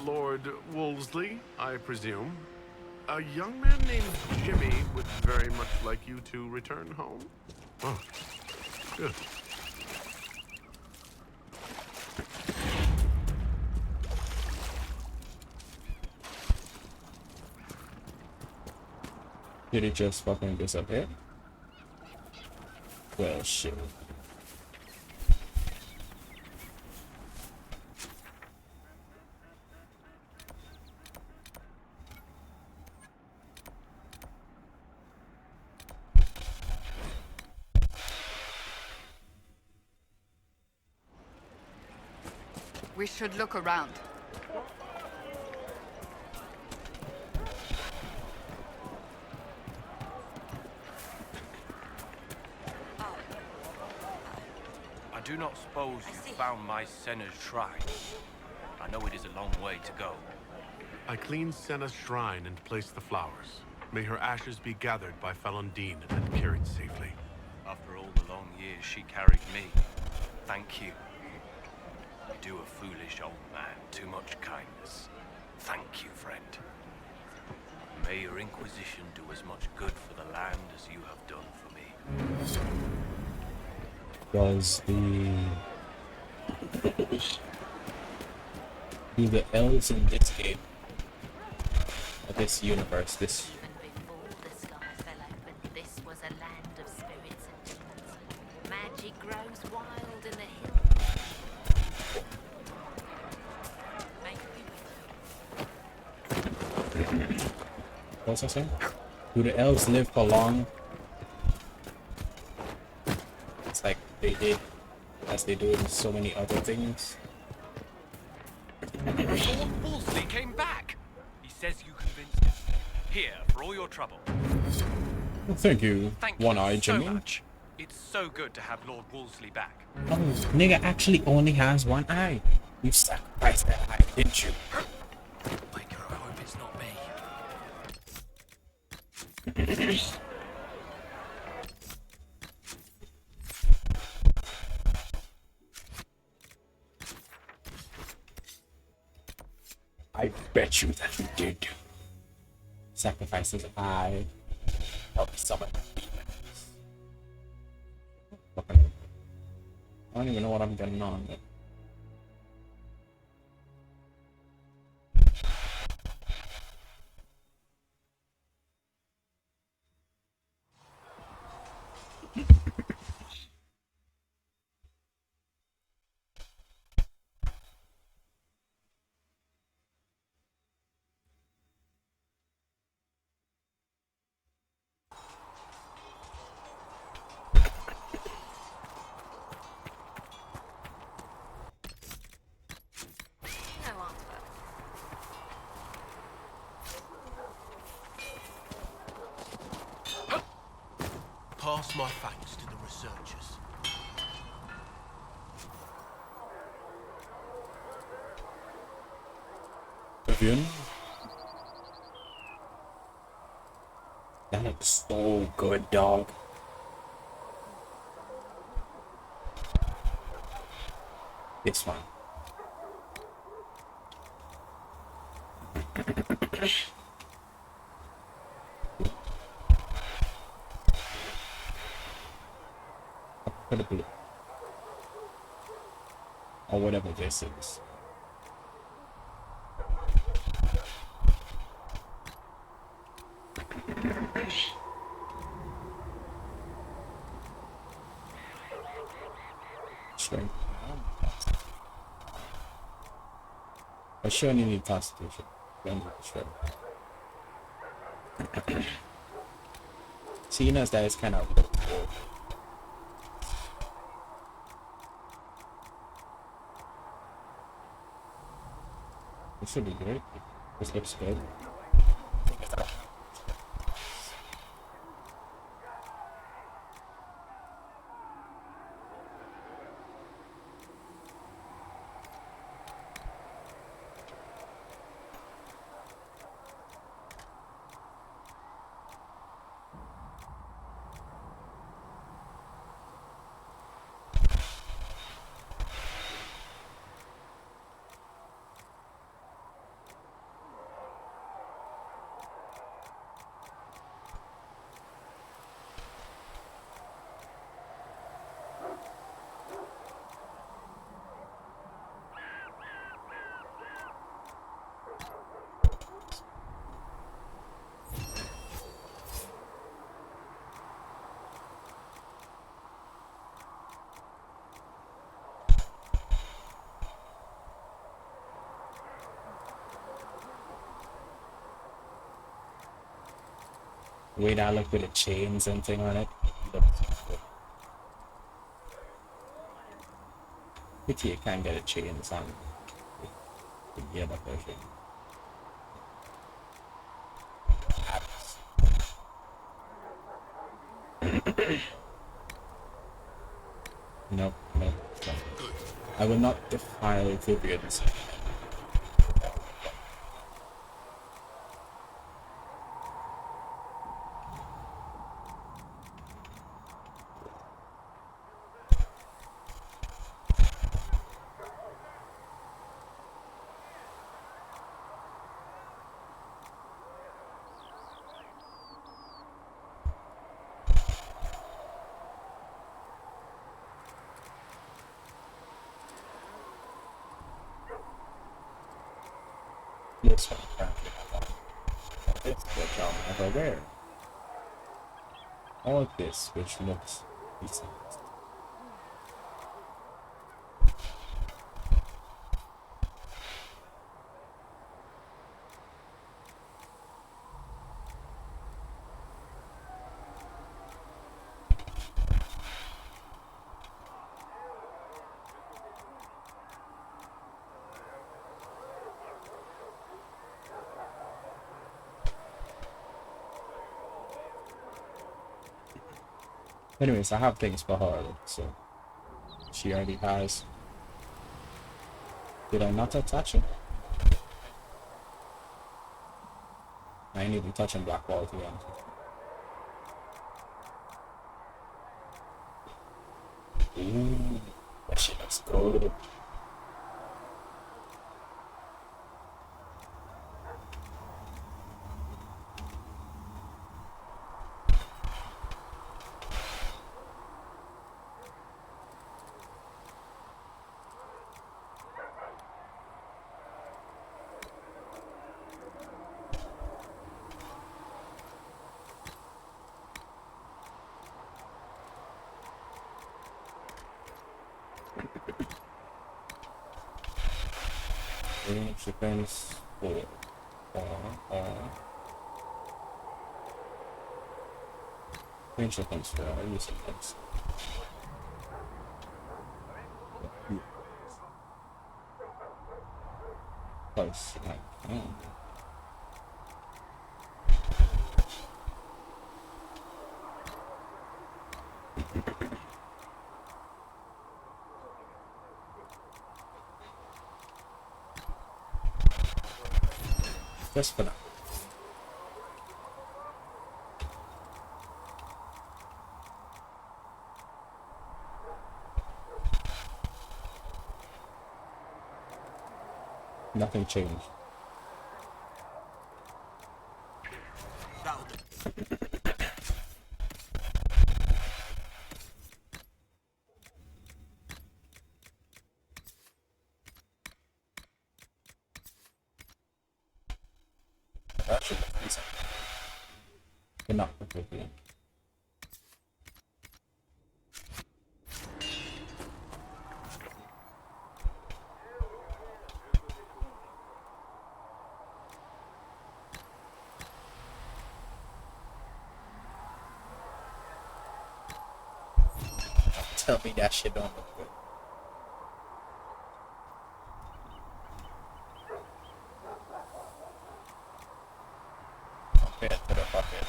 Lord Wolseley, I presume. A young man named Jimmy would very much like you to return home. Oh, good. Did it just fucking disappear? Well, shit. We should look around. I do not suppose you found my Senna's shrine. I know it is a long way to go. I cleaned Senna's shrine and placed the flowers. May her ashes be gathered by Falondine and carried safely. After all the long years she carried me, thank you. You do a foolish old man too much kindness. Thank you, friend. May your Inquisition do as much good for the land as you have done for me. Was the elves in this game, or this universe, this Before the sky fell open, this was a land of spirits and demons. Magic grows wild in the hills. what was I saying? Do the elves live for long? It's like they did, as they do in so many other things. Lord Wolseley came back! He says you convinced him. Here, for all your trouble. Well, thank you, One-Eye Jimmy. Much. It's so good to have Lord Wolseley back. Oh, nigga actually only has one eye. You sacrificed that eye, didn't you? Micah, I hope it's not me. I bet you that you did. Sacrifice his eye. Help summon demons. Fucking, I don't even know what I'm getting on. But... Pass my thanks to the researchers. Vivian? That looks so good, dog. This one. Put a blue. Or whatever this is. Strength. I sure only need constitution. Seeing as that is kind of cool. This should be great. This looks good. The way that look with the chains and thing on it. Looks good. Pity you can't get a chains on the other version. Nope, nope, nope. I will not defile Vivian's. This one apparently it's which I'll never wear. All this which looks decent. Anyways, I have things for her, so she already has. Did I not attach it? I ain't even touching Black Wall to be honest. Ooh, that shit looks good. Depends range depends for use depends. Close, like, just for now. Nothing changed. That should be decent. But not completely. Tell me that shit don't look good. Compared to the fucking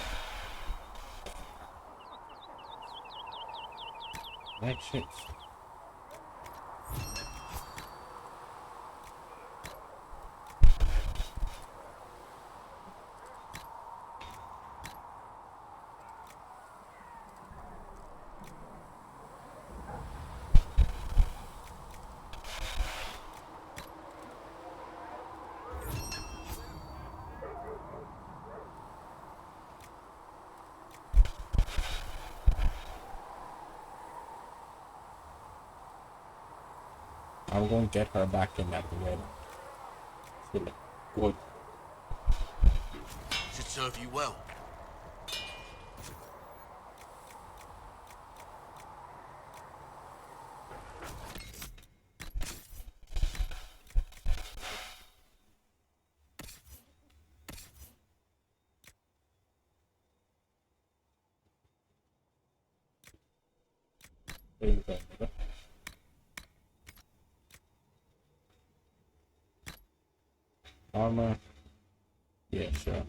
like shit. I'm going to get her back in that red. Good. Should serve you well. Where you going, nigga? Armor. Yeah, sure.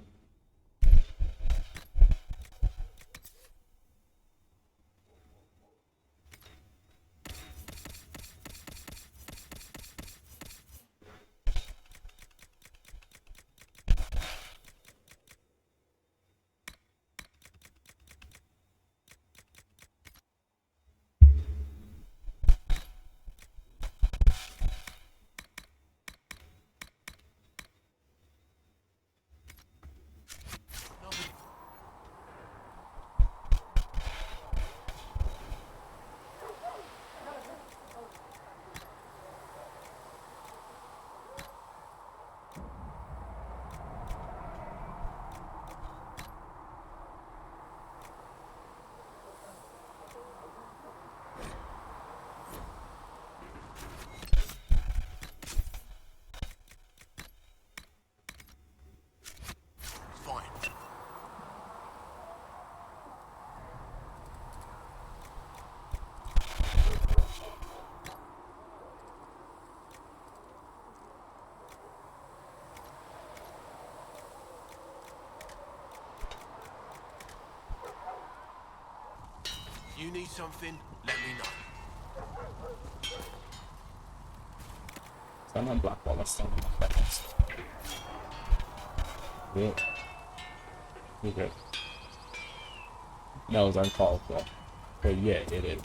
You need something? Let me know. So I'm on black wall, that's still in my seconds. Yeah. You're good. That was uncalled for. But yeah, it is.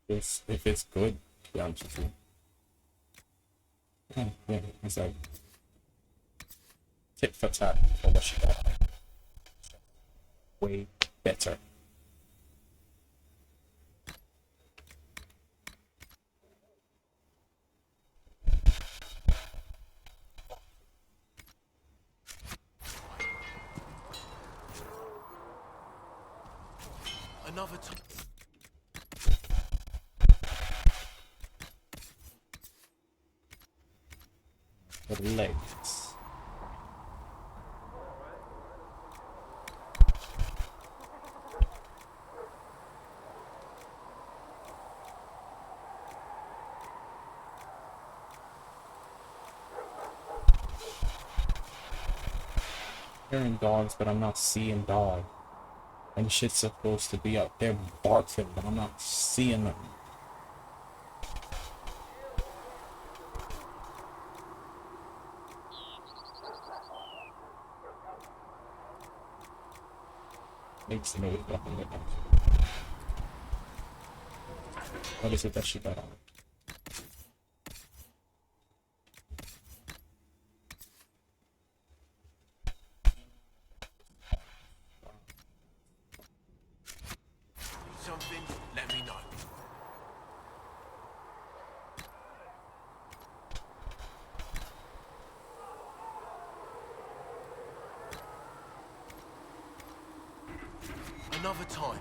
if it's good, to be honest with you. Oh, yeah, it's like tit for tat for what she got. Way better. Another time. The legs. Hearing dogs, but I'm not seeing dog. And shit's supposed to be up there barking, but I'm not seeing them. Makes no fucking difference. What is it that she got on? Something, let me know. Another time.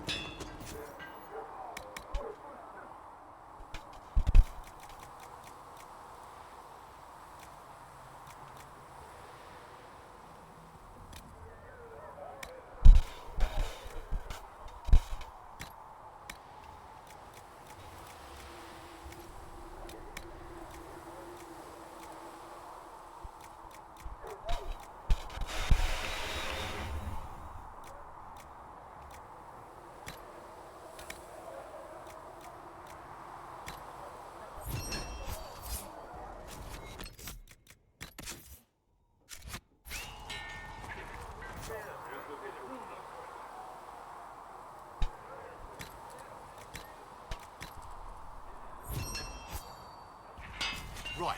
Right.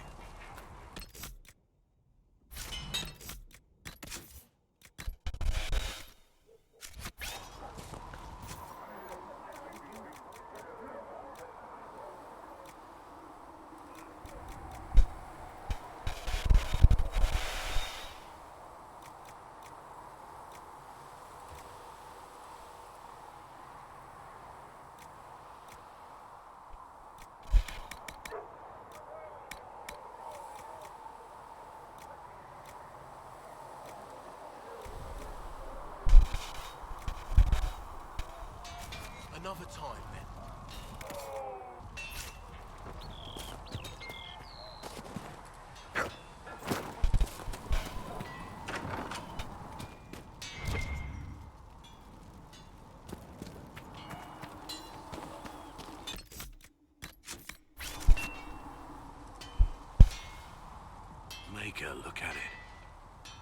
Another time then. Maker, look at it.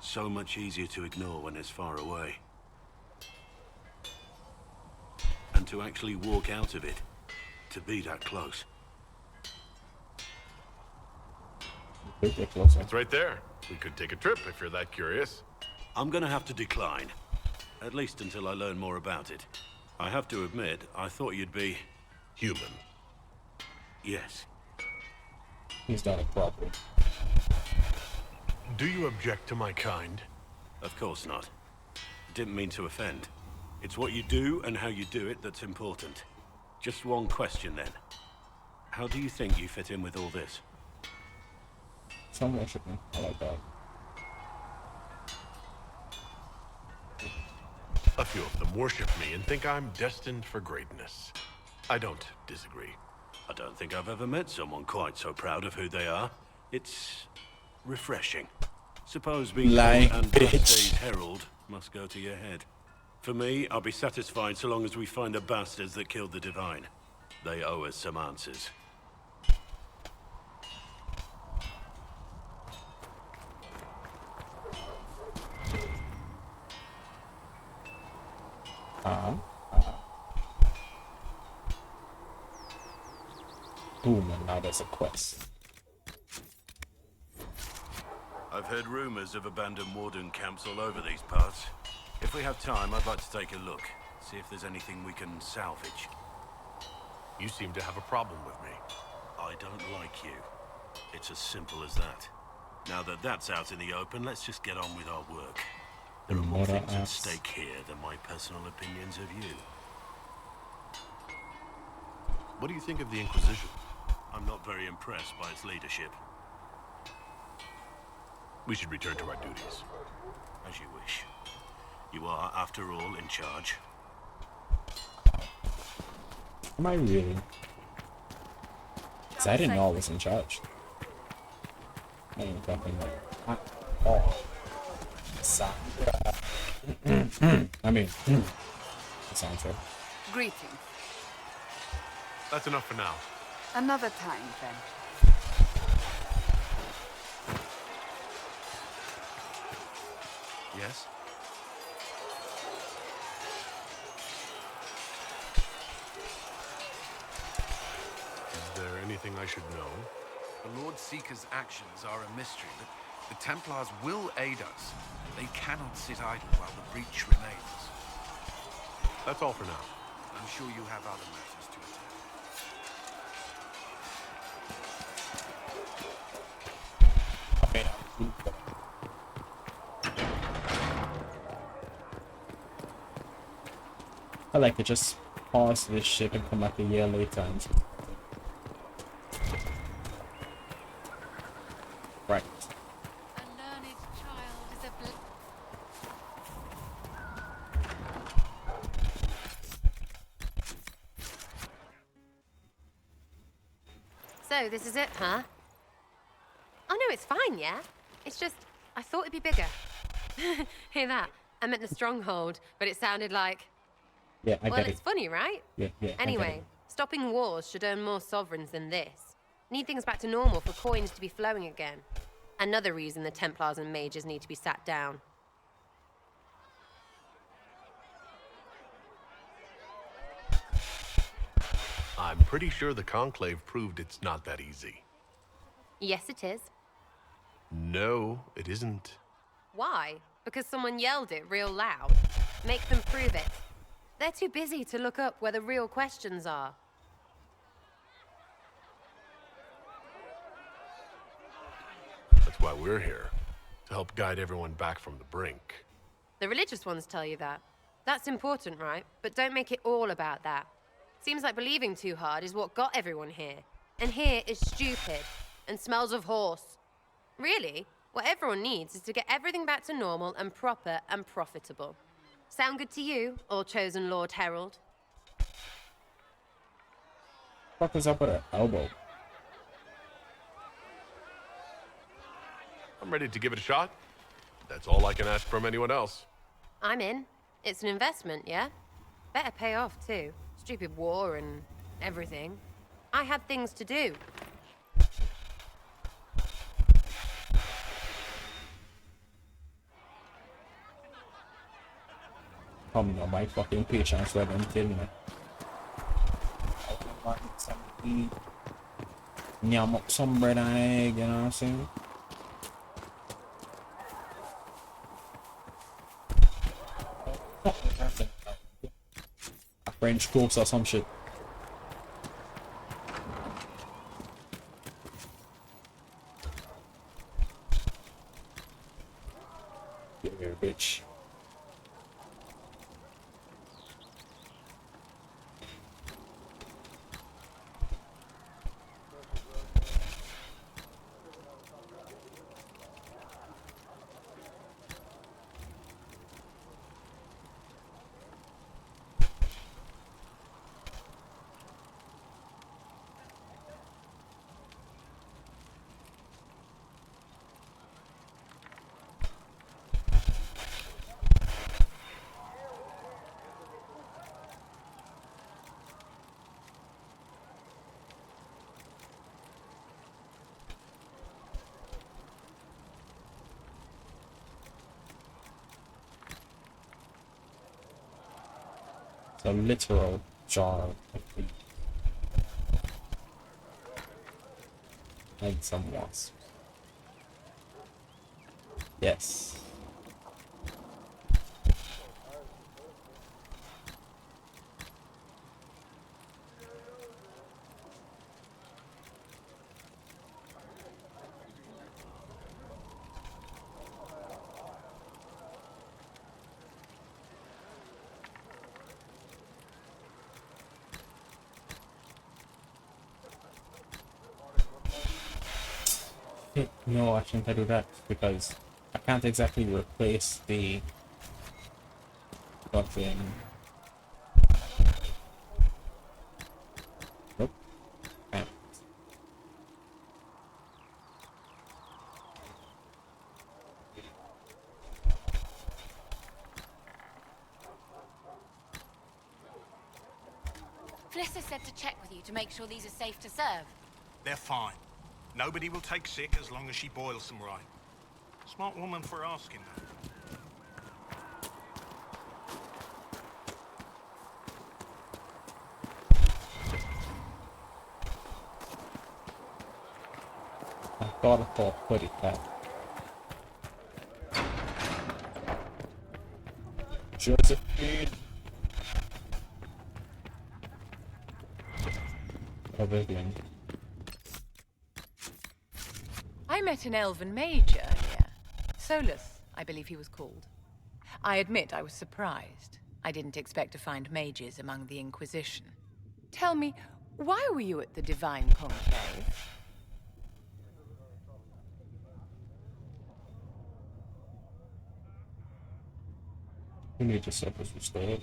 So much easier to ignore when it's far away. And to actually walk out of it, to be that close. It's right there. We could take a trip if you're that curious. I'm gonna have to decline. At least until I learn more about it. I have to admit, I thought you'd be... human. Yes. He's not a problem. Do you object to my kind? Of course not. Didn't mean to offend. It's what you do and how you do it that's important. Just one question then. How do you think you fit in with all this? Some worshiping. I like that. A few of them worship me and think I'm destined for greatness. I don't disagree. I don't think I've ever met someone quite so proud of who they are. It's refreshing. Suppose being Lying called bitch. Andraste's herald must go to your head. For me, I'll be satisfied so long as we find the bastards that killed the Divine. They owe us some answers. Boom, and now there's a quest. I've heard rumors of abandoned warden camps all over these parts. If we have time, I'd like to take a look. See if there's anything we can salvage. You seem to have a problem with me. I don't like you. It's as simple as that. Now that that's out in the open, let's just get on with our work. There are more things at stake here than my personal opinions of you. What do you think of the Inquisition? I'm not very impressed by its leadership. We should return to our duties. As you wish. You are, after all, in charge. Am I really? Because I didn't know I was in charge. I ain't fucking like... Oh. Sandra. I mean... Sandra. Greetings. That's enough for now. Another time, then. Yes? Is there anything I should know? The Lord Seeker's actions are a mystery, but the Templars will aid us. They cannot sit idle while the breach remains. That's all for now. I'm sure you have other matters to attend. I like to just pause this ship and come back a year later and... Right. So, this is it, huh? Oh no, it's fine, yeah? It's just, I thought it'd be bigger. Hear that? I meant the stronghold, but it sounded like... Yeah, I well, get it's it. funny, right? Yeah, Anyway, stopping wars should earn more sovereigns than this. Need things back to normal for coins to be flowing again. Another reason the Templars and mages need to be sat down. I'm pretty sure the Conclave proved it's not that easy. Yes, it is. No, it isn't. Why? Because someone yelled it real loud? Make them prove it. They're too busy to look up where the real questions are. That's why we're here. To help guide everyone back from the brink. The religious ones tell you that. That's important, right? But don't make it all about that. Seems like believing too hard is what got everyone here. And here is stupid and smells of horse. Really? What everyone needs is to get everything back to normal and proper and profitable. Sound good to you, all chosen Lord Herald? What was up with her elbow? I'm ready to give it a shot. That's all I can ask from anyone else. I'm in. It's an investment, yeah? Better pay off, too. Stupid war and everything. I had things to do. Come on, my fucking patience went until me. I want some eat. Yum up some bread and egg, you know what I'm saying? A French toast or some shit. Get here, bitch. A literal jar of food. Hide some wasps. Yes. No, I shouldn't do that because I can't exactly replace the fucking. Nope. Can't. Fliss said to check with you to make sure these are safe to serve. They're fine. Nobody will take sick as long as she boils them right. Smart woman for asking that. I thought I thought put it back. Josephine. Oblivion. I met an elven mage earlier. Solus, I believe he was called. I admit I was surprised. I didn't expect to find mages among the Inquisition. Tell me, why were you at the Divine Conclave? We need to surface restored.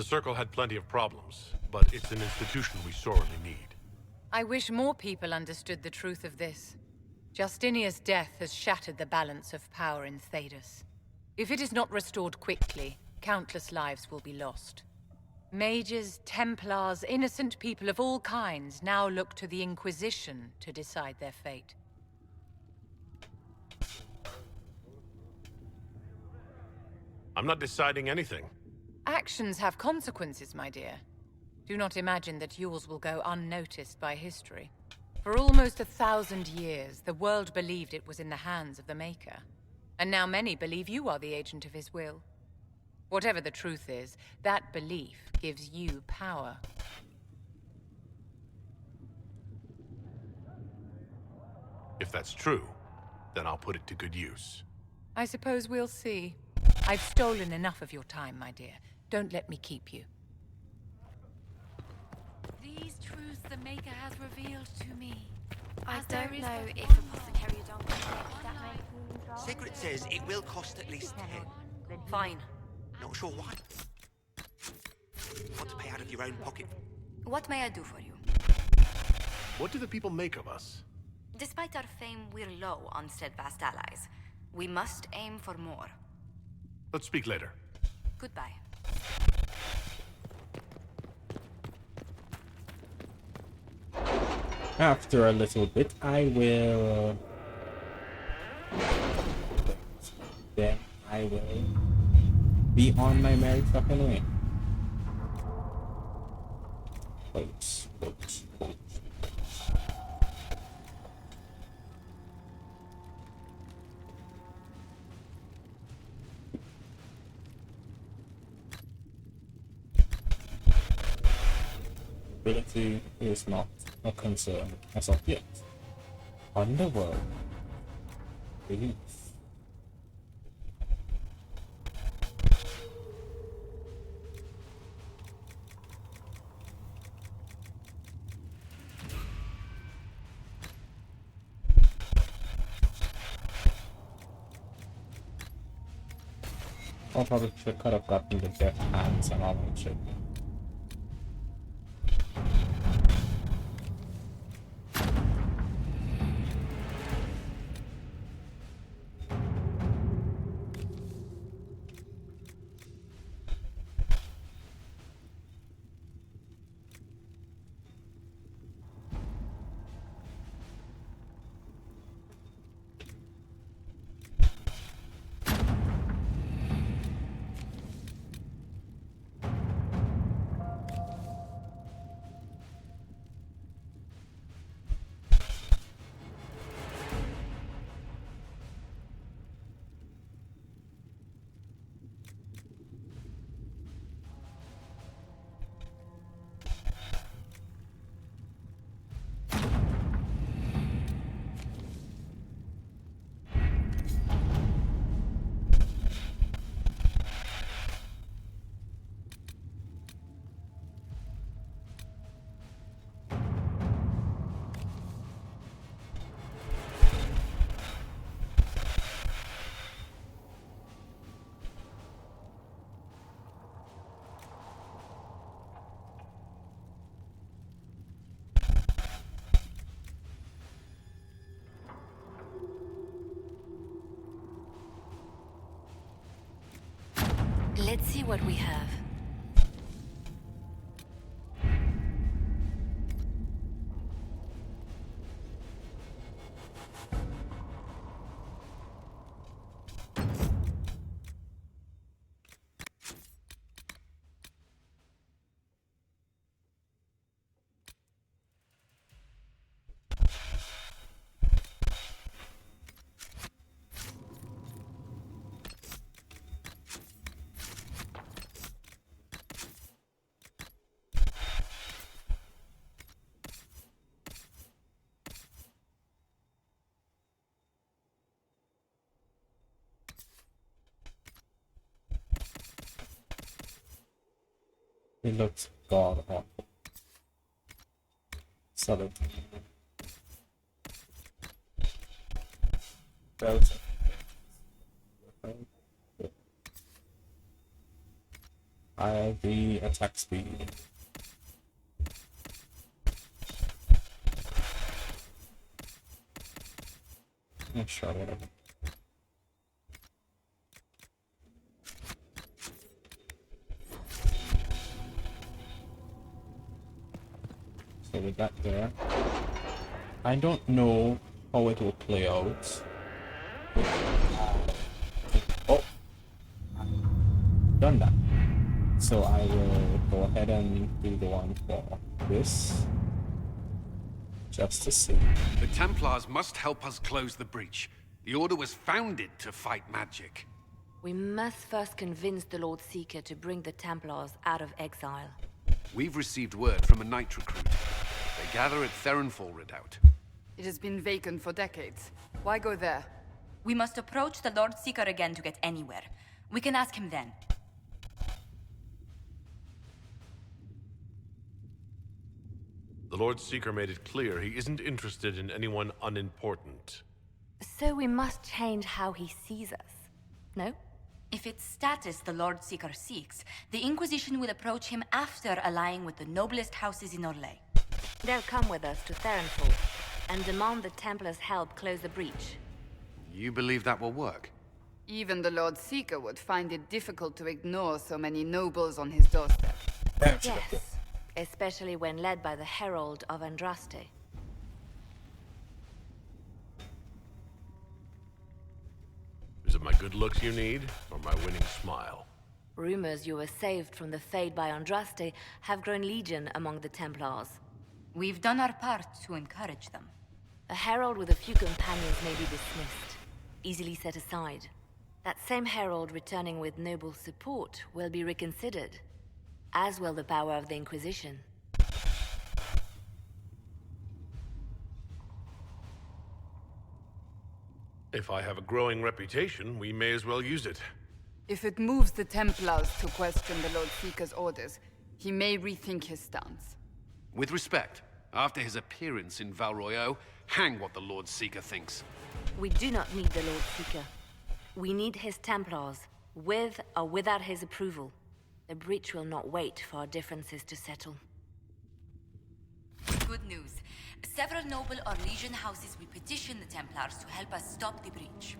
The Circle had plenty of problems, but it's an institution we sorely need. I wish more people understood the truth of this. Justinia's death has shattered the balance of power in Thedas. If it is not restored quickly, countless lives will be lost. Mages, Templars, innocent people of all kinds now look to the Inquisition to decide their fate. I'm not deciding anything. Actions have consequences, my dear. Do not imagine that yours will go unnoticed by history. For almost 1,000 years, the world believed it was in the hands of the Maker. And now many believe you are the agent of his will. Whatever the truth is, that belief gives you power. If that's true, then I'll put it to good use. I suppose we'll see. I've stolen enough of your time, my dear. Don't let me keep you. These truths the Maker has revealed to me. I As there don't is know but if one Apothecary don't protect that makes Sigrid says it will cost at least 10. Fine. Not sure why. Want to pay out of your own pocket? What may I do for you? What do the people make of us? Despite our fame, we're low on steadfast allies. We must aim for more. Let's speak later. Goodbye. After a little bit, I will. Then I will be on my merry fucking way. Quotes. Ability is not a concern as of yet. Underworld. Belief. I probably could have gotten the death hands and all that shit. Let's see what we have. It looks god awful. Solid. Belts. IV attack speed. Sure, whatever. So with that there, I don't know how it will play out. Oh, done that. So I will go ahead and do the one for this, just to see. The Templars must help us close the breach. The Order was founded to fight magic. We must first convince the Lord Seeker to bring the Templars out of exile. We've received word from a Knight recruit. They gather at Theronfall Redoubt. It has been vacant for decades. Why go there? We must approach the Lord Seeker again to get anywhere. We can ask him then. The Lord Seeker made it clear he isn't interested in anyone unimportant. So we must change how he sees us, no? If it's status the Lord Seeker seeks, the Inquisition will approach him after allying with the noblest houses in Orlais. They'll come with us to Theronfall and demand the Templars' help close the breach. You believe that will work? Even the Lord Seeker would find it difficult to ignore so many nobles on his doorstep. Yes, especially when led by the Herald of Andraste. Is it my good looks you need, or my winning smile? Rumors you were saved from the fate by Andraste have grown legion among the Templars. We've done our part to encourage them. A herald with a few companions may be dismissed, easily set aside. That same herald returning with noble support will be reconsidered, as will the power of the Inquisition. If I have a growing reputation, we may as well use it. If it moves the Templars to question the Lord Seeker's orders, he may rethink his stance. With respect, after his appearance in Val Royeaux, hang what the Lord Seeker thinks. We do not need the Lord Seeker. We need his Templars, with or without his approval. The breach will not wait for our differences to settle. Good news. Several noble or legion houses will petition the Templars to help us stop the breach.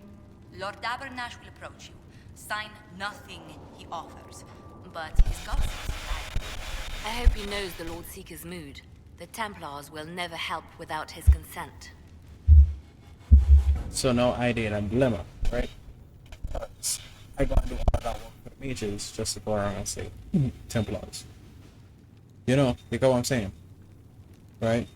Lord Abernash will approach you. Sign nothing he offers, but his gossips lie. I hope he knows the Lord Seeker's mood. The Templars will never help without his consent. So now I did a dilemma, right? I gotta do all that work for the mages just to go around and say Templars. You know what I'm saying? Right?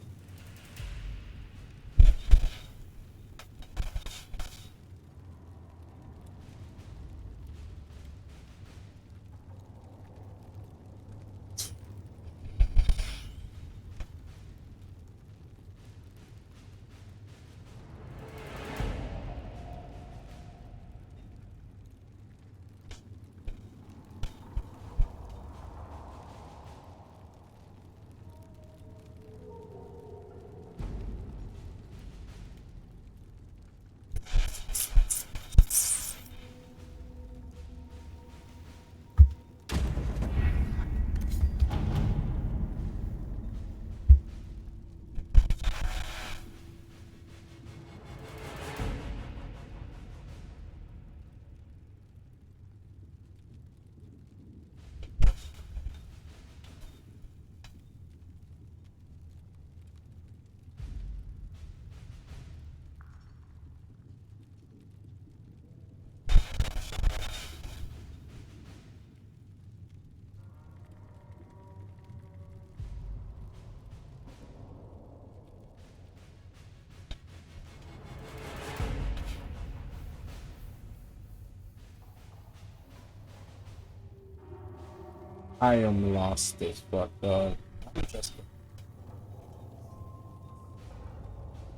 I am lost this, but let me just.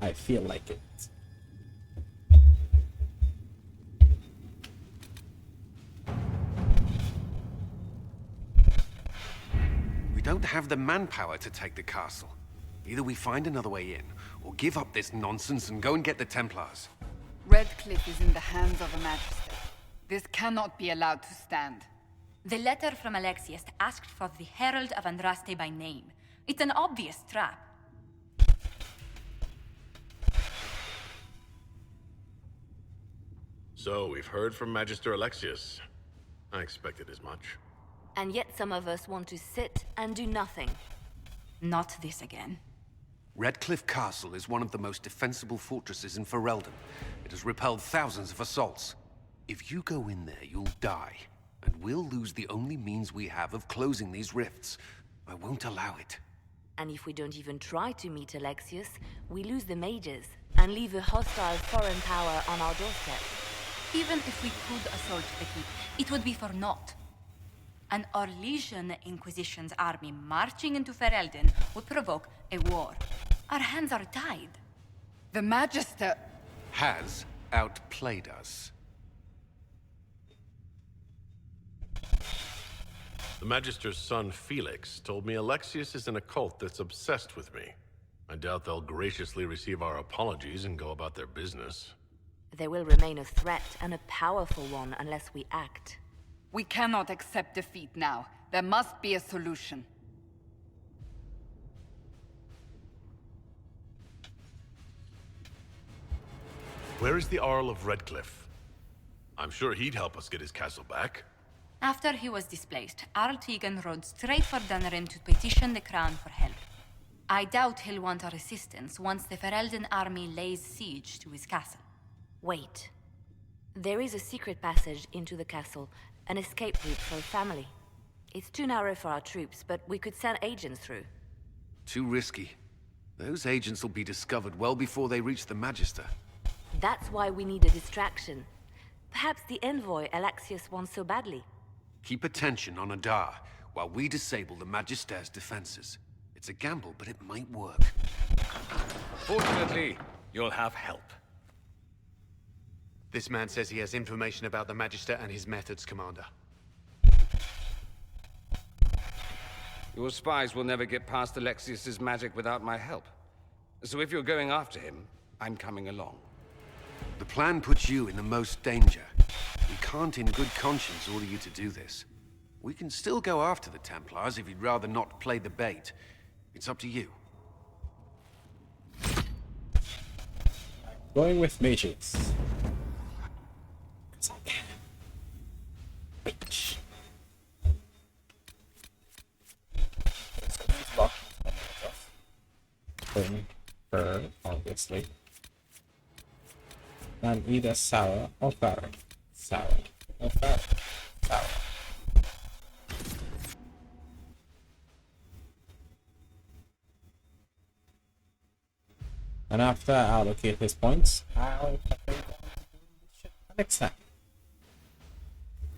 I feel like it. We don't have the manpower to take the castle. Either we find another way in, or give up this nonsense and go and get the Templars. Redcliffe is in the hands of a Magister. This cannot be allowed to stand. The letter from Alexius asked for the Herald of Andraste by name. It's an obvious trap. So, we've heard from Magister Alexius. I expected as much. And yet some of us want to sit and do nothing. Not this again. Redcliffe Castle is one of the most defensible fortresses in Ferelden. It has repelled thousands of assaults. If you go in there, you'll die. And we'll lose the only means we have of closing these rifts. I won't allow it. And if we don't even try to meet Alexius, we lose the mages and leave a hostile foreign power on our doorstep. Even if we could assault the keep, it would be for naught. An Orlesian Inquisition's army marching into Ferelden would provoke a war. Our hands are tied. The Magister has outplayed us. The Magister's son, Felix, told me Alexius is in a cult that's obsessed with me. I doubt they'll graciously receive our apologies and go about their business. They will remain a threat, and a powerful one, unless we act. We cannot accept defeat now. There must be a solution. Where is the Arl of Redcliffe? I'm sure he'd help us get his castle back. After he was displaced, Arl Tegan rode straight for Dunrim to petition the crown for help. I doubt he'll want our assistance once the Ferelden army lays siege to his castle. Wait. There is a secret passage into the castle, an escape route for a family. It's too narrow for our troops, but we could send agents through. Too risky. Those agents will be discovered well before they reach the Magister. That's why we need a distraction. Perhaps the envoy Alexius wants so badly. Keep attention on Adar, while we disable the Magister's defenses. It's a gamble, but it might work. Fortunately, you'll have help. This man says he has information about the Magister and his methods, Commander. Your spies will never get past Alexius's magic without my help. So if you're going after him, I'm coming along. The plan puts you in the most danger. We can't in good conscience order you to do this. We can still go after the Templars if you'd rather not play the bait. It's up to you. Going with mages. 'Cause I can. Bitch. Her, obviously. And either sour or Farron. Sour or Farron. Sour. And after I allocate his points, I'll next time.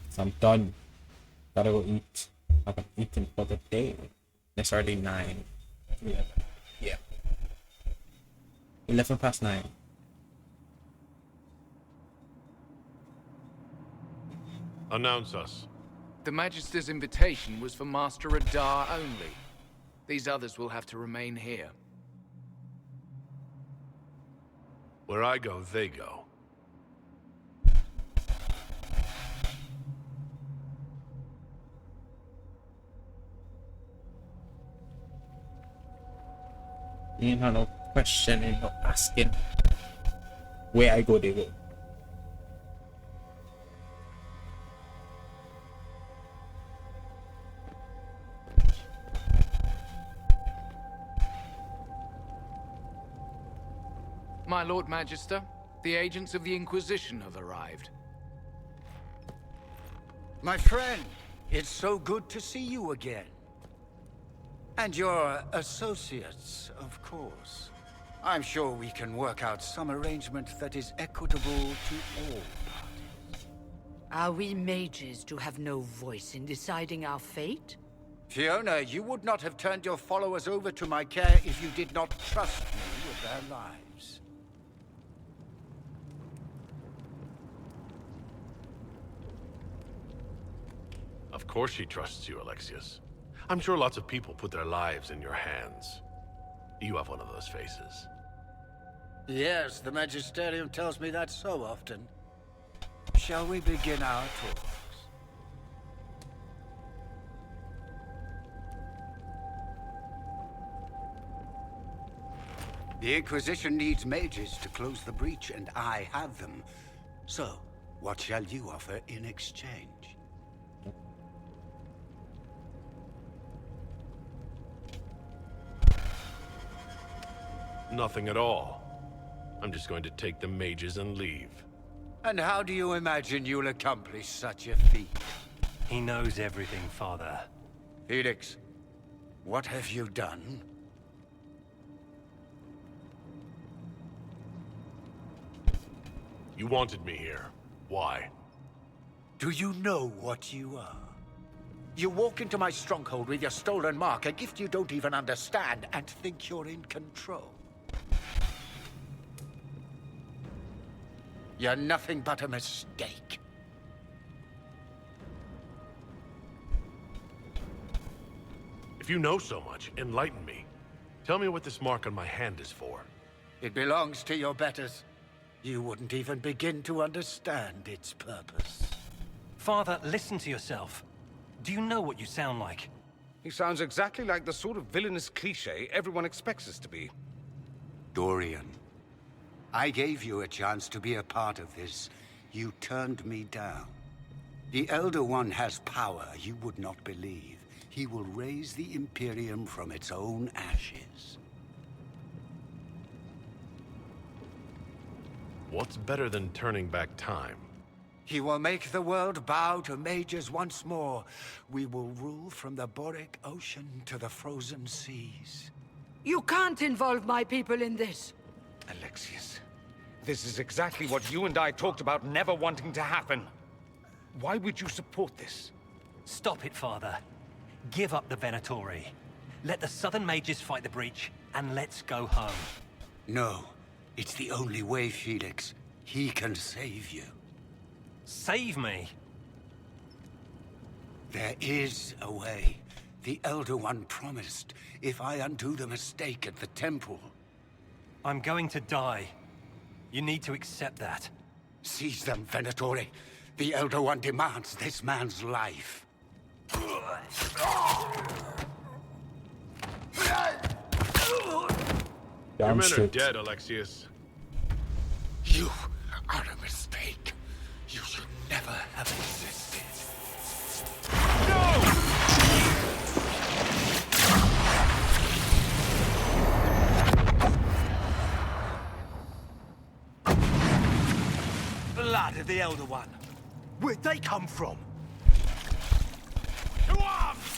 So I'm done. Gotta go eat. I haven't eaten for the day. It's already 9. 11. Yeah. 11 past 9. Announce us. The Magister's invitation was for Master Adar only. These others will have to remain here. Where I go, they go. You know, no questioning, no asking. Where I go, they go. My Lord Magister, the agents of the Inquisition have arrived. My friend, it's so good to see you again. And your associates, of course. I'm sure we can work out some arrangement that is equitable to all parties. Are we mages to have no voice in deciding our fate? Fiona, you would not have turned your followers over to my care if you did not trust me with their lives. Of course she trusts you, Alexius. I'm sure lots of people put their lives in your hands. You have one of those faces. Yes, the Magisterium tells me that so often. Shall we begin our talks? The Inquisition needs mages to close the breach, and I have them. So, what shall you offer in exchange? Nothing at all. I'm just going to take the mages and leave. And how do you imagine you'll accomplish such a feat? He knows everything, Father. Felix, what have you done? You wanted me here. Why? Do you know what you are? You walk into my stronghold with your stolen mark, a gift you don't even understand, and think you're in control. You're nothing but a mistake. If you know so much, enlighten me. Tell me what this mark on my hand is for. It belongs to your betters. You wouldn't even begin to understand its purpose. Father, listen to yourself. Do you know what you sound like? He sounds exactly like the sort of villainous cliché everyone expects us to be. Dorian, I gave you a chance to be a part of this. You turned me down. The Elder One has power you would not believe. He will raise the Imperium from its own ashes. What's better than turning back time? He will make the world bow to mages once more. We will rule from the Boric Ocean to the frozen seas. You can't involve my people in this. Alexius, this is exactly what you and I talked about never wanting to happen. Why would you support this? Stop it, Father. Give up the Venatori. Let the Southern Mages fight the breach, and let's go home. No. It's the only way, Felix. He can save you. Save me? There is a way. The Elder One promised, if I undo the mistake at the temple. I'm going to die. You need to accept that. Seize them, Venatori. The Elder One demands this man's life. Your men are dead, Alexius. You are a mistake. You should never have existed. Blood of the Elder One. Where'd they come from? To arms!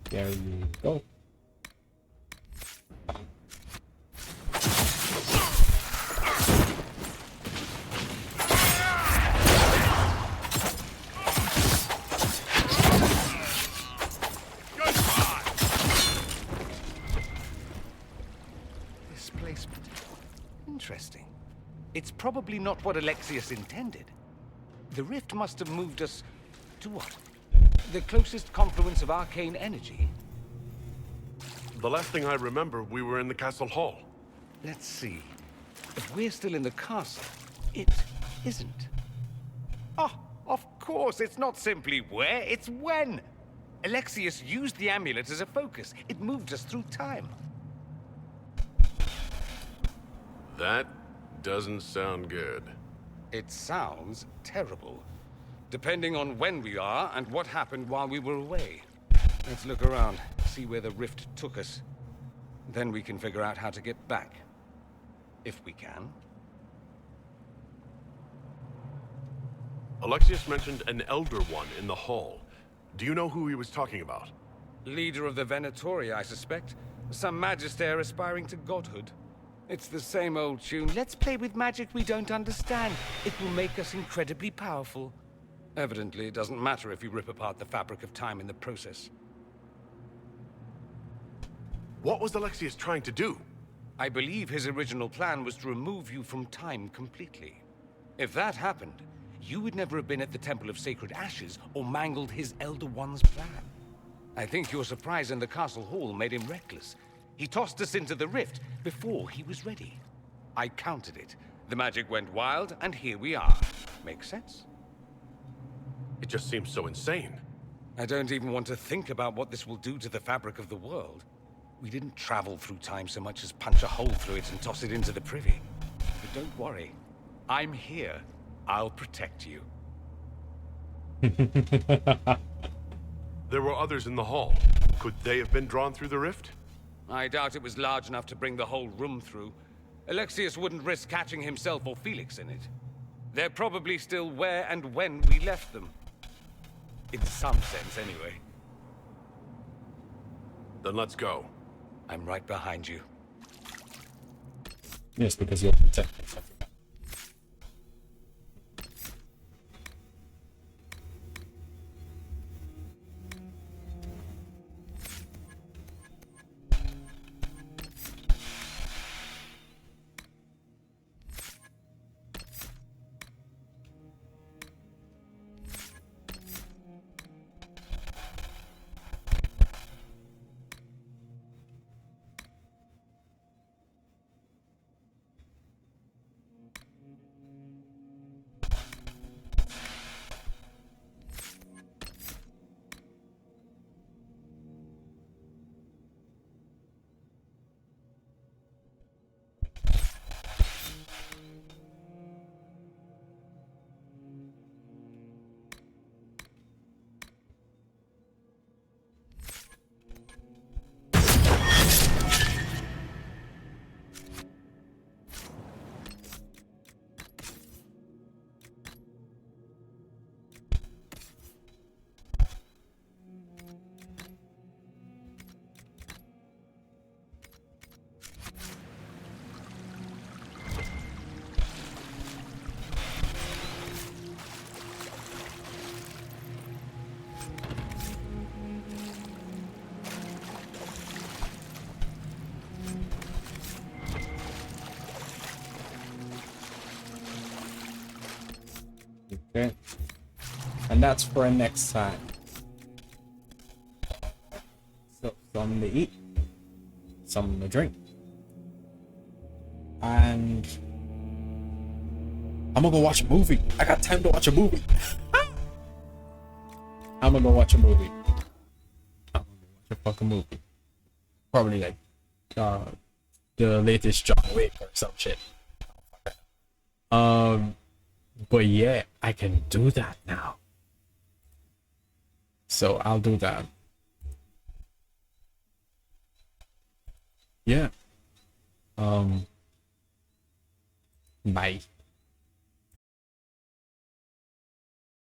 There you go. Displacement. Interesting. It's probably not what Alexius intended. The rift must have moved us to what? The closest confluence of arcane energy? The last thing I remember, we were in the castle hall. Let's see. If we're still in the castle, it isn't. Oh, of course, it's not simply where, it's when. Alexius used the amulet as a focus. It moved us through time. That doesn't sound good. It sounds terrible. Depending on when we are and what happened while we were away. Let's look around, see where the rift took us. Then we can figure out how to get back. If we can. Alexius mentioned an Elder One in the hall. Do you know who he was talking about? Leader of the Venatori, I suspect. Some magister aspiring to godhood. It's the same old tune. Let's play with magic we don't understand. It will make us incredibly powerful. Evidently, it doesn't matter if you rip apart the fabric of time in the process. What was Alexius trying to do? I believe his original plan was to remove you from time completely. If that happened, you would never have been at the Temple of Sacred Ashes or mangled his Elder One's plan. I think your surprise in the castle hall made him reckless. He tossed us into the rift before he was ready. I countered it. The magic went wild, and here we are. Make sense? It just seems so insane. I don't even want to think about what this will do to the fabric of the world. We didn't travel through time so much as punch a hole through it and toss it into the privy. But don't worry. I'm here. I'll protect you. There were others in the hall. Could they have been drawn through the rift? I doubt it was large enough to bring the whole room through. Alexius wouldn't risk catching himself or Felix in it. They're probably still where and when we left them. In some sense, anyway. Then let's go. I'm right behind you. Yes, because you'll protect me. Okay. And that's for next time. So, something to eat, something to drink. And I'm gonna go watch a movie. I got time to watch a movie. I'm gonna go watch a movie. I'm gonna watch a fucking movie. Probably like the latest John Wick or some shit. But yeah, I can do that now. So I'll do that. Yeah. Bye.